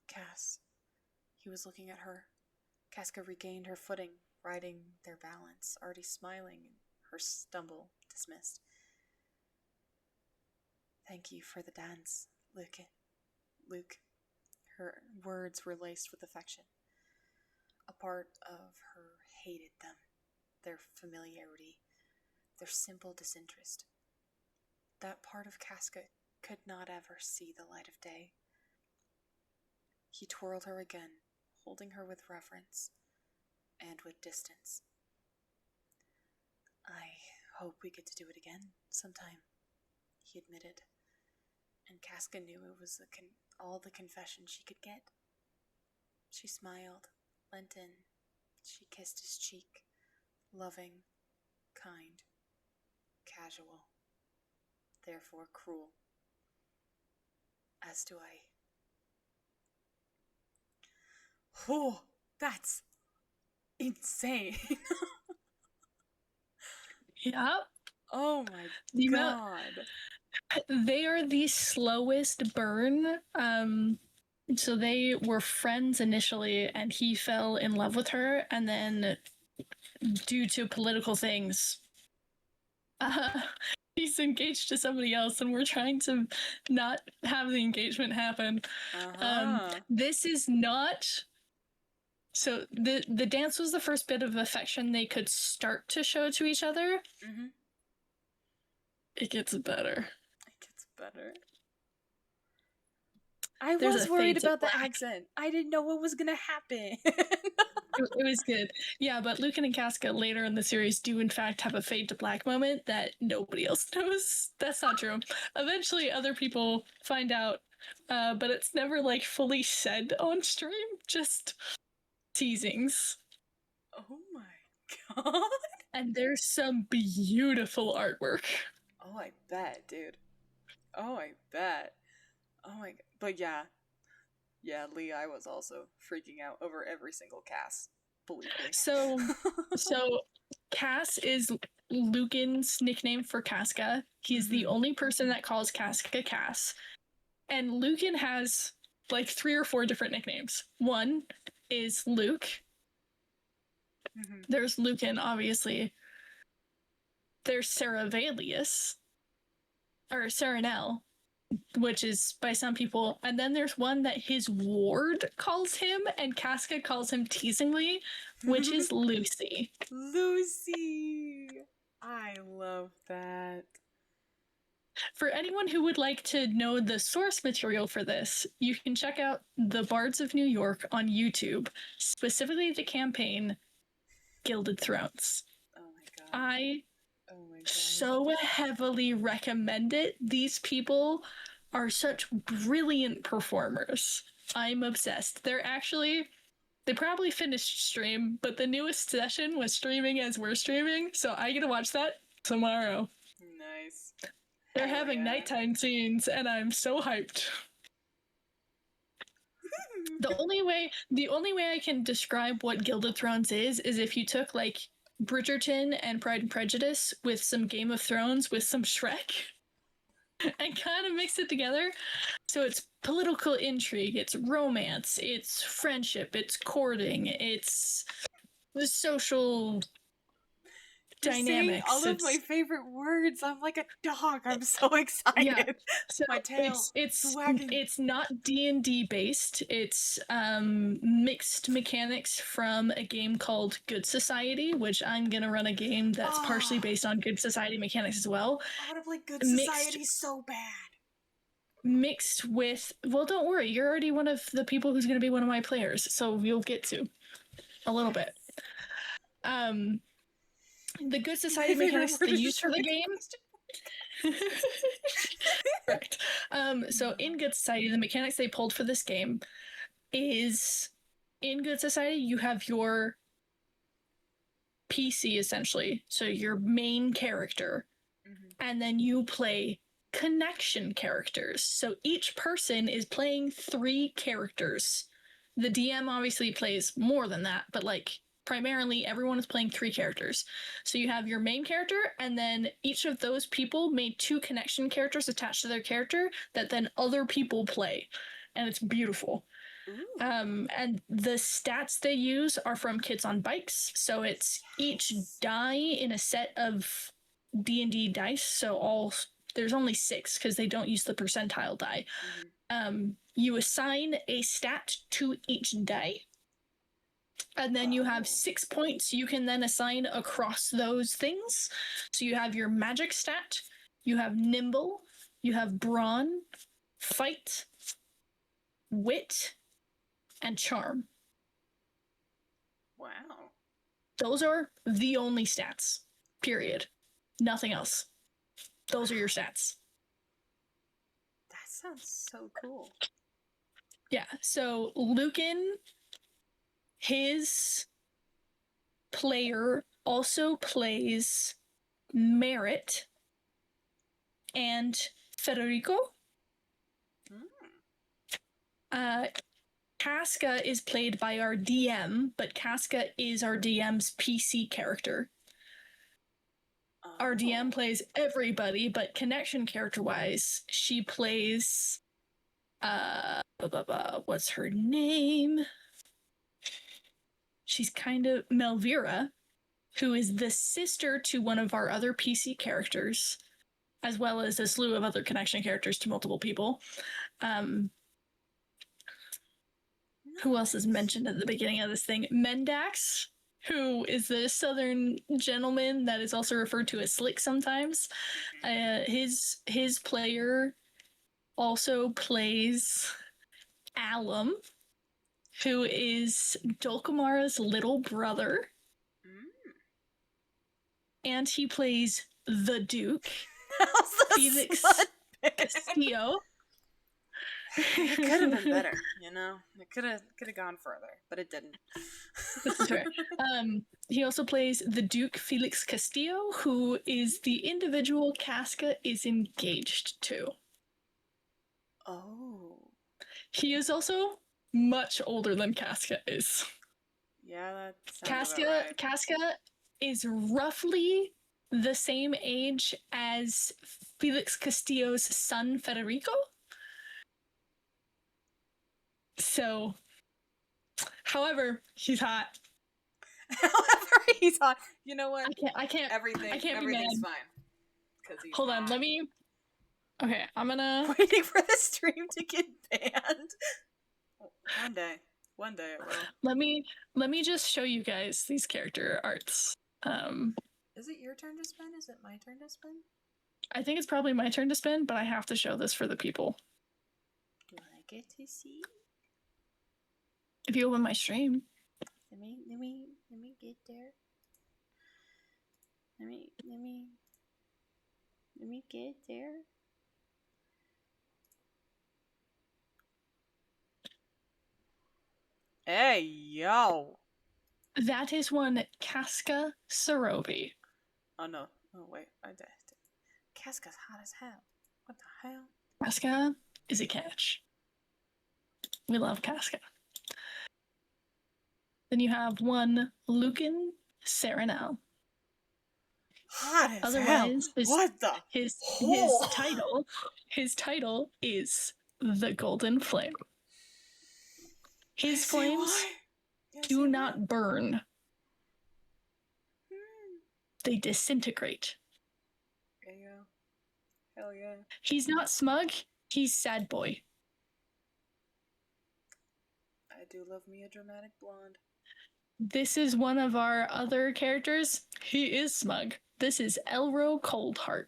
Cass. He was looking at her. Casca regained her footing, riding their balance, already smiling, and her stumble dismissed. Thank you for the dance, Luke. Her words were laced with affection. A part of her hated them, their familiarity, their simple disinterest. That part of Casca could not ever see the light of day. He twirled her again, holding her with reverence and with distance. I hope we get to do it again sometime, he admitted, and Casca knew it was all the confession she could get. She smiled, leant in, she kissed his cheek, loving, kind, casual, therefore cruel. As do I. Oh, that's insane. Yeah. Oh my god. They are the slowest burn. So they were friends initially, and he fell in love with her, and then due to political things, he's engaged to somebody else, and we're trying to not have the engagement happen. This is not. So the dance was the first bit of affection they could start to show to each other. Mm-hmm. It gets better. I was worried about the accent. I didn't know what was gonna happen. It was good. Yeah, but Lucan and Casca later in the series do in fact have a fade to black moment that nobody else knows. That's not true. Eventually other people find out, but it's never like fully said on stream, just teasings. Oh my god. And there's some beautiful artwork. Oh, I bet, dude. Oh, I bet. Oh my god. But yeah, Lee, I was also freaking out over every single Cass. Believe me. So Cass is Lucan's nickname for Casca. He's the only person that calls Casca Cass. And Lucan has like 3 or 4 different nicknames. One is Luke. There's Lucan, obviously. There's Saravalius. Or Saranel, which is by some people. And then there's one that his ward calls him, and Casca calls him teasingly, which is Lucy. Lucy! I love that. For anyone who would like to know the source material for this, you can check out The Bards of New York on YouTube, specifically the campaign Gilded Thrones. Oh my god. So heavily recommend it. These people are such brilliant performers. I'm obsessed. They probably finished stream, but the newest session was streaming as we're streaming, so I get to watch that tomorrow. Nice. They're having nighttime scenes, and I'm so hyped. The only way I can describe what Gilded Thrones is if you took like Bridgerton and Pride and Prejudice with some Game of Thrones with some Shrek and kind of mix it together. So it's political intrigue, it's romance, it's friendship, it's courting, it's the social dynamics. All of my favorite words. I'm like a dog. I'm so excited. Yeah. So my tail. It's not D&D based. It's mixed mechanics from a game called Good Society, which I'm gonna run a game that's partially based on Good Society mechanics as well. I want to play Good Society so bad. Mixed with, well, don't worry, you're already one of the people who's gonna be one of my players, so you'll get to a little bit. The Good Society mechanics they use for the game. Correct. So in Good Society, the mechanics they pulled for this game is in Good Society, you have your PC essentially, so your main character, and then you play connection characters. So each person is playing 3 characters. The DM obviously plays more than that, but like primarily everyone is playing 3 characters. So you have your main character, and then each of those people made 2 connection characters attached to their character that then other people play, and it's beautiful. And the stats they use are from Kids on Bikes, so it's each die in a set of D&D dice, so there's only 6 because they don't use the percentile die. You assign a stat to each die, and then you have 6 points you can then assign across those things. So you have your magic stat, you have nimble, you have brawn, fight, wit, and charm. Wow. Those are the only stats, period. Nothing else. Those are your stats. That sounds so cool. Yeah, so Lucan, his player also plays Merit and Federico. Casca is played by our DM, but Casca is our DM's PC character. Our DM plays everybody, but connection character-wise, she plays... what's her name? She's kind of Melvira, who is the sister to one of our other PC characters, as well as a slew of other connection characters to multiple people. Who else is mentioned at the beginning of this thing? Mendax, who is the southern gentleman that is also referred to as Slick sometimes. His player also plays Alum, who is Dolkamara's little brother. And he plays the Duke, Felix Castillo. It could have been better, you know? It could have gone further, but it didn't. This is fair. He also plays the Duke Felix Castillo, who is the individual Casca is engaged to. Oh. He is also much older than Casca is. Yeah, that sounds about right. Casca is roughly the same age as Felix Castillo's son, Federico. So, however, he's hot. You know what? I can't. Everything's fine. Hold on, let me. Okay, I'm gonna. Waiting for the stream to get banned. One day it will. Let me just show you guys these character arts. Is it your turn to spin? Is it my turn to spin? I think it's probably my turn to spin, but I have to show this for the people. Do I get to see? If you open my stream. Let me get there. Let me get there. Hey, yo. That is one Casca Sarovi. Oh, no. Oh, wait. Casca's hot as hell. What the hell? Casca is a catch. We love Casca. Then you have one Lucan Serenal. Hot as hell. What the? His title is the Golden Flame. His flames do not burn. they disintegrate. Yeah. Hell yeah. He's not smug, he's sad boy. I do love me a dramatic blonde. This is one of our other characters. He is smug. This is Elro Coldheart.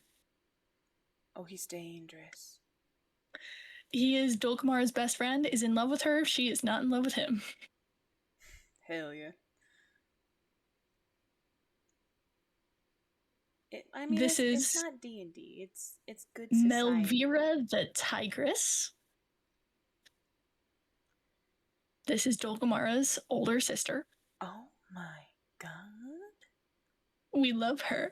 Oh, he's dangerous. He is Dulcamar's best friend, is in love with her. She is not in love with him. Hell yeah. It's not D&D. It's good society. Melvira the Tigress. This is Dulcamara's older sister. Oh my god. We love her.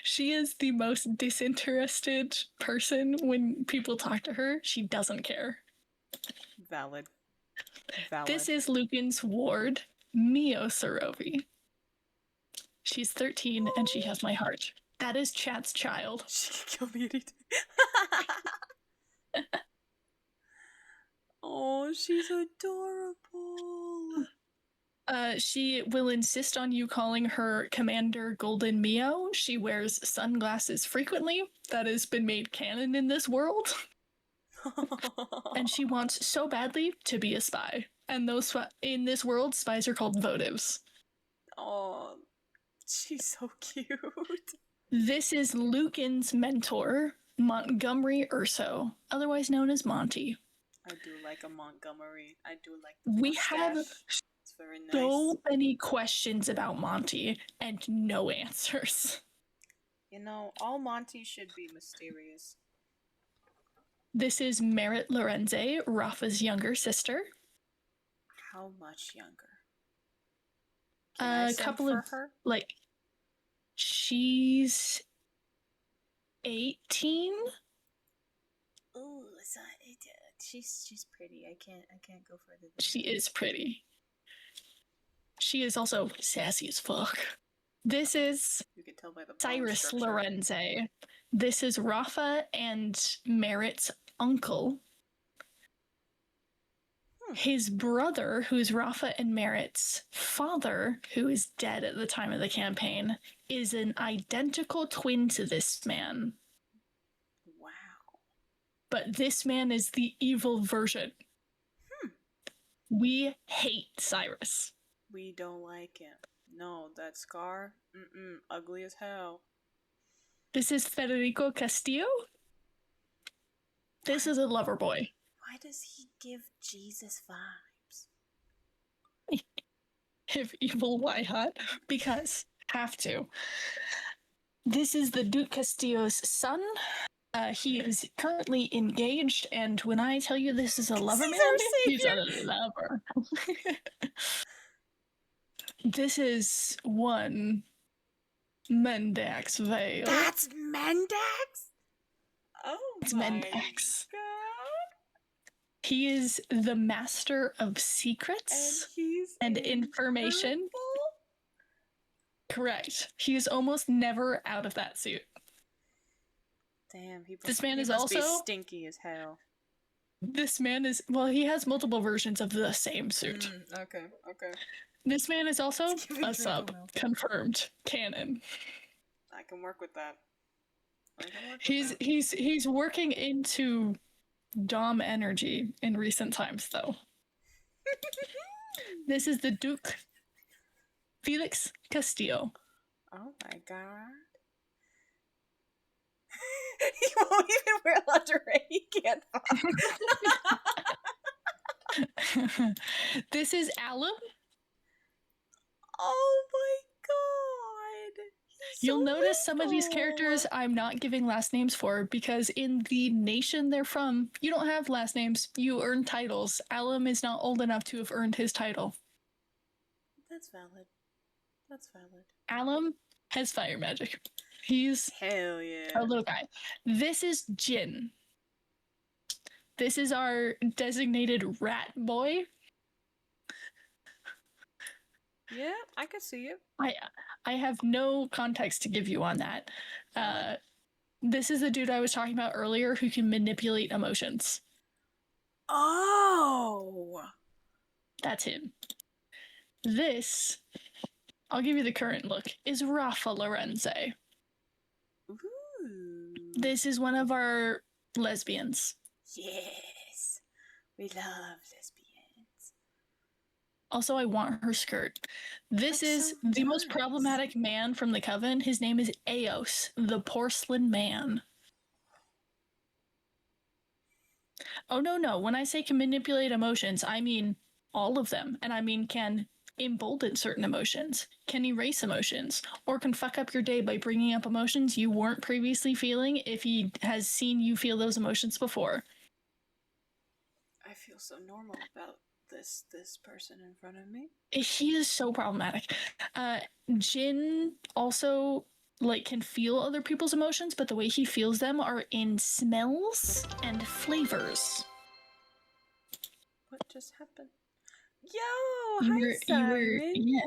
She is the most disinterested person when people talk to her. She doesn't care. Valid. This is Lucan's ward, Mio Sorovi. She's 13 and she has my heart. That is Chat's child. She can kill me anytime. Oh, she's adorable. She will insist on you calling her Commander Golden Mio. She wears sunglasses frequently. That has been made canon in this world. And she wants so badly to be a spy. And those in this world, spies are called votives. Oh, she's so cute. This is Lucan's mentor, Montgomery Urso, otherwise known as Monty. I do like a Montgomery. I do like the We have it's very nice. So many questions about Monty and no answers. You know, all Monty should be mysterious. This is Merritt Lorenze, Rafa's younger sister. How much younger? Can a couple of her? Like, she's 18. Oh, she's pretty. I can't go further. She is pretty. She is also sassy as fuck. This is you can tell by the Cyrus Lorenze. This is Rafa and Merritt's uncle. His brother, who's Rafa and Merritt's father, who is dead at the time of the campaign, is an identical twin to this man. Wow. But this man is the evil version. We hate Cyrus. We don't like him. No, that scar, ugly as hell. This is Federico Castillo. This is a lover boy. Why does he give Jesus vibes? If evil, why hot? Because have to. This is the Duke Castillo's son. He is currently engaged, and when I tell you this is a lover man, he's a lover. This is one Mendax Vale. That's Mendax? Oh, it's Mendax. God. He is the master of secrets and information. Correct. He is almost never out of that suit. Damn, this man is must also be stinky as hell. This man is he has multiple versions of the same suit. Okay. This man is also a sub, confirmed canon. I can work with that. He's working into Dom energy in recent times, though. This is the Duke Felix Castillo. Oh my god. He won't even wear lingerie. He can't fuck. This is Alum. Oh my god. You'll notice some of these characters I'm not giving last names for because in the nation they're from, you don't have last names. You earn titles. Alum is not old enough to have earned his title. That's valid. Alum has fire magic. He's hell yeah. A little guy. This is Jin. This is our designated rat boy. Yeah, I could see it. I have no context to give you on that. This is the dude I was talking about earlier who can manipulate emotions. Oh! That's him. This I'll give you the current look, is Rafa Lorenze. Ooh. This is one of our lesbians. Yes. We love lesbians. Also, I want her skirt. This That's is so the nice. most problematic man from the Coven. His name is Eos, the Porcelain Man. Oh, no. When I say can manipulate emotions, I mean all of them. And I mean can embolden certain emotions, can erase emotions, or can fuck up your day by bringing up emotions you weren't previously feeling if he has seen you feel those emotions before. I feel so normal about this person in front of me. He is so problematic. Jin also can feel other people's emotions, but the way he feels them are in smells and flavors. What just happened? Yo, hi Siren. Yeah.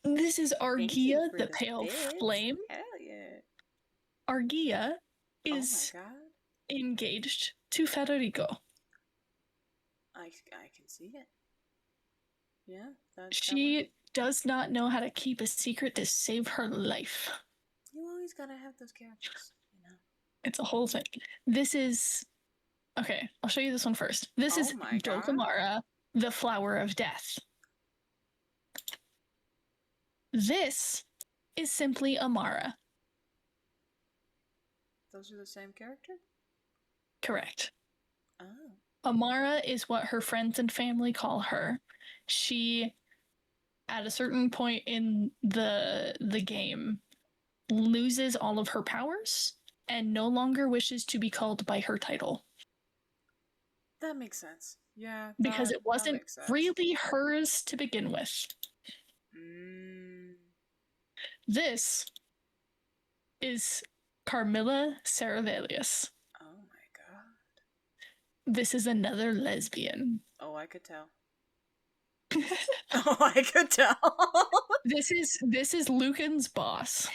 This is Argia, the Pale Flame. Hell yeah. Argia is engaged to Federico. I can see it. Yeah. She does not know how to keep a secret to save her life. You always gotta have those characters, you know? It's a whole thing. This is... Okay, I'll show you this one first. This is Dokamara, the Flower of Death. This is simply Amara. Those are the same character? Correct. Oh. Amara is what her friends and family call her. She, at a certain point in the game, loses all of her powers and no longer wishes to be called by her title. That makes sense. Yeah. Because it wasn't really hers to begin with. This is Carmilla Ceravelius. Oh my god. This is another lesbian. Oh, I could tell. Oh, I could tell. This is Lucan's boss.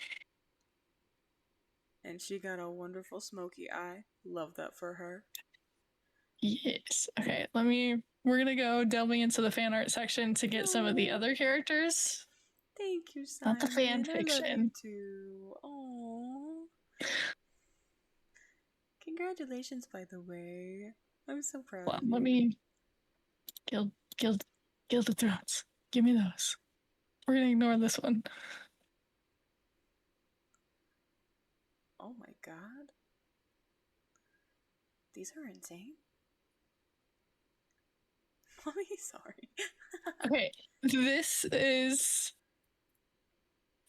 And she got a wonderful smoky eye. Love that for her. Yes. Okay, we're gonna go delving into the fan art section to get some of the other characters. Thank you, Simon. Not the fan fiction. I love you too. Aww. Congratulations, by the way. I'm so proud of you. Let me... Guild of Thrones. Give me those. We're gonna ignore this one. Oh my god. These are insane. Mommy, sorry. Okay, this is...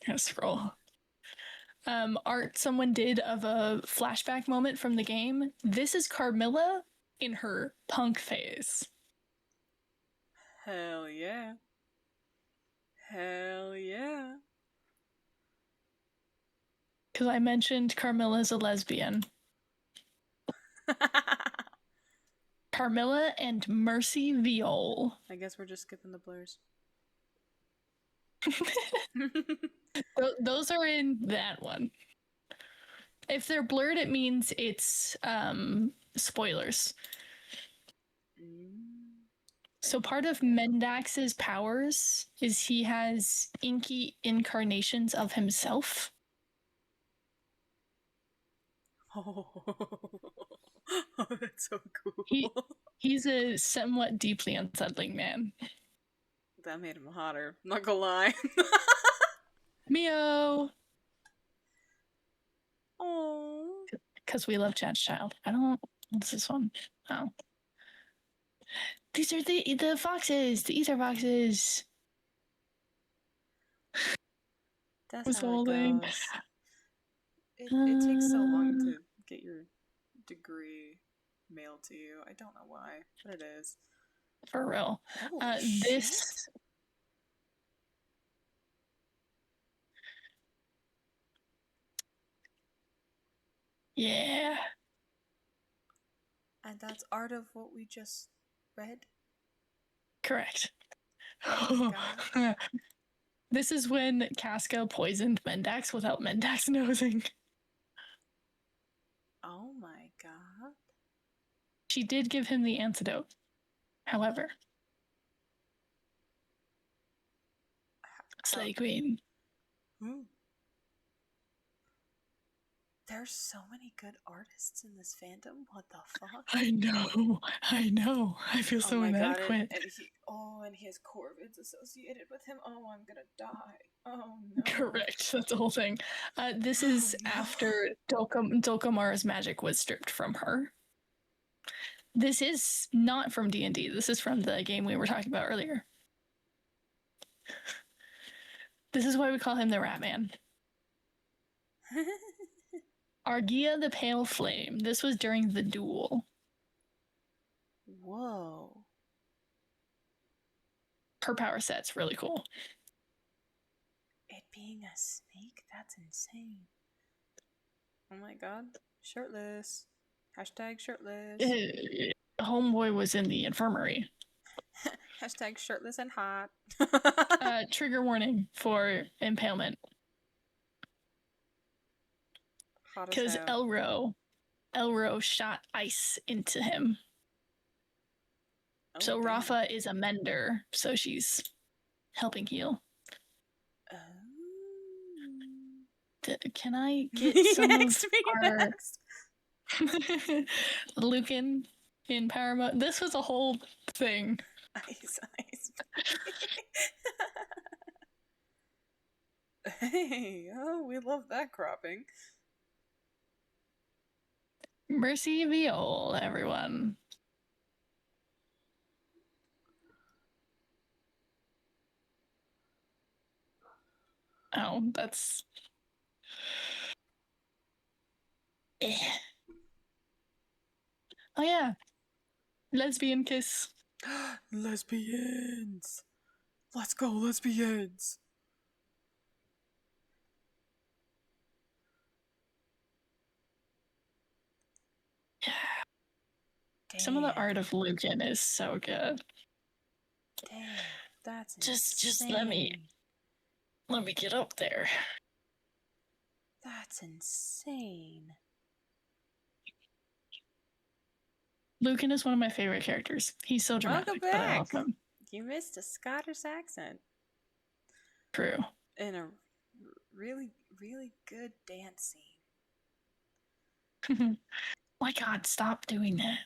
I'm gonna scroll. Art someone did of a flashback moment from the game. This is Carmilla in her punk phase. Hell yeah. Hell yeah. Because I mentioned Carmilla's a lesbian. Carmilla and Mercy Viol. I guess we're just skipping the blurs. Those are in that one. If they're blurred, it means it's spoilers. So part of Mendax's powers is he has inky incarnations of himself. Oh, that's so cool. He's a somewhat deeply unsettling man. That made him hotter. Not gonna lie. Mio! Oh. Because we love Chad's Child. What's this one? Oh. These are the foxes! The ether foxes! That's how it goes. It takes so long to get your degree mailed to you. I don't know why, but it is. For real. This... Yeah. And that's art of what we just read? Correct. Oh my God. This is when Casca poisoned Mendax without Mendax knowing. Oh my god. She did give him the antidote, however. Slay Queen. There's so many good artists in this fandom. What the fuck? I know. I feel so inadequate. And he has corvids associated with him. Oh, I'm gonna die. Oh no. Correct. That's the whole thing. This is after Dulcamara's magic was stripped from her. This is not from D&D. This is from the game we were talking about earlier. This is why we call him the Ratman. Argia the Pale Flame. This was during the duel. Whoa. Her power set's really cool. It being a snake? That's insane. Oh my god. Shirtless. Hashtag shirtless. Homeboy was in the infirmary. Hashtag shirtless and hot. Trigger warning for impalement. Because Elro shot ice into him. So Rafa is a mender, so she's helping heal. Can I get some of our Lucan in power mode? This was a whole thing. Ice. Hey, we love that cropping. Mercy Viol, everyone. Oh, that's... Oh yeah. Lesbian kiss. Lesbians. Let's go, lesbians. Yeah. Damn. Some of the art of Lucan is so good. Damn, that's just let me get up there. That's insane. Lucan is one of my favorite characters. He's so dramatic, but I love him. You missed a Scottish accent. True. In a really, really good dance scene. My god, stop doing that.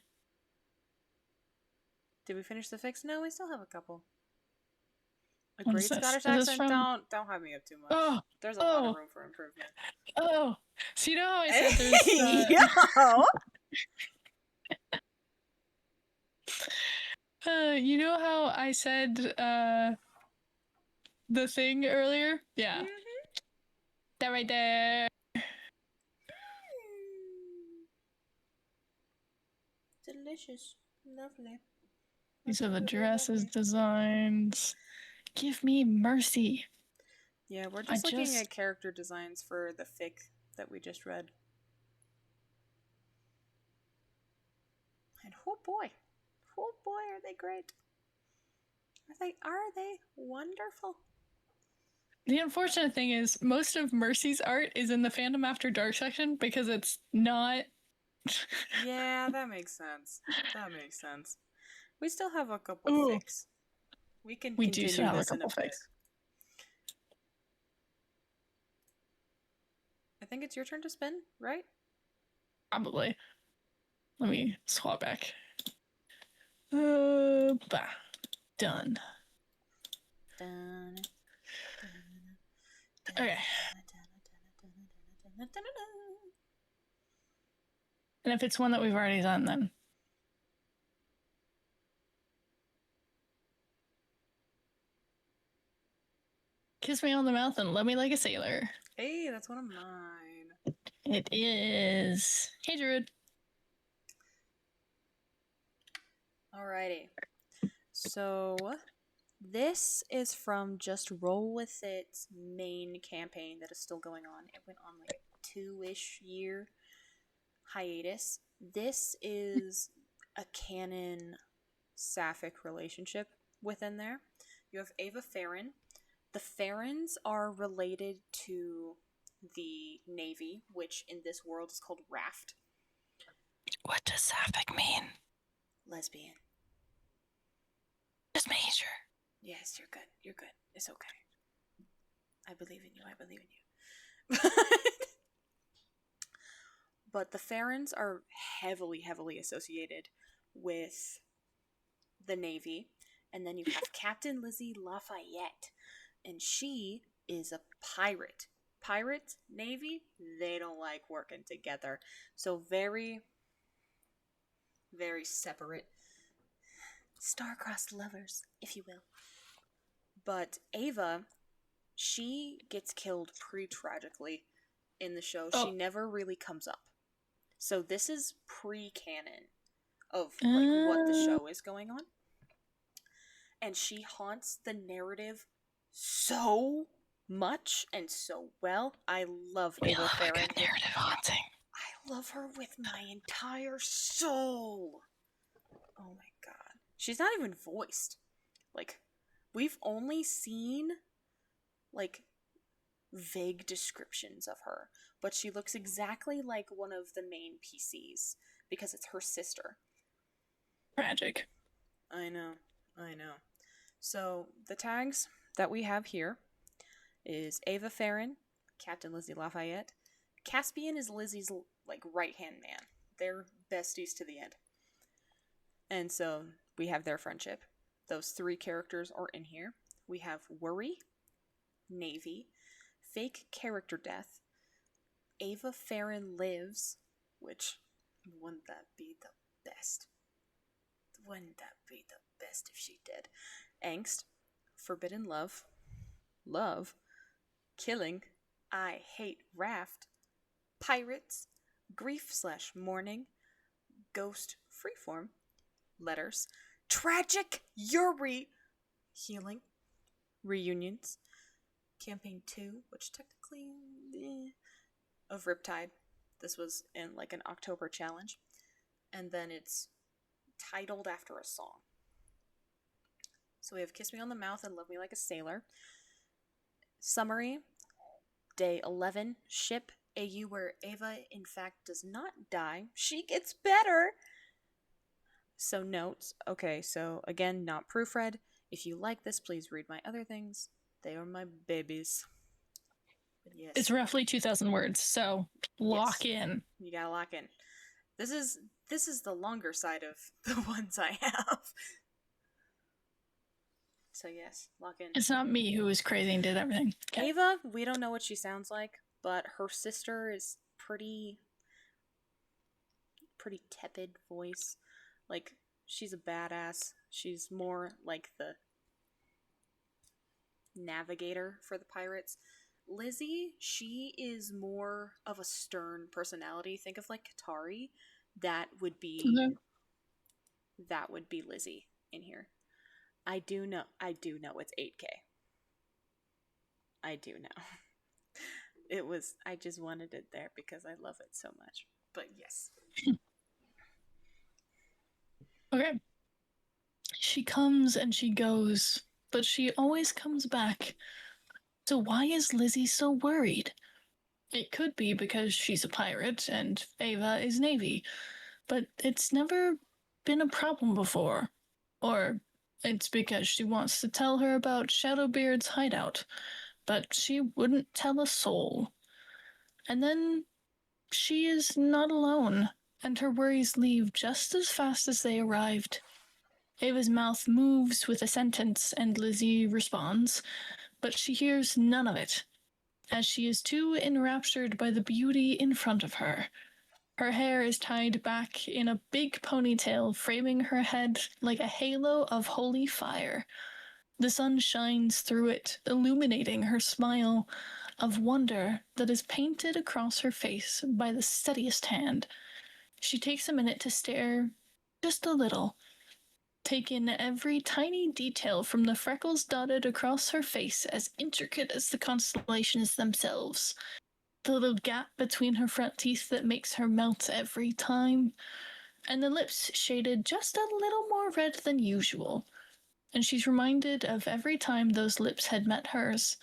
Did we finish the fix? No, we still have a couple. A great Scottish accent? Don't hype me up too much. There's a lot of room for improvement. Oh, so you know how I said there's... you know how I said the thing earlier? Yeah. Mm-hmm. That right there. Delicious. Lovely. These are the dresses designs. Give me mercy. Yeah, we're just looking at character designs for the fic that we just read. And oh boy, are they great. Are they wonderful? The unfortunate thing is most of Mercy's art is in the Fandom After Dark section because it's not... Yeah, that makes sense. We still have a couple fics. We can continue this in a bit. I think it's your turn to spin, right? Probably. Let me swap back. Done. Okay. And if it's one that we've already done, then... Kiss me on the mouth and love me like a sailor. Hey, that's one of mine. It is. Hey, Druid. Alrighty. So, this is from Just Roll With It's main campaign that is still going on. It went on like a 2-ish year hiatus. This is a canon sapphic relationship within there. You have Ava Farron. The Farrons are related to the Navy, which in this world is called Raft. What does sapphic mean? Lesbian. Just making sure. Yes, you're good. It's okay. I believe in you. I believe in you. But the Farrens are heavily, heavily associated with the Navy. And then you have Captain Lizzie Lafayette. And she is a pirate. Pirates, Navy, they don't like working together. So very, very separate. Star-crossed lovers, if you will. But Ava, she gets killed pretty tragically in the show. She never really comes up. So this is pre-canon of like what the show is going on. And she haunts the narrative so much and so well. I love Ava Farren. Good narrative haunting. I love her with my entire soul. Oh my god. She's not even voiced. Like, we've only seen like vague descriptions of her, but she looks exactly like one of the main PCs because it's her sister. Tragic. I know. So the tags that we have here is Ava Farren, Captain Lizzie Lafayette. Caspian is Lizzie's like right-hand man. They're besties to the end. And so we have their friendship. Those three characters are in here. We have Worry, Navy, Fake Character Death, Ava Farren Lives, which, wouldn't that be the best? Wouldn't that be the best if she did? Angst, Forbidden Love, Love, Killing, I Hate Raft, Pirates, Grief/Mourning, Ghost Freeform, Letters, Tragic Yuri, Healing, Reunions, Campaign 2, which technically, of Riptide. This was in like an October challenge. And then it's titled after a song. So we have Kiss Me on the Mouth and Love Me Like a Sailor. Summary, Day 11, Ship AU where Ava in fact does not die. She gets better! So notes, okay, so again, not proofread. If you like this, please read my other things. They are my babies. But yes. It's roughly 2,000 words, so lock in. You gotta lock in. This is the longer side of the ones I have. So yes, lock in. It's not me who was crazy and did everything. Okay. Ava, we don't know what she sounds like, but her sister is pretty tepid voice. Like, she's a badass. She's more like the navigator for the pirates. Lizzie, she is more of a stern personality. Think of like Katari. That would be Lizzie in here. I do know it's 8K. I do know. I just wanted it there because I love it so much. But yes. Okay. She comes and she goes, but she always comes back. So why is Lizzie so worried? It could be because she's a pirate and Ava is Navy, but it's never been a problem before. Or it's because she wants to tell her about Shadowbeard's hideout, but she wouldn't tell a soul. And then she is not alone, and her worries leave just as fast as they arrived. Ava's mouth moves with a sentence, and Lizzie responds, but she hears none of it, as she is too enraptured by the beauty in front of her. Her hair is tied back in a big ponytail, framing her head like a halo of holy fire. The sun shines through it, illuminating her smile of wonder that is painted across her face by the steadiest hand. She takes a minute to stare, just a little, take in every tiny detail from the freckles dotted across her face, as intricate as the constellations themselves. The little gap between her front teeth that makes her melt every time, and the lips shaded just a little more red than usual. And she's reminded of every time those lips had met hers,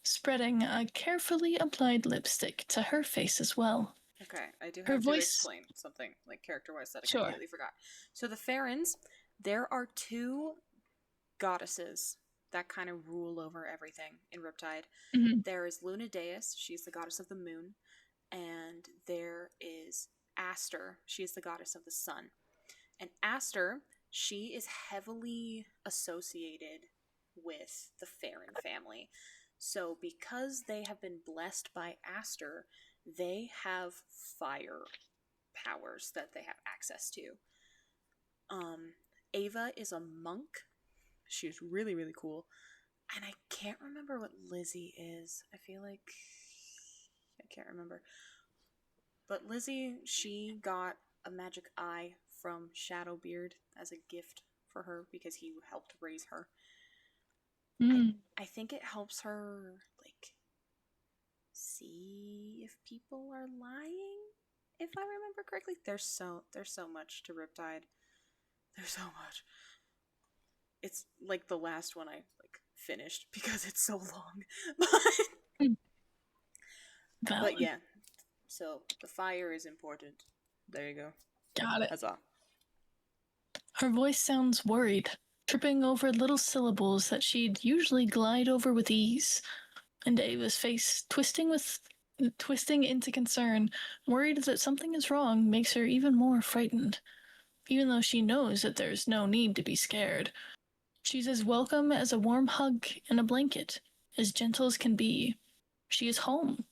spreading a carefully applied lipstick to her face as well. Okay, I do have to explain something, like character-wise, that I completely forgot. So the Farrens, there are two goddesses that kind of rule over everything in Riptide. Mm-hmm. There is Luna Deus, she's the goddess of the moon, and there is Aster, she's the goddess of the sun. And Aster, she is heavily associated with the Farron family. So because they have been blessed by Aster, they have fire powers that they have access to. Ava is a monk. She's really, really cool. And I can't remember what Lizzie is. I feel like I can't remember. But Lizzie, she got a magic eye from Shadowbeard as a gift for her because he helped raise her. I think it helps her like see if people are lying, if I remember correctly. There's so much to Riptide. There's so much. It's like the last one I like finished because it's so long. But yeah. So the fire is important. There you go. Got it. Huzzah. Her voice sounds worried, tripping over little syllables that she'd usually glide over with ease. And Ava's face twisting into concern, worried that something is wrong, makes her even more frightened. Even though she knows that there's no need to be scared. She's as welcome as a warm hug and a blanket, as gentle as can be. She is home.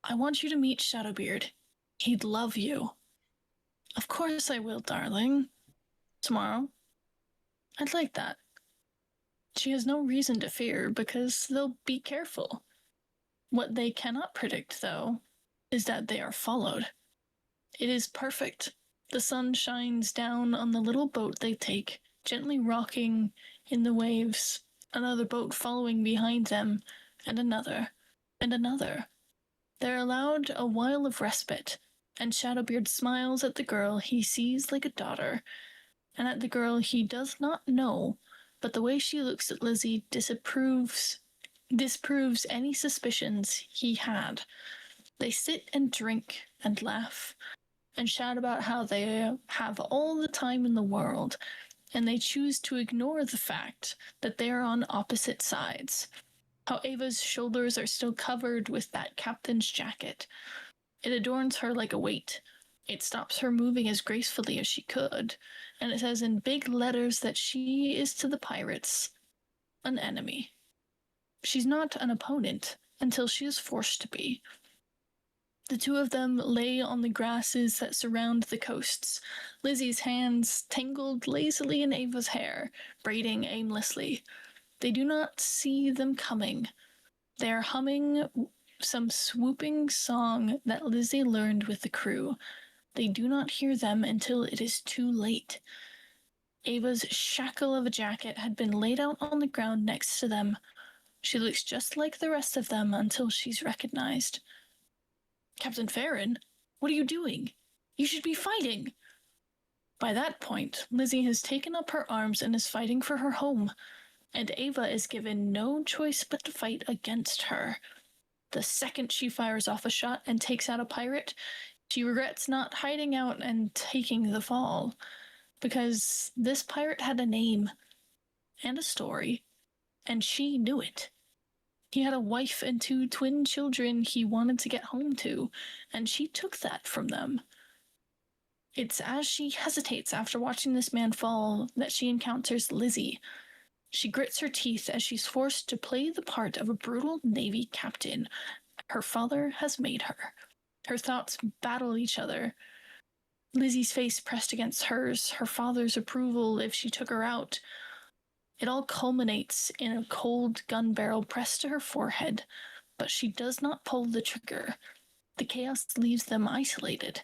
I want you to meet Shadowbeard. He'd love you. Of course I will, darling. Tomorrow. I'd like that. She has no reason to fear because they'll be careful. What they cannot predict, though, is that they are followed. It is perfect. The sun shines down on the little boat they take, gently rocking in the waves, another boat following behind them, and another, and another. They're allowed a while of respite, and Shadowbeard smiles at the girl he sees like a daughter, and at the girl he does not know, but the way she looks at Lizzie disproves any suspicions he had. They sit and drink and laugh and chat about how they have all the time in the world, and they choose to ignore the fact that they are on opposite sides. How Ava's shoulders are still covered with that captain's jacket. It adorns her like a weight. It stops her moving as gracefully as she could, and it says in big letters that she is to the pirates an enemy. She's not an opponent until she is forced to be. The two of them lay on the grasses that surround the coasts, Lizzie's hands tangled lazily in Ava's hair, braiding aimlessly. They do not see them coming. They are humming some swooping song that Lizzie learned with the crew. They do not hear them until it is too late. Ava's shackle of a jacket had been laid out on the ground next to them. She looks just like the rest of them until she's recognized. Captain Farron, what are you doing? You should be fighting. By that point, Lizzie has taken up her arms and is fighting for her home, and Ava is given no choice but to fight against her. The second she fires off a shot and takes out a pirate, she regrets not hiding out and taking the fall, because this pirate had a name and a story, and she knew it. He had a wife and 2 twin children he wanted to get home to, and she took that from them. It's as she hesitates after watching this man fall that she encounters Lizzie. She grits her teeth as she's forced to play the part of a brutal Navy captain her father has made her. Her thoughts battle each other. Lizzie's face pressed against hers, her father's approval if she took her out. It all culminates in a cold gun barrel pressed to her forehead, but she does not pull the trigger. The chaos leaves them isolated.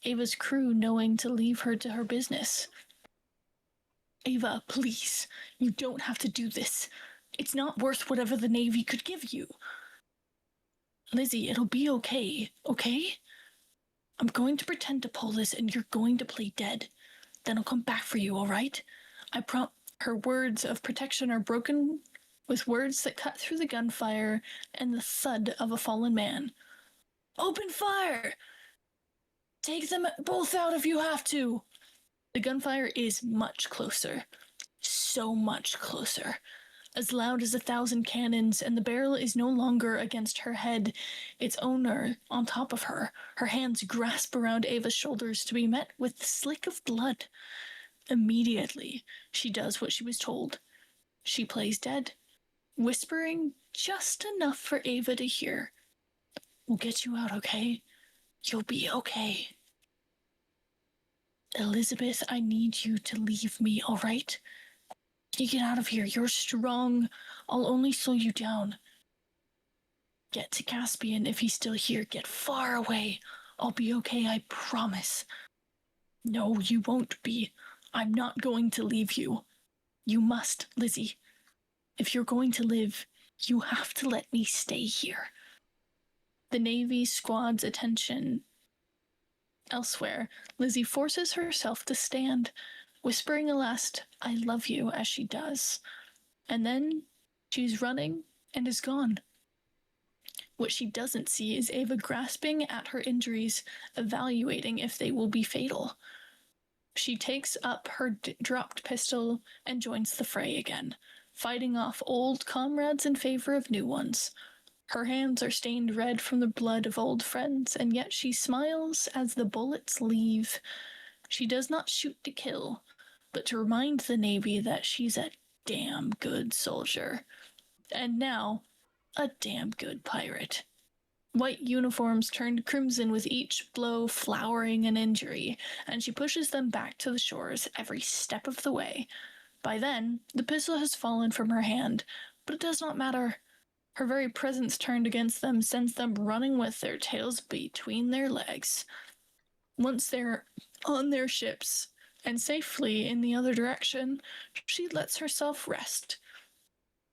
Ava's crew knowing to leave her to her business. Ava, please, you don't have to do this. It's not worth whatever the Navy could give you. Lizzie, it'll be okay, okay? I'm going to pretend to pull this and you're going to play dead. Then I'll come back for you, all right? Her words of protection are broken with words that cut through the gunfire and the thud of a fallen man. Open fire! Take them both out if you have to! The gunfire is much closer. so much closer, as loud as 1,000 cannons, and the barrel is no longer against her head, its owner on top of her. Her hands grasp around Ava's shoulders to be met with the slick of blood. Immediately, she does what she was told. She plays dead, whispering just enough for Ava to hear. We'll get you out, okay? You'll be okay. Elizabeth, I need you to leave me, all right? You get out of here. You're strong. I'll only slow you down. Get to Caspian if he's still here. Get far away. I'll be okay, I promise. No, you won't be. I'm not going to leave you. You must, Lizzie. If you're going to live, you have to let me stay here. The Navy squad's attention elsewhere, Lizzie forces herself to stand, whispering a last, I love you, as she does. And then she's running and is gone. What she doesn't see is Ava grasping at her injuries, evaluating if they will be fatal. She takes up her dropped pistol and joins the fray again, fighting off old comrades in favor of new ones. Her hands are stained red from the blood of old friends, and yet she smiles as the bullets leave. She does not shoot to kill, but to remind the Navy that she's a damn good soldier. And now, a damn good pirate. White uniforms turned crimson with each blow flowering an injury, and she pushes them back to the shores every step of the way. By then, the pistol has fallen from her hand, but it does not matter. Her very presence turned against them sends them running with their tails between their legs. Once they're on their ships, and safely in the other direction, she lets herself rest.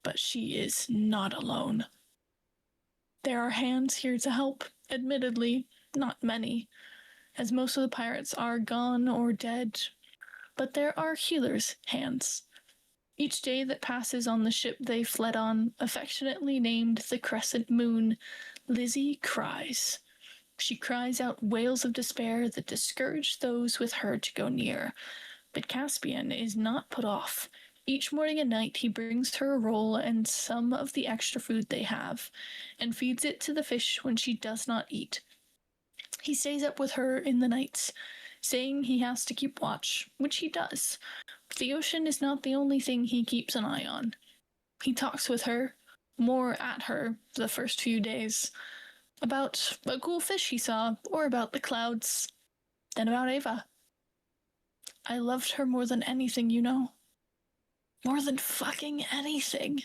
But she is not alone. There are hands here to help, admittedly, not many, as most of the pirates are gone or dead, but there are healers' hands. Each day that passes on the ship they fled on, affectionately named the Crescent Moon, Lizzie cries. She cries out wails of despair that discourage those with her to go near. But Caspian is not put off. Each morning and night he brings her a roll and some of the extra food they have, and feeds it to the fish when she does not eat. He stays up with her in the nights, saying he has to keep watch, which he does. But the ocean is not the only thing he keeps an eye on. He talks with her, more at her the first few days, about a cool fish he saw, or about the clouds, then about Ava. I loved her more than anything, you know. More than fucking anything.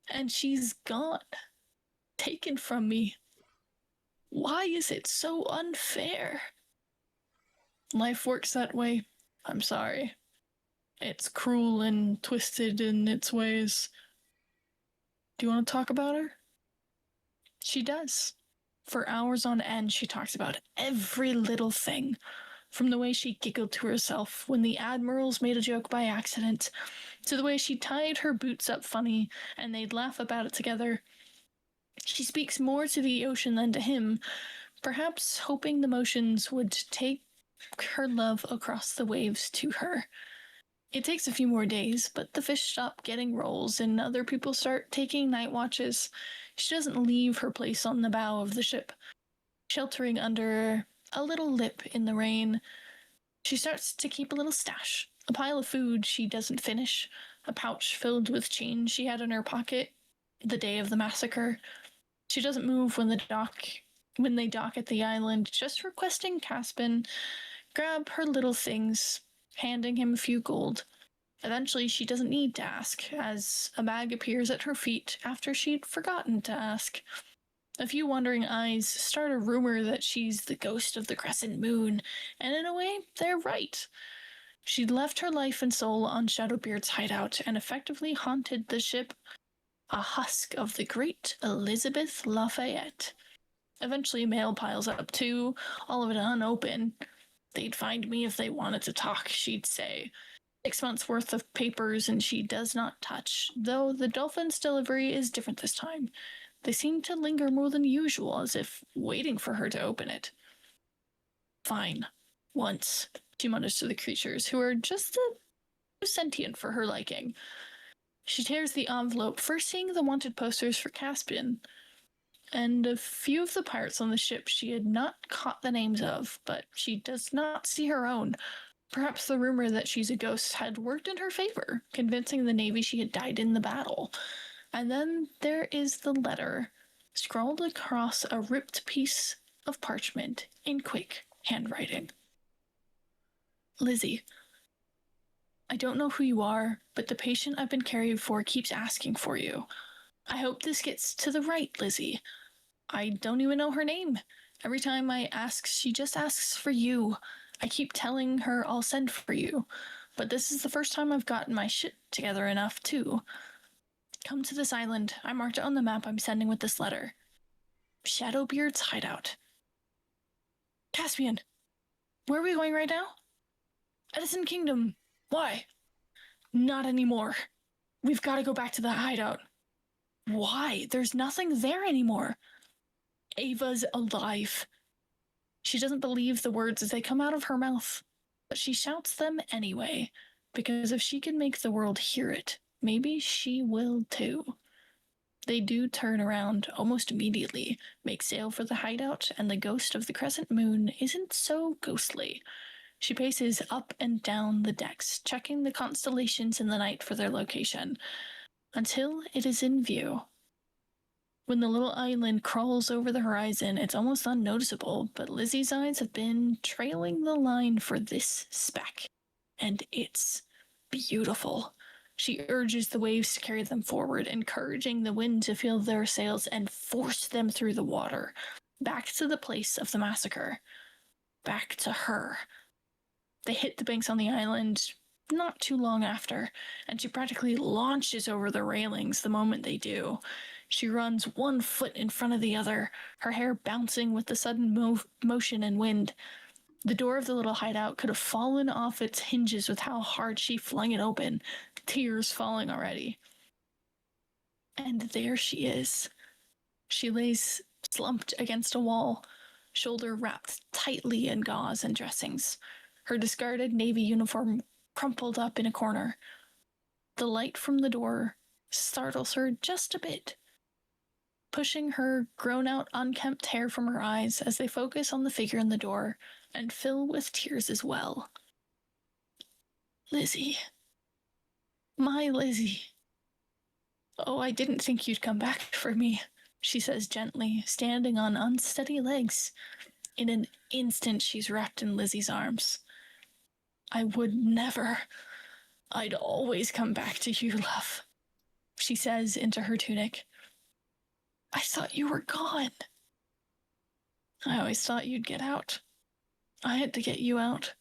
And she's gone. Taken from me. Why is it so unfair? Life works that way. I'm sorry. It's cruel and twisted in its ways. Do you want to talk about her? She does. For hours on end, she talks about every little thing. From the way she giggled to herself when the admirals made a joke by accident, to the way she tied her boots up funny and they'd laugh about it together. She speaks more to the ocean than to him, perhaps hoping the motions would take her love across the waves to her. It takes a few more days, but the fish stop getting rolls and other people start taking night watches. She doesn't leave her place on the bow of the ship, sheltering under a little lip in the rain. She starts to keep a little stash, a pile of food she doesn't finish, a pouch filled with change she had in her pocket the day of the massacre. She doesn't move when they dock at the island, just requesting Caspian grab her little things, handing him a few gold. Eventually, she doesn't need to ask, as a bag appears at her feet after she'd forgotten to ask. A few wandering eyes start a rumor that she's the ghost of the Crescent Moon, and in a way, they're right. She'd left her life and soul on Shadowbeard's hideout and effectively haunted the ship, a husk of the great Elizabeth Lafayette. Eventually, mail piles up too, all of it unopened. They'd find me if they wanted to talk, she'd say. 6 months worth of papers and she does not touch, though the Dolphin's delivery is different this time. They seem to linger more than usual, as if waiting for her to open it. Fine. Once, she mutters to the creatures, who are just a sentient for her liking. She tears the envelope, first seeing the wanted posters for Caspian, and a few of the pirates on the ship she had not caught the names of, but she does not see her own. Perhaps the rumor that she's a ghost had worked in her favor, convincing the Navy she had died in the battle. And then there is the letter, scrawled across a ripped piece of parchment in quick handwriting. Lizzie, I don't know who you are, but the patient I've been caring for keeps asking for you. I hope this gets to the right Lizzie. I don't even know her name. Every time I ask, she just asks for you. I keep telling her I'll send for you, but this is the first time I've gotten my shit together enough, too. Come to this island. I marked it on the map I'm sending with this letter. Shadowbeard's hideout. Caspian, where are we going right now? Edison Kingdom. Why? Not anymore. We've got to go back to the hideout. Why? There's nothing there anymore. Ava's alive. She doesn't believe the words as they come out of her mouth, but she shouts them anyway, because if she can make the world hear it, maybe she will too. They do turn around almost immediately, make sail for the hideout, and the ghost of the crescent moon isn't so ghostly. She paces up and down the decks, checking the constellations in the night for their location, until it is in view. When the little island crawls over the horizon, it's almost unnoticeable, but Lizzie's eyes have been trailing the line for this speck, and it's beautiful. She urges the waves to carry them forward, encouraging the wind to fill their sails and force them through the water, back to the place of the massacre, back to her. They hit the banks on the island not too long after, and she practically launches over the railings the moment they do. She runs one foot in front of the other, her hair bouncing with the sudden motion and wind. The door of the little hideout could have fallen off its hinges with how hard she flung it open, tears falling already. And there she is. She lays slumped against a wall, shoulder wrapped tightly in gauze and dressings, her discarded navy uniform crumpled up in a corner. The light from the door startles her just a bit, pushing her grown-out, unkempt hair from her eyes as they focus on the figure in the door and fill with tears as well. Lizzie. My Lizzie. Oh, I didn't think you'd come back for me, she says gently, standing on unsteady legs. In an instant, she's wrapped in Lizzie's arms. I would never. I'd always come back to you, love, she says into her tunic. I thought you were gone. I always thought you'd get out. I had to get you out.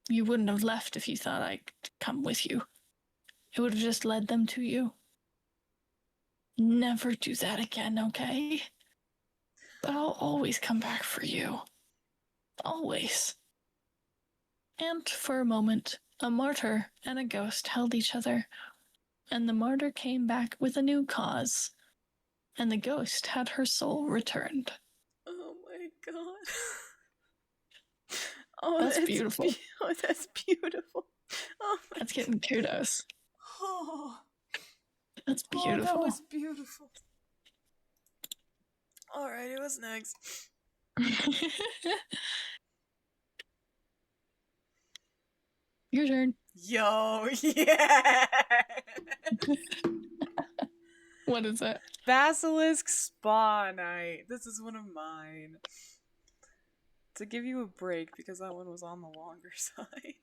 You wouldn't have left if you thought I'd come with you. It would have just led them to you. Never do that again, okay? But I'll always come back for you. Always. And for a moment, a martyr and a ghost held each other, and the martyr came back with a new cause, and the ghost had her soul returned. Oh my god. Oh, that's beautiful. Oh, that's beautiful. Oh my that's getting kudos. Oh. That's beautiful. Oh, that was beautiful. Alrighty, what's next? Your turn. Yo, yeah! What is it? Basilisk Spa Night. This is one of mine. To give you a break, because that one was on the longer side.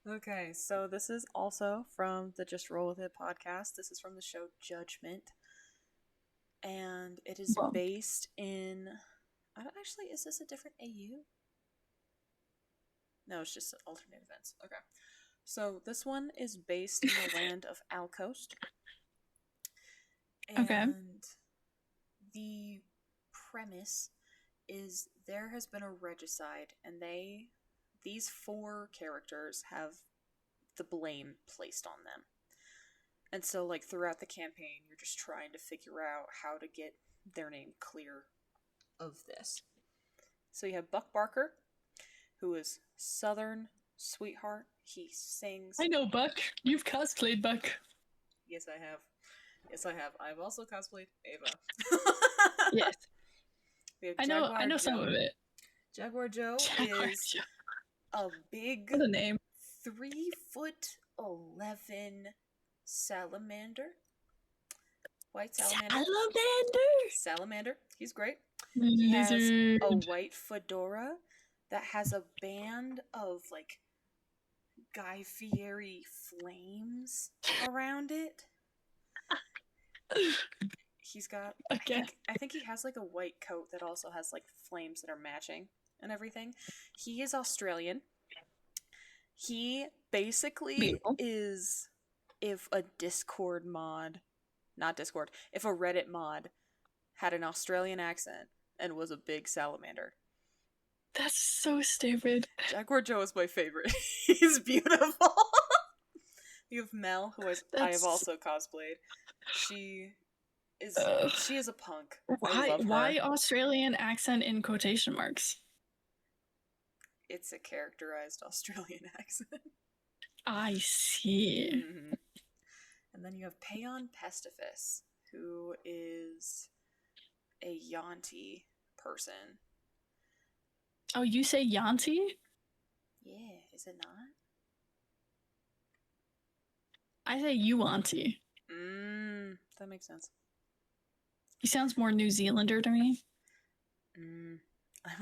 Okay, so this is also from the Just Roll With It podcast. This is from the show Judgment. And it is based in... Actually, is this a different AU? No, it's just alternate events. Okay. So this one is based in the land of Alcoast. And the premise is there has been a regicide, and these 4 characters have the blame placed on them. And so, like, throughout the campaign, you're just trying to figure out how to get their name clear of this. So you have Buck Barker, who is Southern Sweetheart. He sings. I know, Buck. You've cosplayed Buck. Yes, I have. Yes, I have. I've also cosplayed Ava. Yes. I know Joe. some of it. Jaguar Joe is a big what a name. 3'11" salamander. White salamander. He's great. He has a white fedora that has a band of like Guy Fieri flames around it. He's got I think he has like a white coat that also has like flames that are matching and everything. He is Australian. He basically is if a Discord mod, not Discord, if a Reddit mod had an Australian accent and was a big salamander. That's so stupid. Jaguar Joe is my favorite. He's beautiful. You have Mel, who I have also cosplayed. She is a punk. Why Australian accent in quotation marks? It's a characterized Australian accent. I see. Mm-hmm. And then you have Payon Pestifus, who is a Yanti person. Oh, you say Yanti? Yeah, is it not? I say Yuanti. That makes sense. He sounds more New Zealander to me. I'm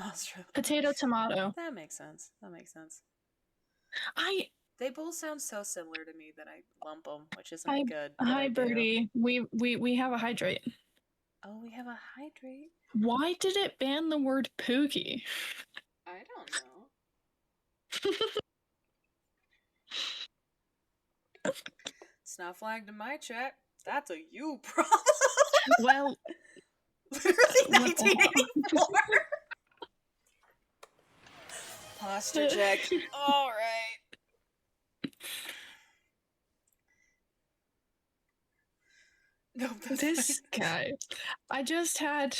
Australian. Potato, tomato. That makes sense. They both sound so similar to me that I lump them, which isn't good. Hi, Birdie. We have a hydrate. Oh, we have a hydrate? Why did it ban the word pookie? I don't know. It's not flagged in my chat. That's a you problem. Well, literally 1984. Posture check. All right. No, this guy. I just had.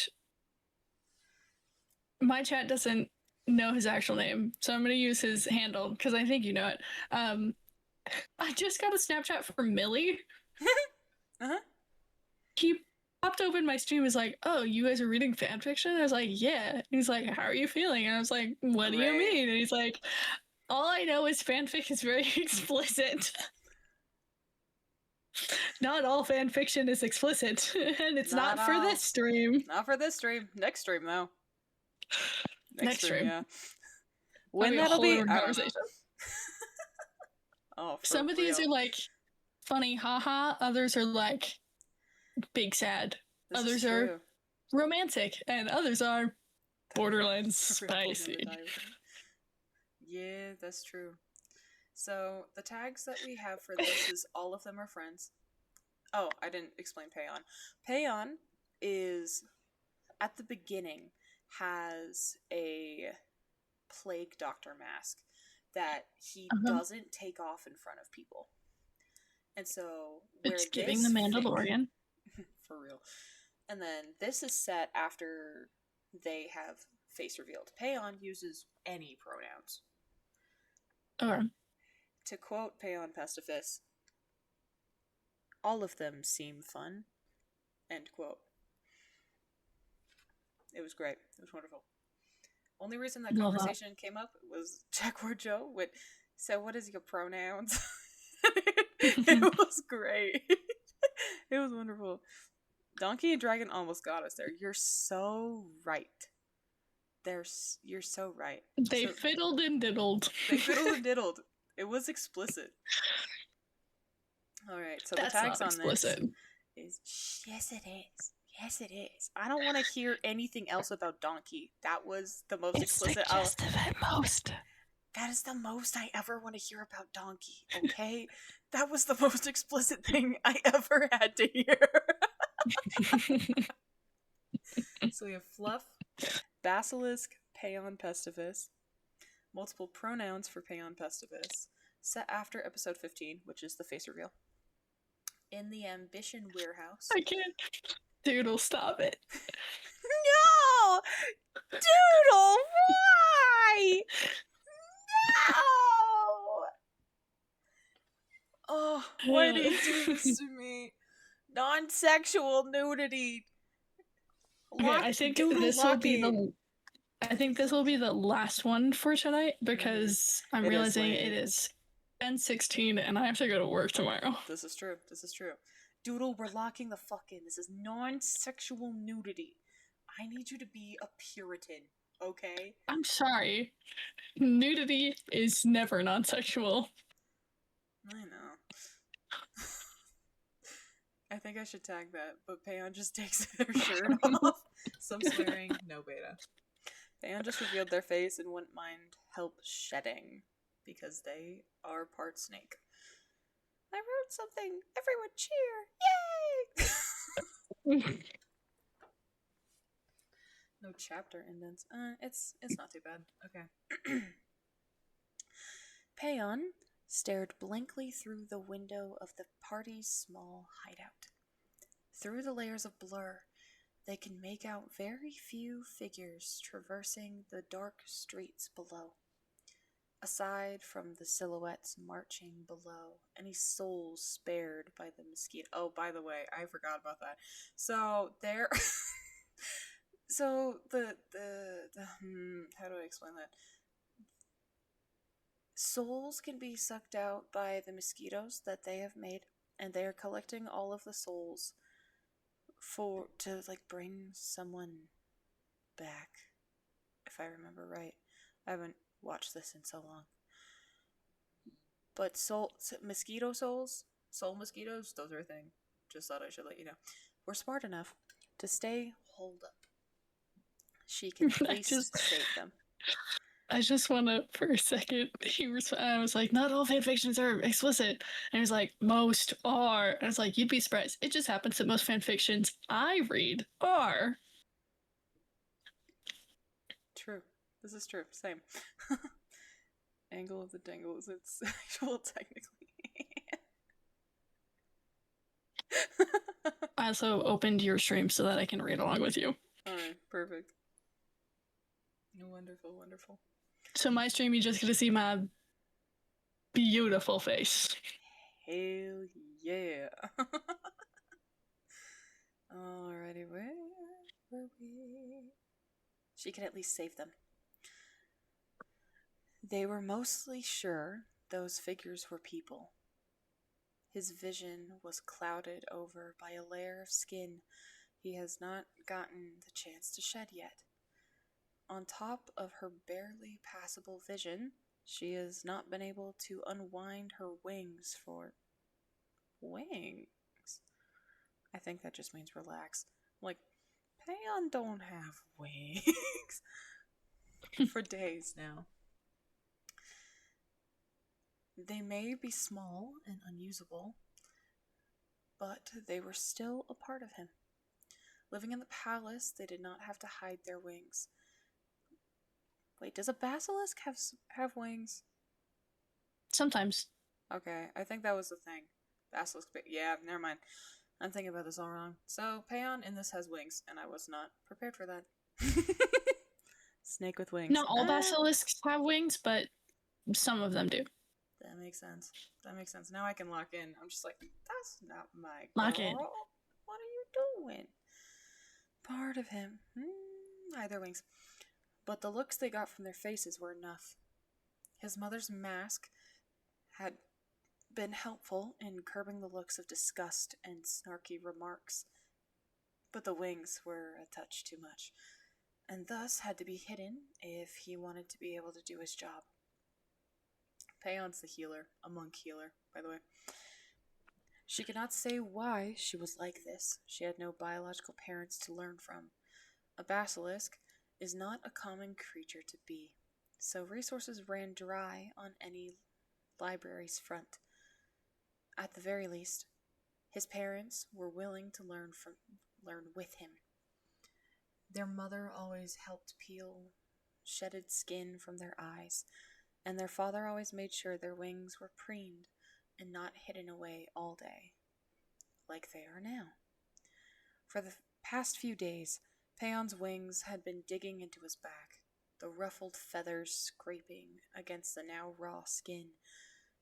My chat doesn't know his actual name, so I'm gonna use his handle because I think you know it. I just got a Snapchat from Millie. He popped open my stream. Was like, "Oh, you guys are reading fan fiction?" I was like, "Yeah." And he's like, "How are you feeling?" And I was like, "What do you mean?" And he's like, "All I know is fanfic is very explicit." Not all fan fiction is explicit, and it's not for this stream. Not for this stream. Next stream, though. Next stream. Yeah. When that'll be, I don't know. Oh, some of these are like funny, haha. Others are like big sad. Others are romantic, and others are borderline spicy. Yeah, that's true. So the tags that we have for this is all of them are friends. Oh, I didn't explain Payon. Payon is at the beginning has a plague doctor mask that he doesn't take off in front of people. And so it's giving the Mandalorian. For real. And then this is set after they have face revealed. Payon uses any pronouns. To quote Payon Pestifus, all of them seem fun. End quote. It was great. It was wonderful. Only reason that conversation came up was Jaguar Joe said, "What is your pronouns?" It was great. It was wonderful. Donkey and Dragon almost got us there. You're so right. You're so right. They fiddled and diddled. It was explicit. All right, so that's the tags not on explicit. This is yes, it is. Yes, it is. I don't want to hear anything else about Donkey. That was the most explicit. Suggestive at most. That is the most I ever want to hear about Donkey. Okay, that was the most explicit thing I ever had to hear. So we have Fluff, Basilisk, Payon Pestifus, multiple pronouns for Payon Pestifus, set after episode 15, which is the face reveal. In the Ambition Warehouse. I can't. Doodle, stop it. No! Doodle, why? Oh, why do you do this to me? Non-sexual nudity. Okay, I think this will be the last one for tonight because I'm realizing it is 10:16 and I have to go to work tomorrow. This is true. Doodle, we're locking the fuck in. This is non-sexual nudity. I need you to be a Puritan, okay? I'm sorry. Nudity is never non-sexual. I know. I think I should tag that, but Payon just takes their shirt off. Some swearing, no beta. Payon just revealed their face and wouldn't mind help shedding, because they are part snake. I wrote something! Everyone cheer! Yay! No chapter indents. It's not too bad. Okay. Payon stared blankly through the window of the party's small hideout. Through the layers of blur, they can make out very few figures traversing the dark streets below. Aside from the silhouettes marching below, any souls spared by the mosquito. Oh, by the way, I forgot about that. So there. So the how do I explain that? Souls can be sucked out by the mosquitoes that they have made, and they are collecting all of the souls to like bring someone back, if I remember right. I haven't watched this in so long. But soul mosquitoes, those are a thing. Just thought I should let you know. We're smart enough to stay holed up. She can at least save them. I just want to, for a second, I was like, not all fanfictions are explicit. And he was like, most are. And I was like, you'd be surprised. It just happens that most fanfictions I read are. True. This is true. Same. Angle of the Dangles. It's actual technically. I also opened your stream so that I can read along with you. Alright, perfect. Wonderful, wonderful. So my stream, you just get to see my beautiful face. Hell yeah. Alrighty, where were we? She can at least save them. They were mostly sure those figures were people. His vision was clouded over by a layer of skin he has not gotten the chance to shed yet. On top of her barely passable vision, she has not been able to unwind her wings for... Wings? I think that just means relax. Like, Payon don't have wings. For days now. They may be small and unusable, but they were still a part of him. Living in the palace, they did not have to hide their wings. Wait, does a basilisk have wings? Sometimes. Okay, I think that was the thing. Basilisk, yeah, never mind. I'm thinking about this all wrong. So, Payon in this has wings, and I was not prepared for that. Snake with wings. Not all basilisks have wings, but some of them do. That makes sense. Now I can lock in. I'm just like, that's not my girl. Lock in. What are you doing? Part of him. Either wings. But the looks they got from their faces were enough. His mother's mask had been helpful in curbing the looks of disgust and snarky remarks, but the wings were a touch too much, and thus had to be hidden if he wanted to be able to do his job. Payon's the healer, a monk healer, by the way. She could not say why she was like this. She had no biological parents to learn from. A basilisk is not a common creature to be, so resources ran dry on any library's front. At the very least, his parents were willing to learn with him. Their mother always helped peel shedded skin from their eyes, and their father always made sure their wings were preened and not hidden away all day, like they are now. For the past few days, Payon's wings had been digging into his back. the ruffled feathers scraping against the now raw skin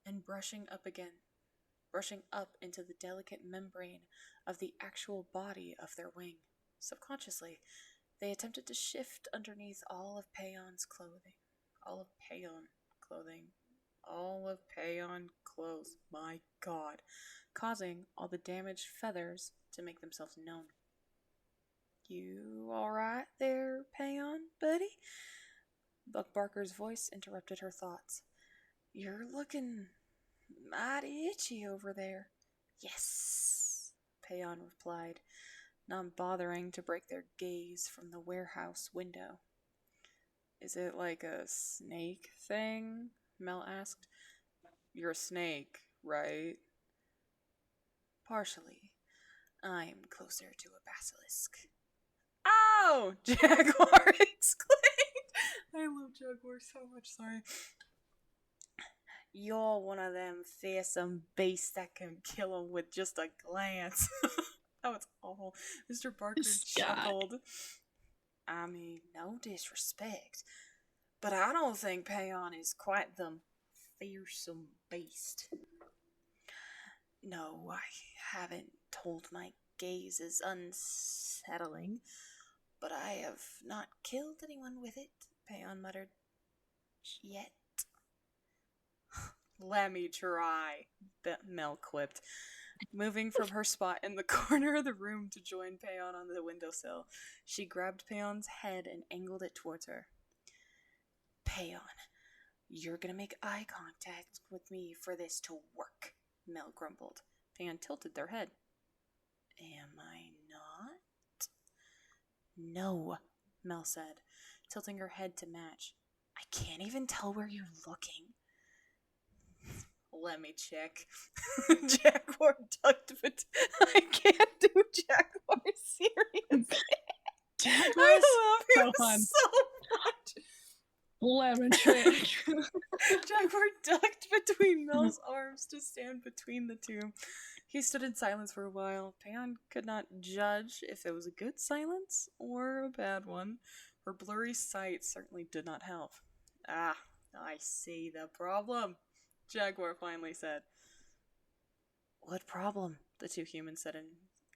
and brushing up into the delicate membrane of the actual body of their wing. Subconsciously, they attempted to shift underneath all of Paon's clothing. All of Paon clothes. My god. Causing all the damaged feathers to make themselves known. You alright there, Paon, buddy? Buck Barker's voice interrupted her thoughts. You're looking mighty itchy over there. Yes, Paon replied, not bothering to break their gaze from the warehouse window. Is it like a snake thing? Mel asked. You're a snake, right? Partially. I'm closer to a basilisk. Oh! Jaguar exclaimed. I love Jaguar so much, sorry. You're one of them fearsome beasts that can kill him with just a glance. That was awful. Mr. Barker chuckled. I mean, no disrespect, but I don't think Paon is quite the fearsome beast. No, I haven't told my gaze is unsettling, but I have not killed anyone with it, Paon muttered. Yet. Let me try, Mel quipped, moving from her spot in the corner of the room to join Paon on the windowsill. She grabbed Paon's head and angled it towards her. Paon, you're gonna make eye contact with me for this to work, Mel grumbled. Paon tilted their head. Am I not? No, Mel said, tilting her head to match. I can't even tell where you're looking. Let me check. Jaguar ducked, but I can't do Jaguar serious. I love him so much. Let me check. Jaguar ducked between Mel's arms to stand between the two. He stood in silence for a while. Paon could not judge if it was a good silence or a bad one. Her blurry sight certainly did not help. Ah, I see the problem, Jaguar finally said. What problem? The two humans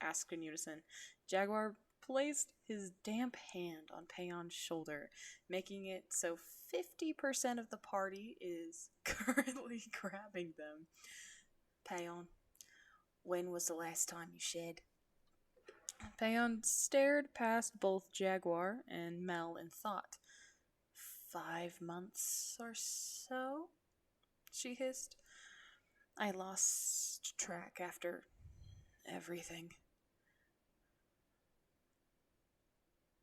asked in unison. Jaguar placed his damp hand on Paon's shoulder, making it so 50% of the party is currently grabbing them. Paon, when was the last time you shed? Paon stared past both Jaguar and Mel in thought. 5 months or so? She hissed. I lost track after everything.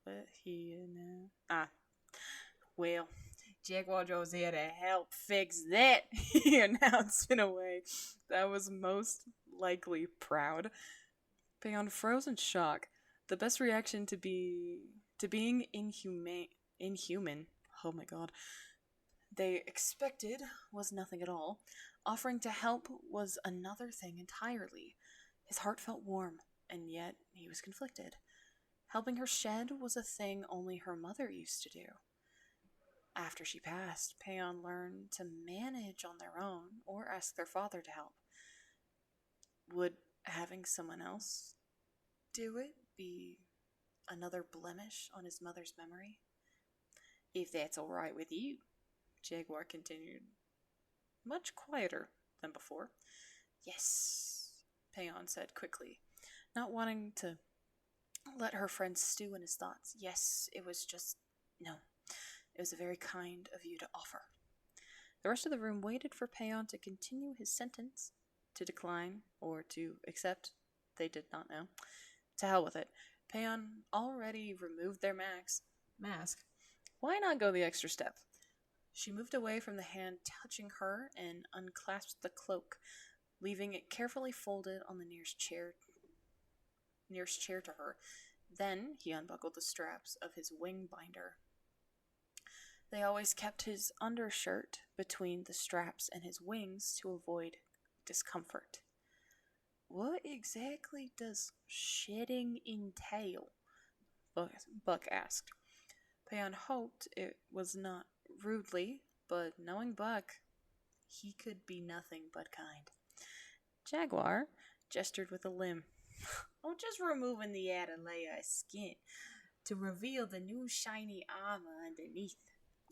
But well, Jaguar Joe's here to help fix that, he announced in a way that was most likely proud. Paon froze in shock. The best reaction to being inhuman, oh my god, they expected was nothing at all. Offering to help was another thing entirely. His heart felt warm, and yet he was conflicted. Helping her shed was a thing only her mother used to do. After she passed, Paon learned to manage on their own or ask their father to help. Would having someone else do it be another blemish on his mother's memory? If that's all right with you, Jaguar continued, much quieter than before. Yes, Paon said quickly, not wanting to let her friend stew in his thoughts. Yes, it was very kind of you to offer. The rest of the room waited for Paon to continue his sentence, to decline, or to accept. They did not know. To hell with it. Paon already removed their mask. Why not go the extra step? She moved away from the hand touching her and unclasped the cloak, leaving it carefully folded on the nearest chair to her. Then he unbuckled the straps of his wing binder. They always kept his undershirt between the straps and his wings to avoid discomfort. What exactly does shedding entail? Buck asked. Payan hoped it was not rudely, but knowing Buck, he could be nothing but kind. Jaguar gestured with a limb. Oh, just removing the added layer of skin to reveal the new shiny armor underneath.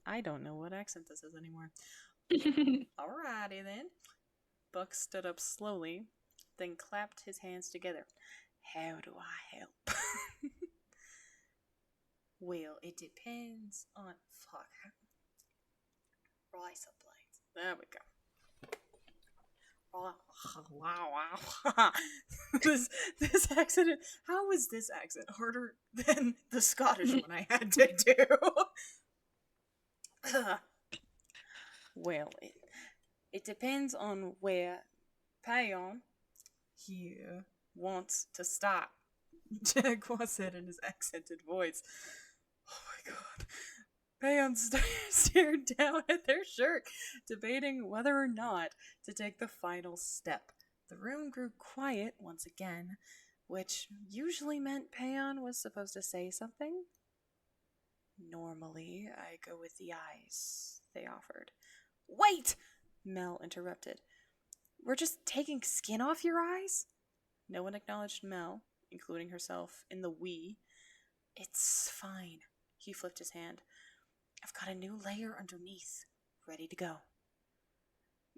I don't know what accent this is anymore. Alrighty then. Buck stood up slowly, then clapped his hands together. How do I help? Well, it depends on... Fuck. Rice blades. There we go. Wow. this accent... How is this accent harder than the Scottish one I had to do? Well, it depends on where Payan here wants to stop, Jaguar said in his accented voice. Oh my god. Payan stared down at their shirt, debating whether or not to take the final step. The room grew quiet once again, which usually meant Payan was supposed to say something. Normally, I go with the eyes, they offered. Wait! Mel interrupted. We're just taking skin off your eyes? No one acknowledged Mel, including herself, in the we. It's fine. He flipped his hand. I've got a new layer underneath, ready to go.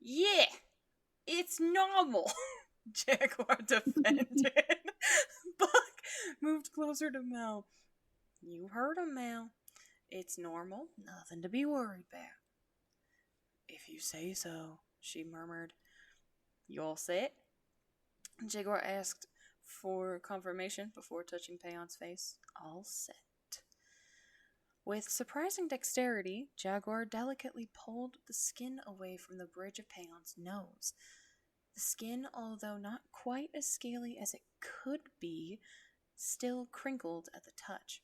Yeah! It's normal! Jaguar defended. Buck moved closer to Mel. You heard him, Mel. It's normal, nothing to be worried about. If you say so, she murmured. You all set? Jaguar asked for confirmation before touching Payan's face. All set. With surprising dexterity, Jaguar delicately pulled the skin away from the bridge of Payan's nose. The skin, although not quite as scaly as it could be, still crinkled at the touch.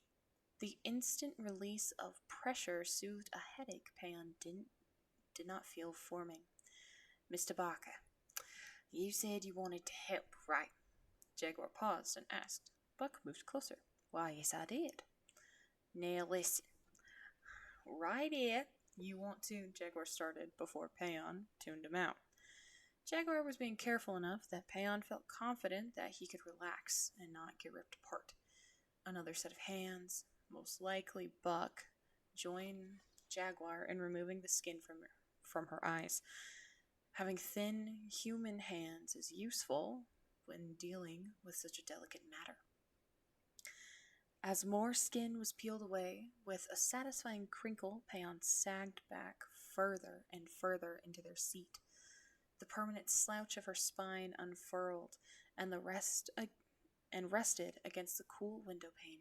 The instant release of pressure soothed a headache Payan did not feel forming. Mr. Barker, you said you wanted to help, right? Jaguar paused and asked. Buck moved closer. Why, yes, I did. Now listen. Right here, you want to... Jaguar started before Payan tuned him out. Jaguar was being careful enough that Payan felt confident that he could relax and not get ripped apart. Another set of hands, most likely Buck, joined Jaguar in removing the skin from her eyes. Having thin, human hands is useful when dealing with such a delicate matter. As more skin was peeled away, with a satisfying crinkle, Payan sagged back further and further into their seat. The permanent slouch of her spine unfurled, and rested against the cool window pane.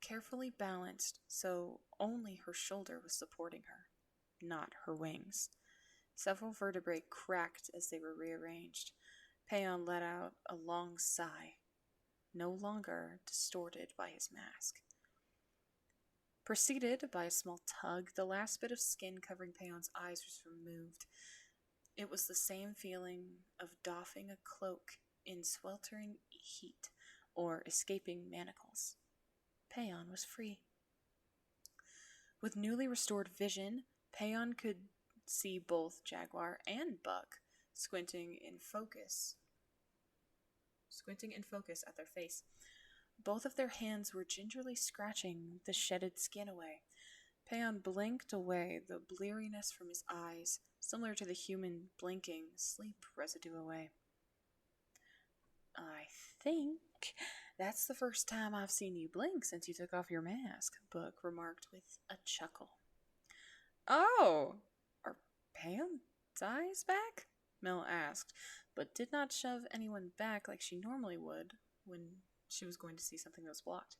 Carefully balanced, so only her shoulder was supporting her, not her wings. Several vertebrae cracked as they were rearranged. Payan let out a long sigh, no longer distorted by his mask. Preceded by a small tug, the last bit of skin covering Payan's eyes was removed. It was the same feeling of doffing a cloak in sweltering heat or escaping manacles. Payan was free. With newly restored vision, Payan could see both Jaguar and Buck squinting in focus at their face. Both of their hands were gingerly scratching the shedded skin away. Payan blinked away the bleariness from his eyes, similar to the human blinking sleep residue away. I think that's the first time I've seen you blink since you took off your mask, Buck remarked with a chuckle. Oh, are Payan's eyes back? Mel asked, but did not shove anyone back like she normally would when she was going to see something that was blocked.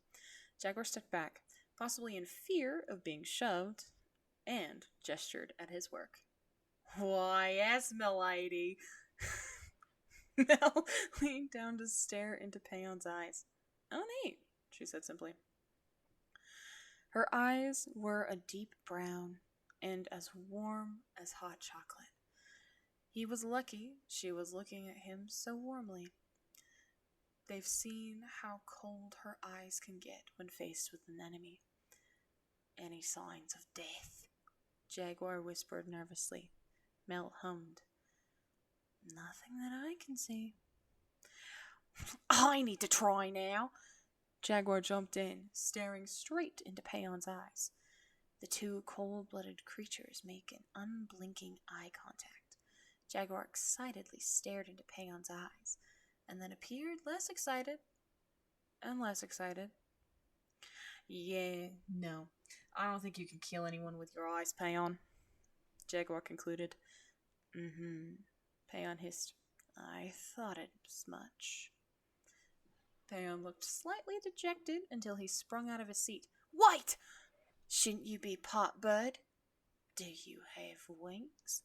Jaguar stepped back, possibly in fear of being shoved, and gestured at his work. Why, yes, m'lady. Mel leaned down to stare into Payan's eyes. Oh, neat, she said simply. Her eyes were a deep brown and as warm as hot chocolate. He was lucky she was looking at him so warmly. They've seen how cold her eyes can get when faced with an enemy. any signs of death? Jaguar whispered nervously. Mel hummed. Nothing that I can see. I need to try now. Jaguar jumped in, staring straight into Peon's eyes. The two cold-blooded creatures make an unblinking eye contact. Jaguar excitedly stared into Peon's eyes, and then appeared less excited and less excited. Yeah, no. I don't think you can kill anyone with your eyes, Peon, Jaguar concluded. Peon hissed. I thought as much. Peon looked slightly dejected until he sprung out of his seat. Wait! Shouldn't you be pot bird? Do you have wings?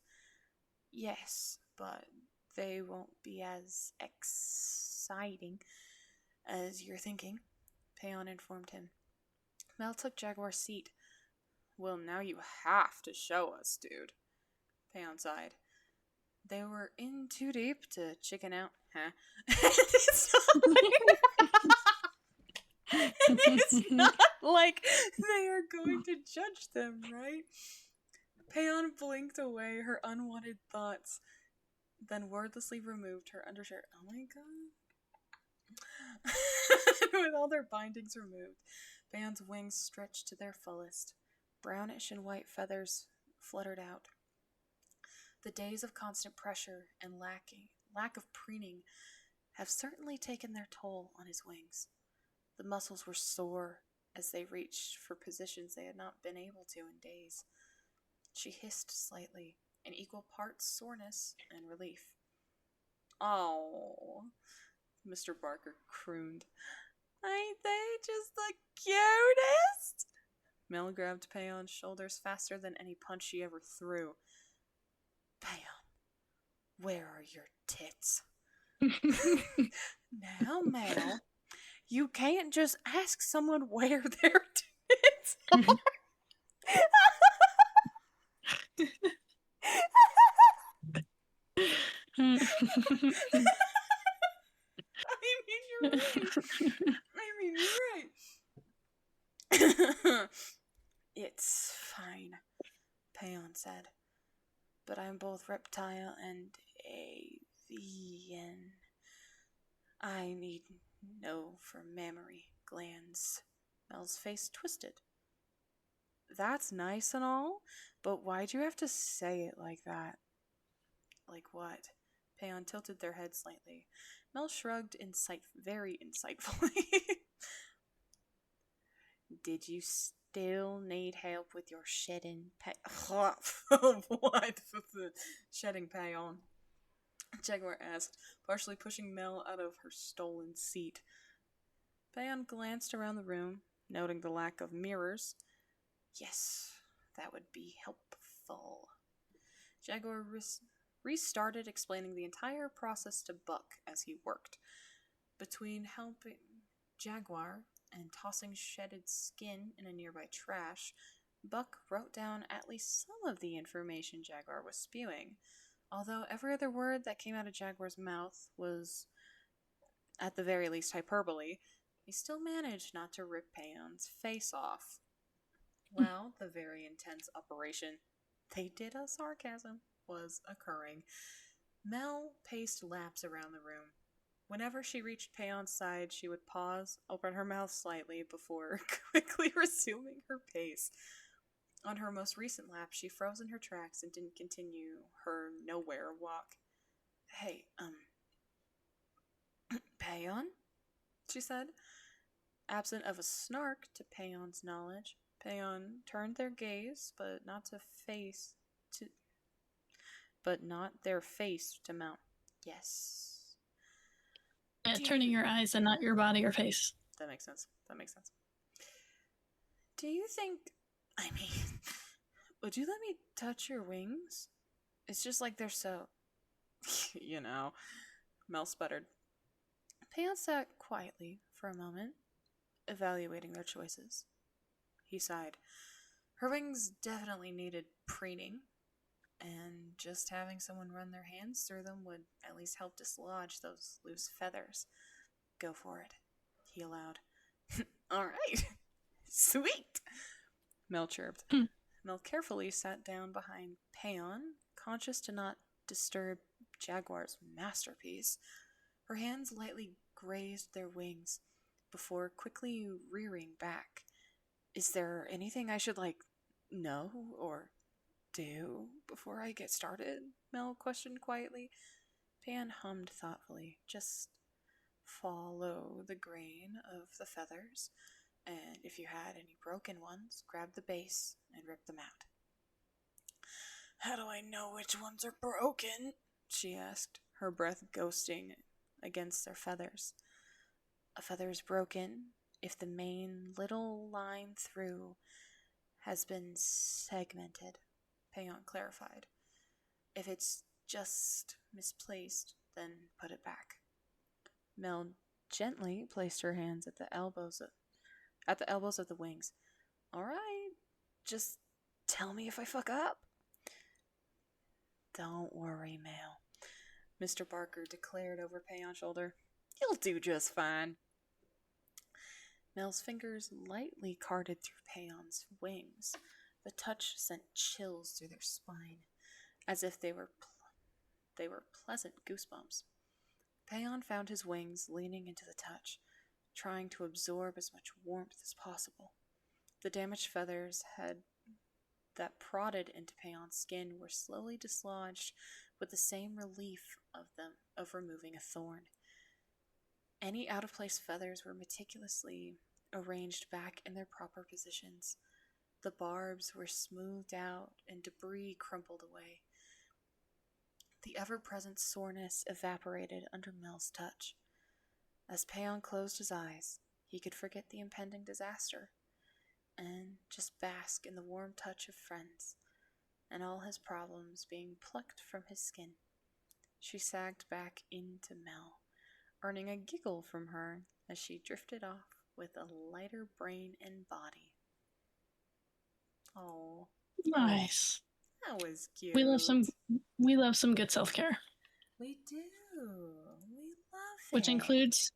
Yes, but they won't be as exciting as you're thinking, Peon informed him. Mel took Jaguar's seat. Well, now you have to show us, dude, Peon sighed. They were in too deep to chicken out, huh? It's not like they are going to judge them, right? Peon blinked away her unwanted thoughts, then wordlessly removed her undershirt. Oh my god. With all their bindings removed, Peon's wings stretched to their fullest. Brownish and white feathers fluttered out. The days of constant pressure and lack of preening have certainly taken their toll on his wings. The muscles were sore as they reached for positions they had not been able to in days. She hissed slightly, in equal parts soreness and relief. Oh, Mr. Barker crooned. Ain't they just the cutest? Mel grabbed Peon's shoulders faster than any punch she ever threw. Peon, where are your tits? Now, Mel, you can't just ask someone where their tits are. You're right. It's fine, Peon said. But I'm both reptile and avian. I need no for mammary glands. Mel's face twisted. That's nice and all, but why'd you have to say it like that? Like what? Peon tilted their head slightly. Mel shrugged very insightfully. Did you still need help with your shedding what? Shedding Peon? Jaguar asked, partially pushing Mel out of her stolen seat. Peon glanced around the room, noting the lack of mirrors. Yes, that would be helpful. Jaguar restarted explaining the entire process to Buck as he worked. Between helping Jaguar and tossing shedded skin in a nearby trash, Buck wrote down at least some of the information Jaguar was spewing. Although every other word that came out of Jaguar's mouth was, at the very least, hyperbole, he still managed not to rip Peon's face off. While the very intense operation, they did a sarcasm, was occurring, Mel paced laps around the room. Whenever she reached Peon's side, she would pause, open her mouth slightly before quickly resuming her pace. On her most recent lap, she froze in her tracks and didn't continue her nowhere walk. Hey, Peon? She said. Absent of a snark to Peon's knowledge, Peon turned their gaze, but not their face to Mel. Yes. Yeah, turning your eyes and not your body or face. That makes sense. Do you think... would you let me touch your wings? It's just like they're so... Mel sputtered. Peon sat quietly for a moment, evaluating their choices. He sighed. Her wings definitely needed preening, and just having someone run their hands through them would at least help dislodge those loose feathers. Go for it, he allowed. All right. Sweet. Mel chirped. Mel carefully sat down behind Paon, conscious to not disturb Jaguar's masterpiece. Her hands lightly grazed their wings before quickly rearing back. Is there anything I should, know or do before I get started? Mel questioned quietly. Pan hummed thoughtfully. Just follow the grain of the feathers, and if you had any broken ones, grab the base and rip them out. How do I know which ones are broken? She asked, her breath ghosting against their feathers. A feather is broken if the main little line through has been segmented, Payon clarified. If it's just misplaced, then put it back. Mel gently placed her hands at the elbows of the wings. All right, just tell me if I fuck up. Don't worry, Mel, Mr. Barker declared over Payon's shoulder. You'll do just fine. Mel's fingers lightly carted through Payon's wings. The touch sent chills through their spine, as if they were pleasant goosebumps. Payon found his wings leaning into the touch, trying to absorb as much warmth as possible. The damaged feathers that prodded into Payon's skin were slowly dislodged with the same relief of removing a thorn. Any out-of-place feathers were meticulously arranged back in their proper positions. The barbs were smoothed out and debris crumpled away. The ever-present soreness evaporated under Mel's touch. As Payon closed his eyes, he could forget the impending disaster and just bask in the warm touch of friends and all his problems being plucked from his skin. She sagged back into Mel, earning a giggle from her as she drifted off with a lighter brain and body. Oh, nice. That was cute. We love some good self-care. We do. We love it. Which includes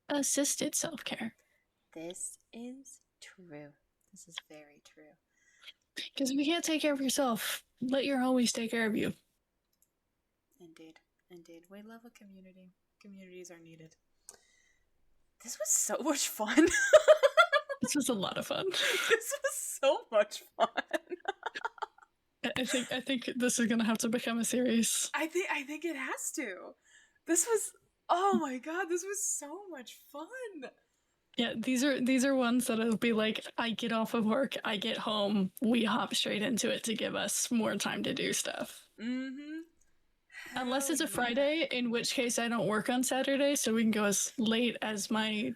assisted self-care. This is true. This is very true. Because if you can't take care of yourself, let your homies take care of you. Indeed. We love a community. Communities are needed. This was so much fun. This was a lot of fun. This was so much fun. I think this is gonna have to become a series. I think it has to. This was, oh my god, this was so much fun. Yeah, these are ones that'll be like, I get off of work, I get home, we hop straight into it to give us more time to do stuff. Mm-hmm. Unless it's a Friday, in which case I don't work on Saturday, so we can go as late as my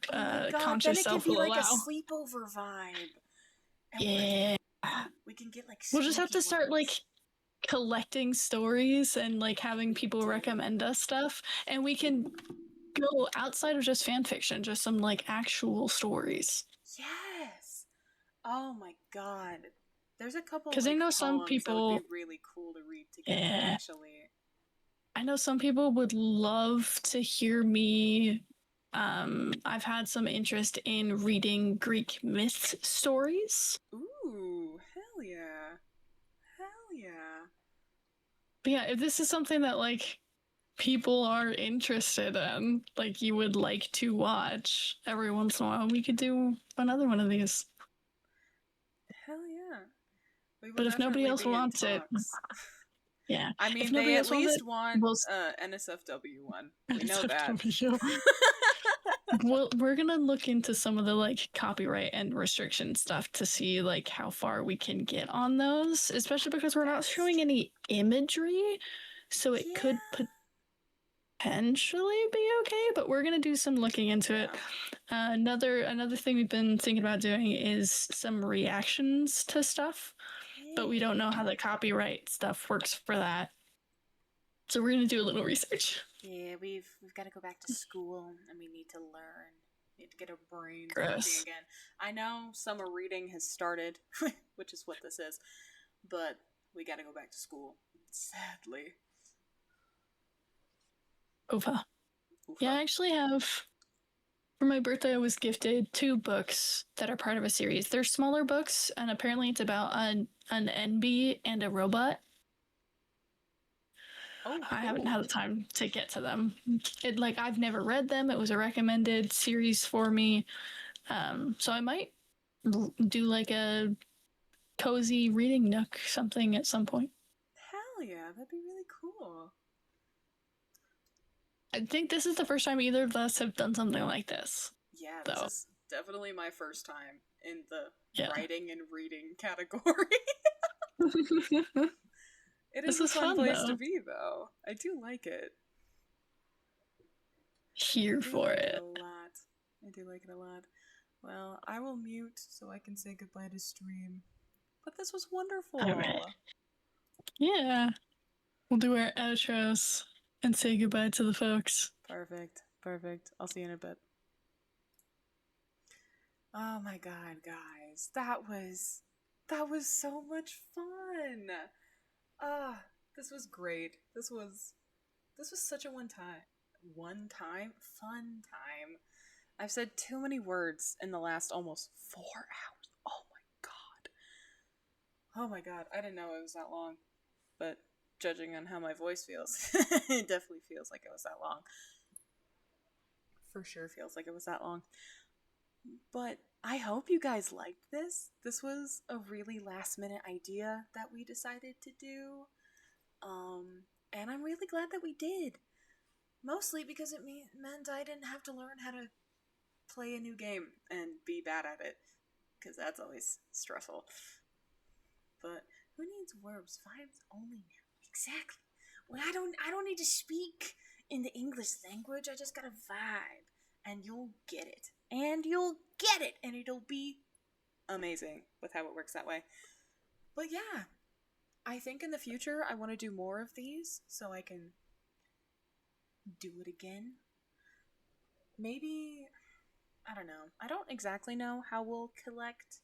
conscious self will allow. Then it can be like a sleepover vibe. And yeah. We can get like. We'll just have to start like collecting stories and like having people recommend us stuff, and we can go outside of just fan fiction, just some like actual stories. Yes. Oh my god. There's a couple. Because I know some people that would be really cool to read together. Actually. I know some people would love to hear me. I've had some interest in reading Greek myth stories. Ooh, hell yeah. Hell yeah. But yeah, if this is something that, like, people are interested in, like, you would like to watch every once in a while, we could do another one of these. Hell yeah. But if nobody else wants it... Yeah. I mean, they at least want NSFW one. We know that. Well, we're gonna look into some of the like copyright and restriction stuff to see like how far we can get on those, especially because we're not showing any imagery, so it could potentially be okay. But we're gonna do some looking into it. Another thing we've been thinking about doing is some reactions to stuff. But we don't know how the copyright stuff works for that. So we're going to do a little research. Yeah, we've got to go back to school, and we need to learn. We need to get our brains working again. I know summer reading has started, which is what this is, but we got to go back to school, sadly. Oofa. Yeah, I actually have For my birthday, I was gifted 2 books that are part of a series. They're smaller books, and apparently it's about an NB and a robot. Oh, cool. I haven't had the time to get to them. I've never read them. It was a recommended series for me. So I might do like a cozy reading nook something at some point. Hell yeah, that'd be really cool. I think this is the first time either of us have done something like this. Yeah, though. This is definitely my first time in the writing and reading category. It is a fun place to be, though. I do like it. Here for it. A lot. I do like it a lot. Well, I will mute so I can say goodbye to stream. But this was wonderful. Right. Yeah. We'll do our outros and say goodbye to the folks. Perfect. I'll see you in a bit. Oh my god, guys. That was so much fun. This was great. This was such a fun time. I've said too many words in the last almost 4 hours. Oh my god. I didn't know it was that long. But judging on how my voice feels, it definitely feels like it was that long. For sure feels like it was that long. But I hope you guys liked this. This was a really last minute idea that we decided to do. And I'm really glad that we did. Mostly because it meant I didn't have to learn how to play a new game and be bad at it. Because that's always stressful. But who needs verbs? Vibes only now. Exactly. Well, I don't need to speak in the English language. I just gotta vibe. And you'll get it. And it'll be amazing with how it works that way. But yeah, I think in the future I want to do more of these so I can do it again. Maybe, I don't know. I don't exactly know how we'll collect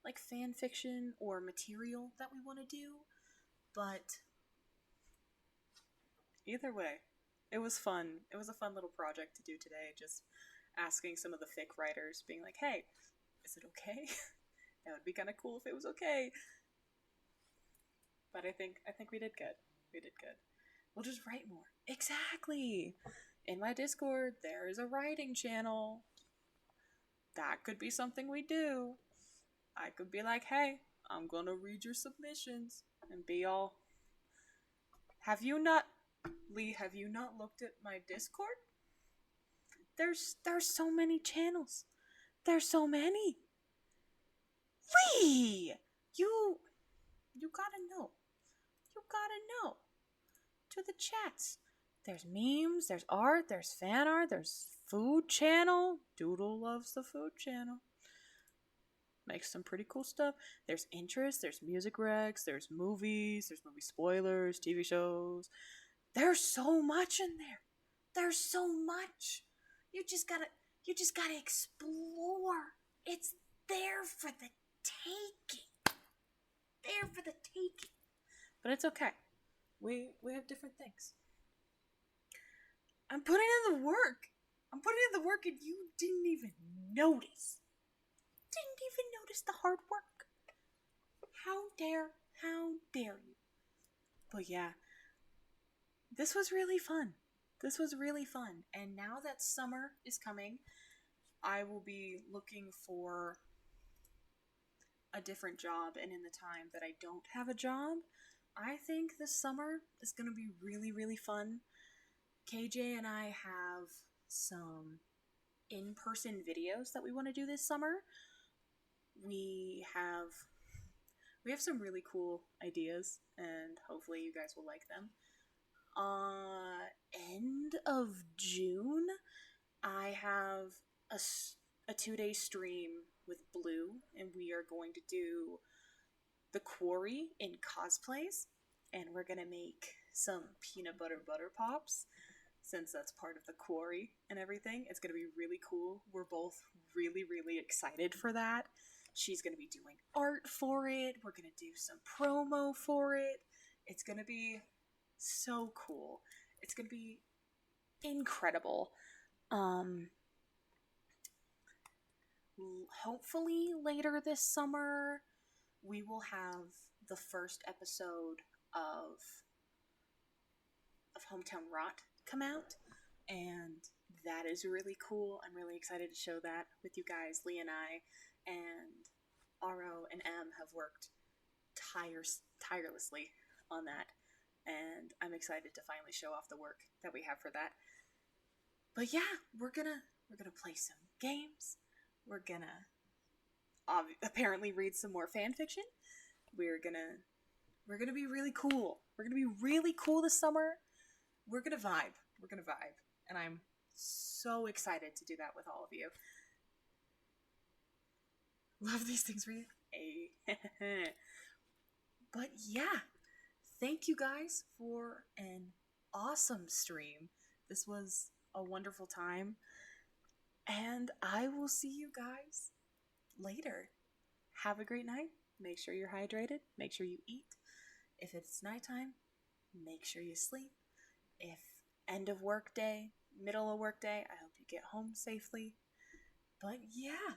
like fan fiction or material that we want to do, but either way, it was fun. It was a fun little project to do today, just asking some of the fic writers, being like, hey, is it okay? That would be kind of cool if it was okay. But I think we did good. We'll just write more. Exactly. In my Discord, there is a writing channel. That could be something we do. I could be like, hey, I'm gonna read your submissions and be all, have you not looked at my Discord? There's so many channels. There's so many. Lee! You gotta know. To the chats. There's memes, there's art, there's fan art, there's food channel. Doodle loves the food channel. Makes some pretty cool stuff. There's interest, there's music recs, there's movie spoilers, TV shows. There's so much in there. There's so much. You just gotta explore. It's there for the taking. But it's okay. We have different things. I'm putting in the work. And you didn't even notice. The hard work. How dare you? But yeah, this was really fun. And now that summer is coming, I will be looking for a different job. And in the time that I don't have a job, I think this summer is going to be really, really fun. KJ and I have some in-person videos that we want to do this summer. We have some really cool ideas, and hopefully you guys will like them. End of June, I have a 2-day stream with Blue, and we are going to do the Quarry in cosplays, and we're gonna make some peanut butter pops, since that's part of the Quarry and everything. It's gonna be really cool. We're both really, really excited for that. She's gonna be doing art for it. We're gonna do some promo for it. It's gonna be so cool. It's gonna be incredible. hopefully later this summer, we will have the first episode of Hometown Rot come out, and that is really cool. I'm really excited to show that with you guys. Lee and I and RO and M have worked tirelessly on that, and I'm excited to finally show off the work that we have for that. But yeah, we're gonna play some games. We're gonna apparently read some more fan fiction. We're gonna be really cool. We're gonna be really cool this summer. We're gonna vibe. And I'm so excited to do that with all of you. Love these things for you. But yeah, thank you guys for an awesome stream. This was a wonderful time. And I will see you guys later. Have a great night. Make sure you're hydrated. Make sure you eat. If it's nighttime, make sure you sleep. If end of work day, middle of work day, I hope you get home safely. But yeah,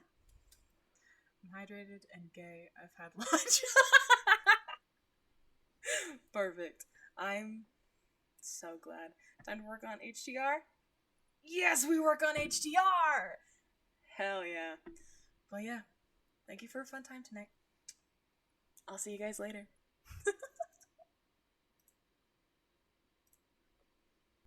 I'm hydrated and gay. I've had lunch. Perfect. I'm so glad. Time to work on HDR? Yes, we work on HDR! Hell yeah. But yeah, thank you for a fun time tonight. I'll see you guys later.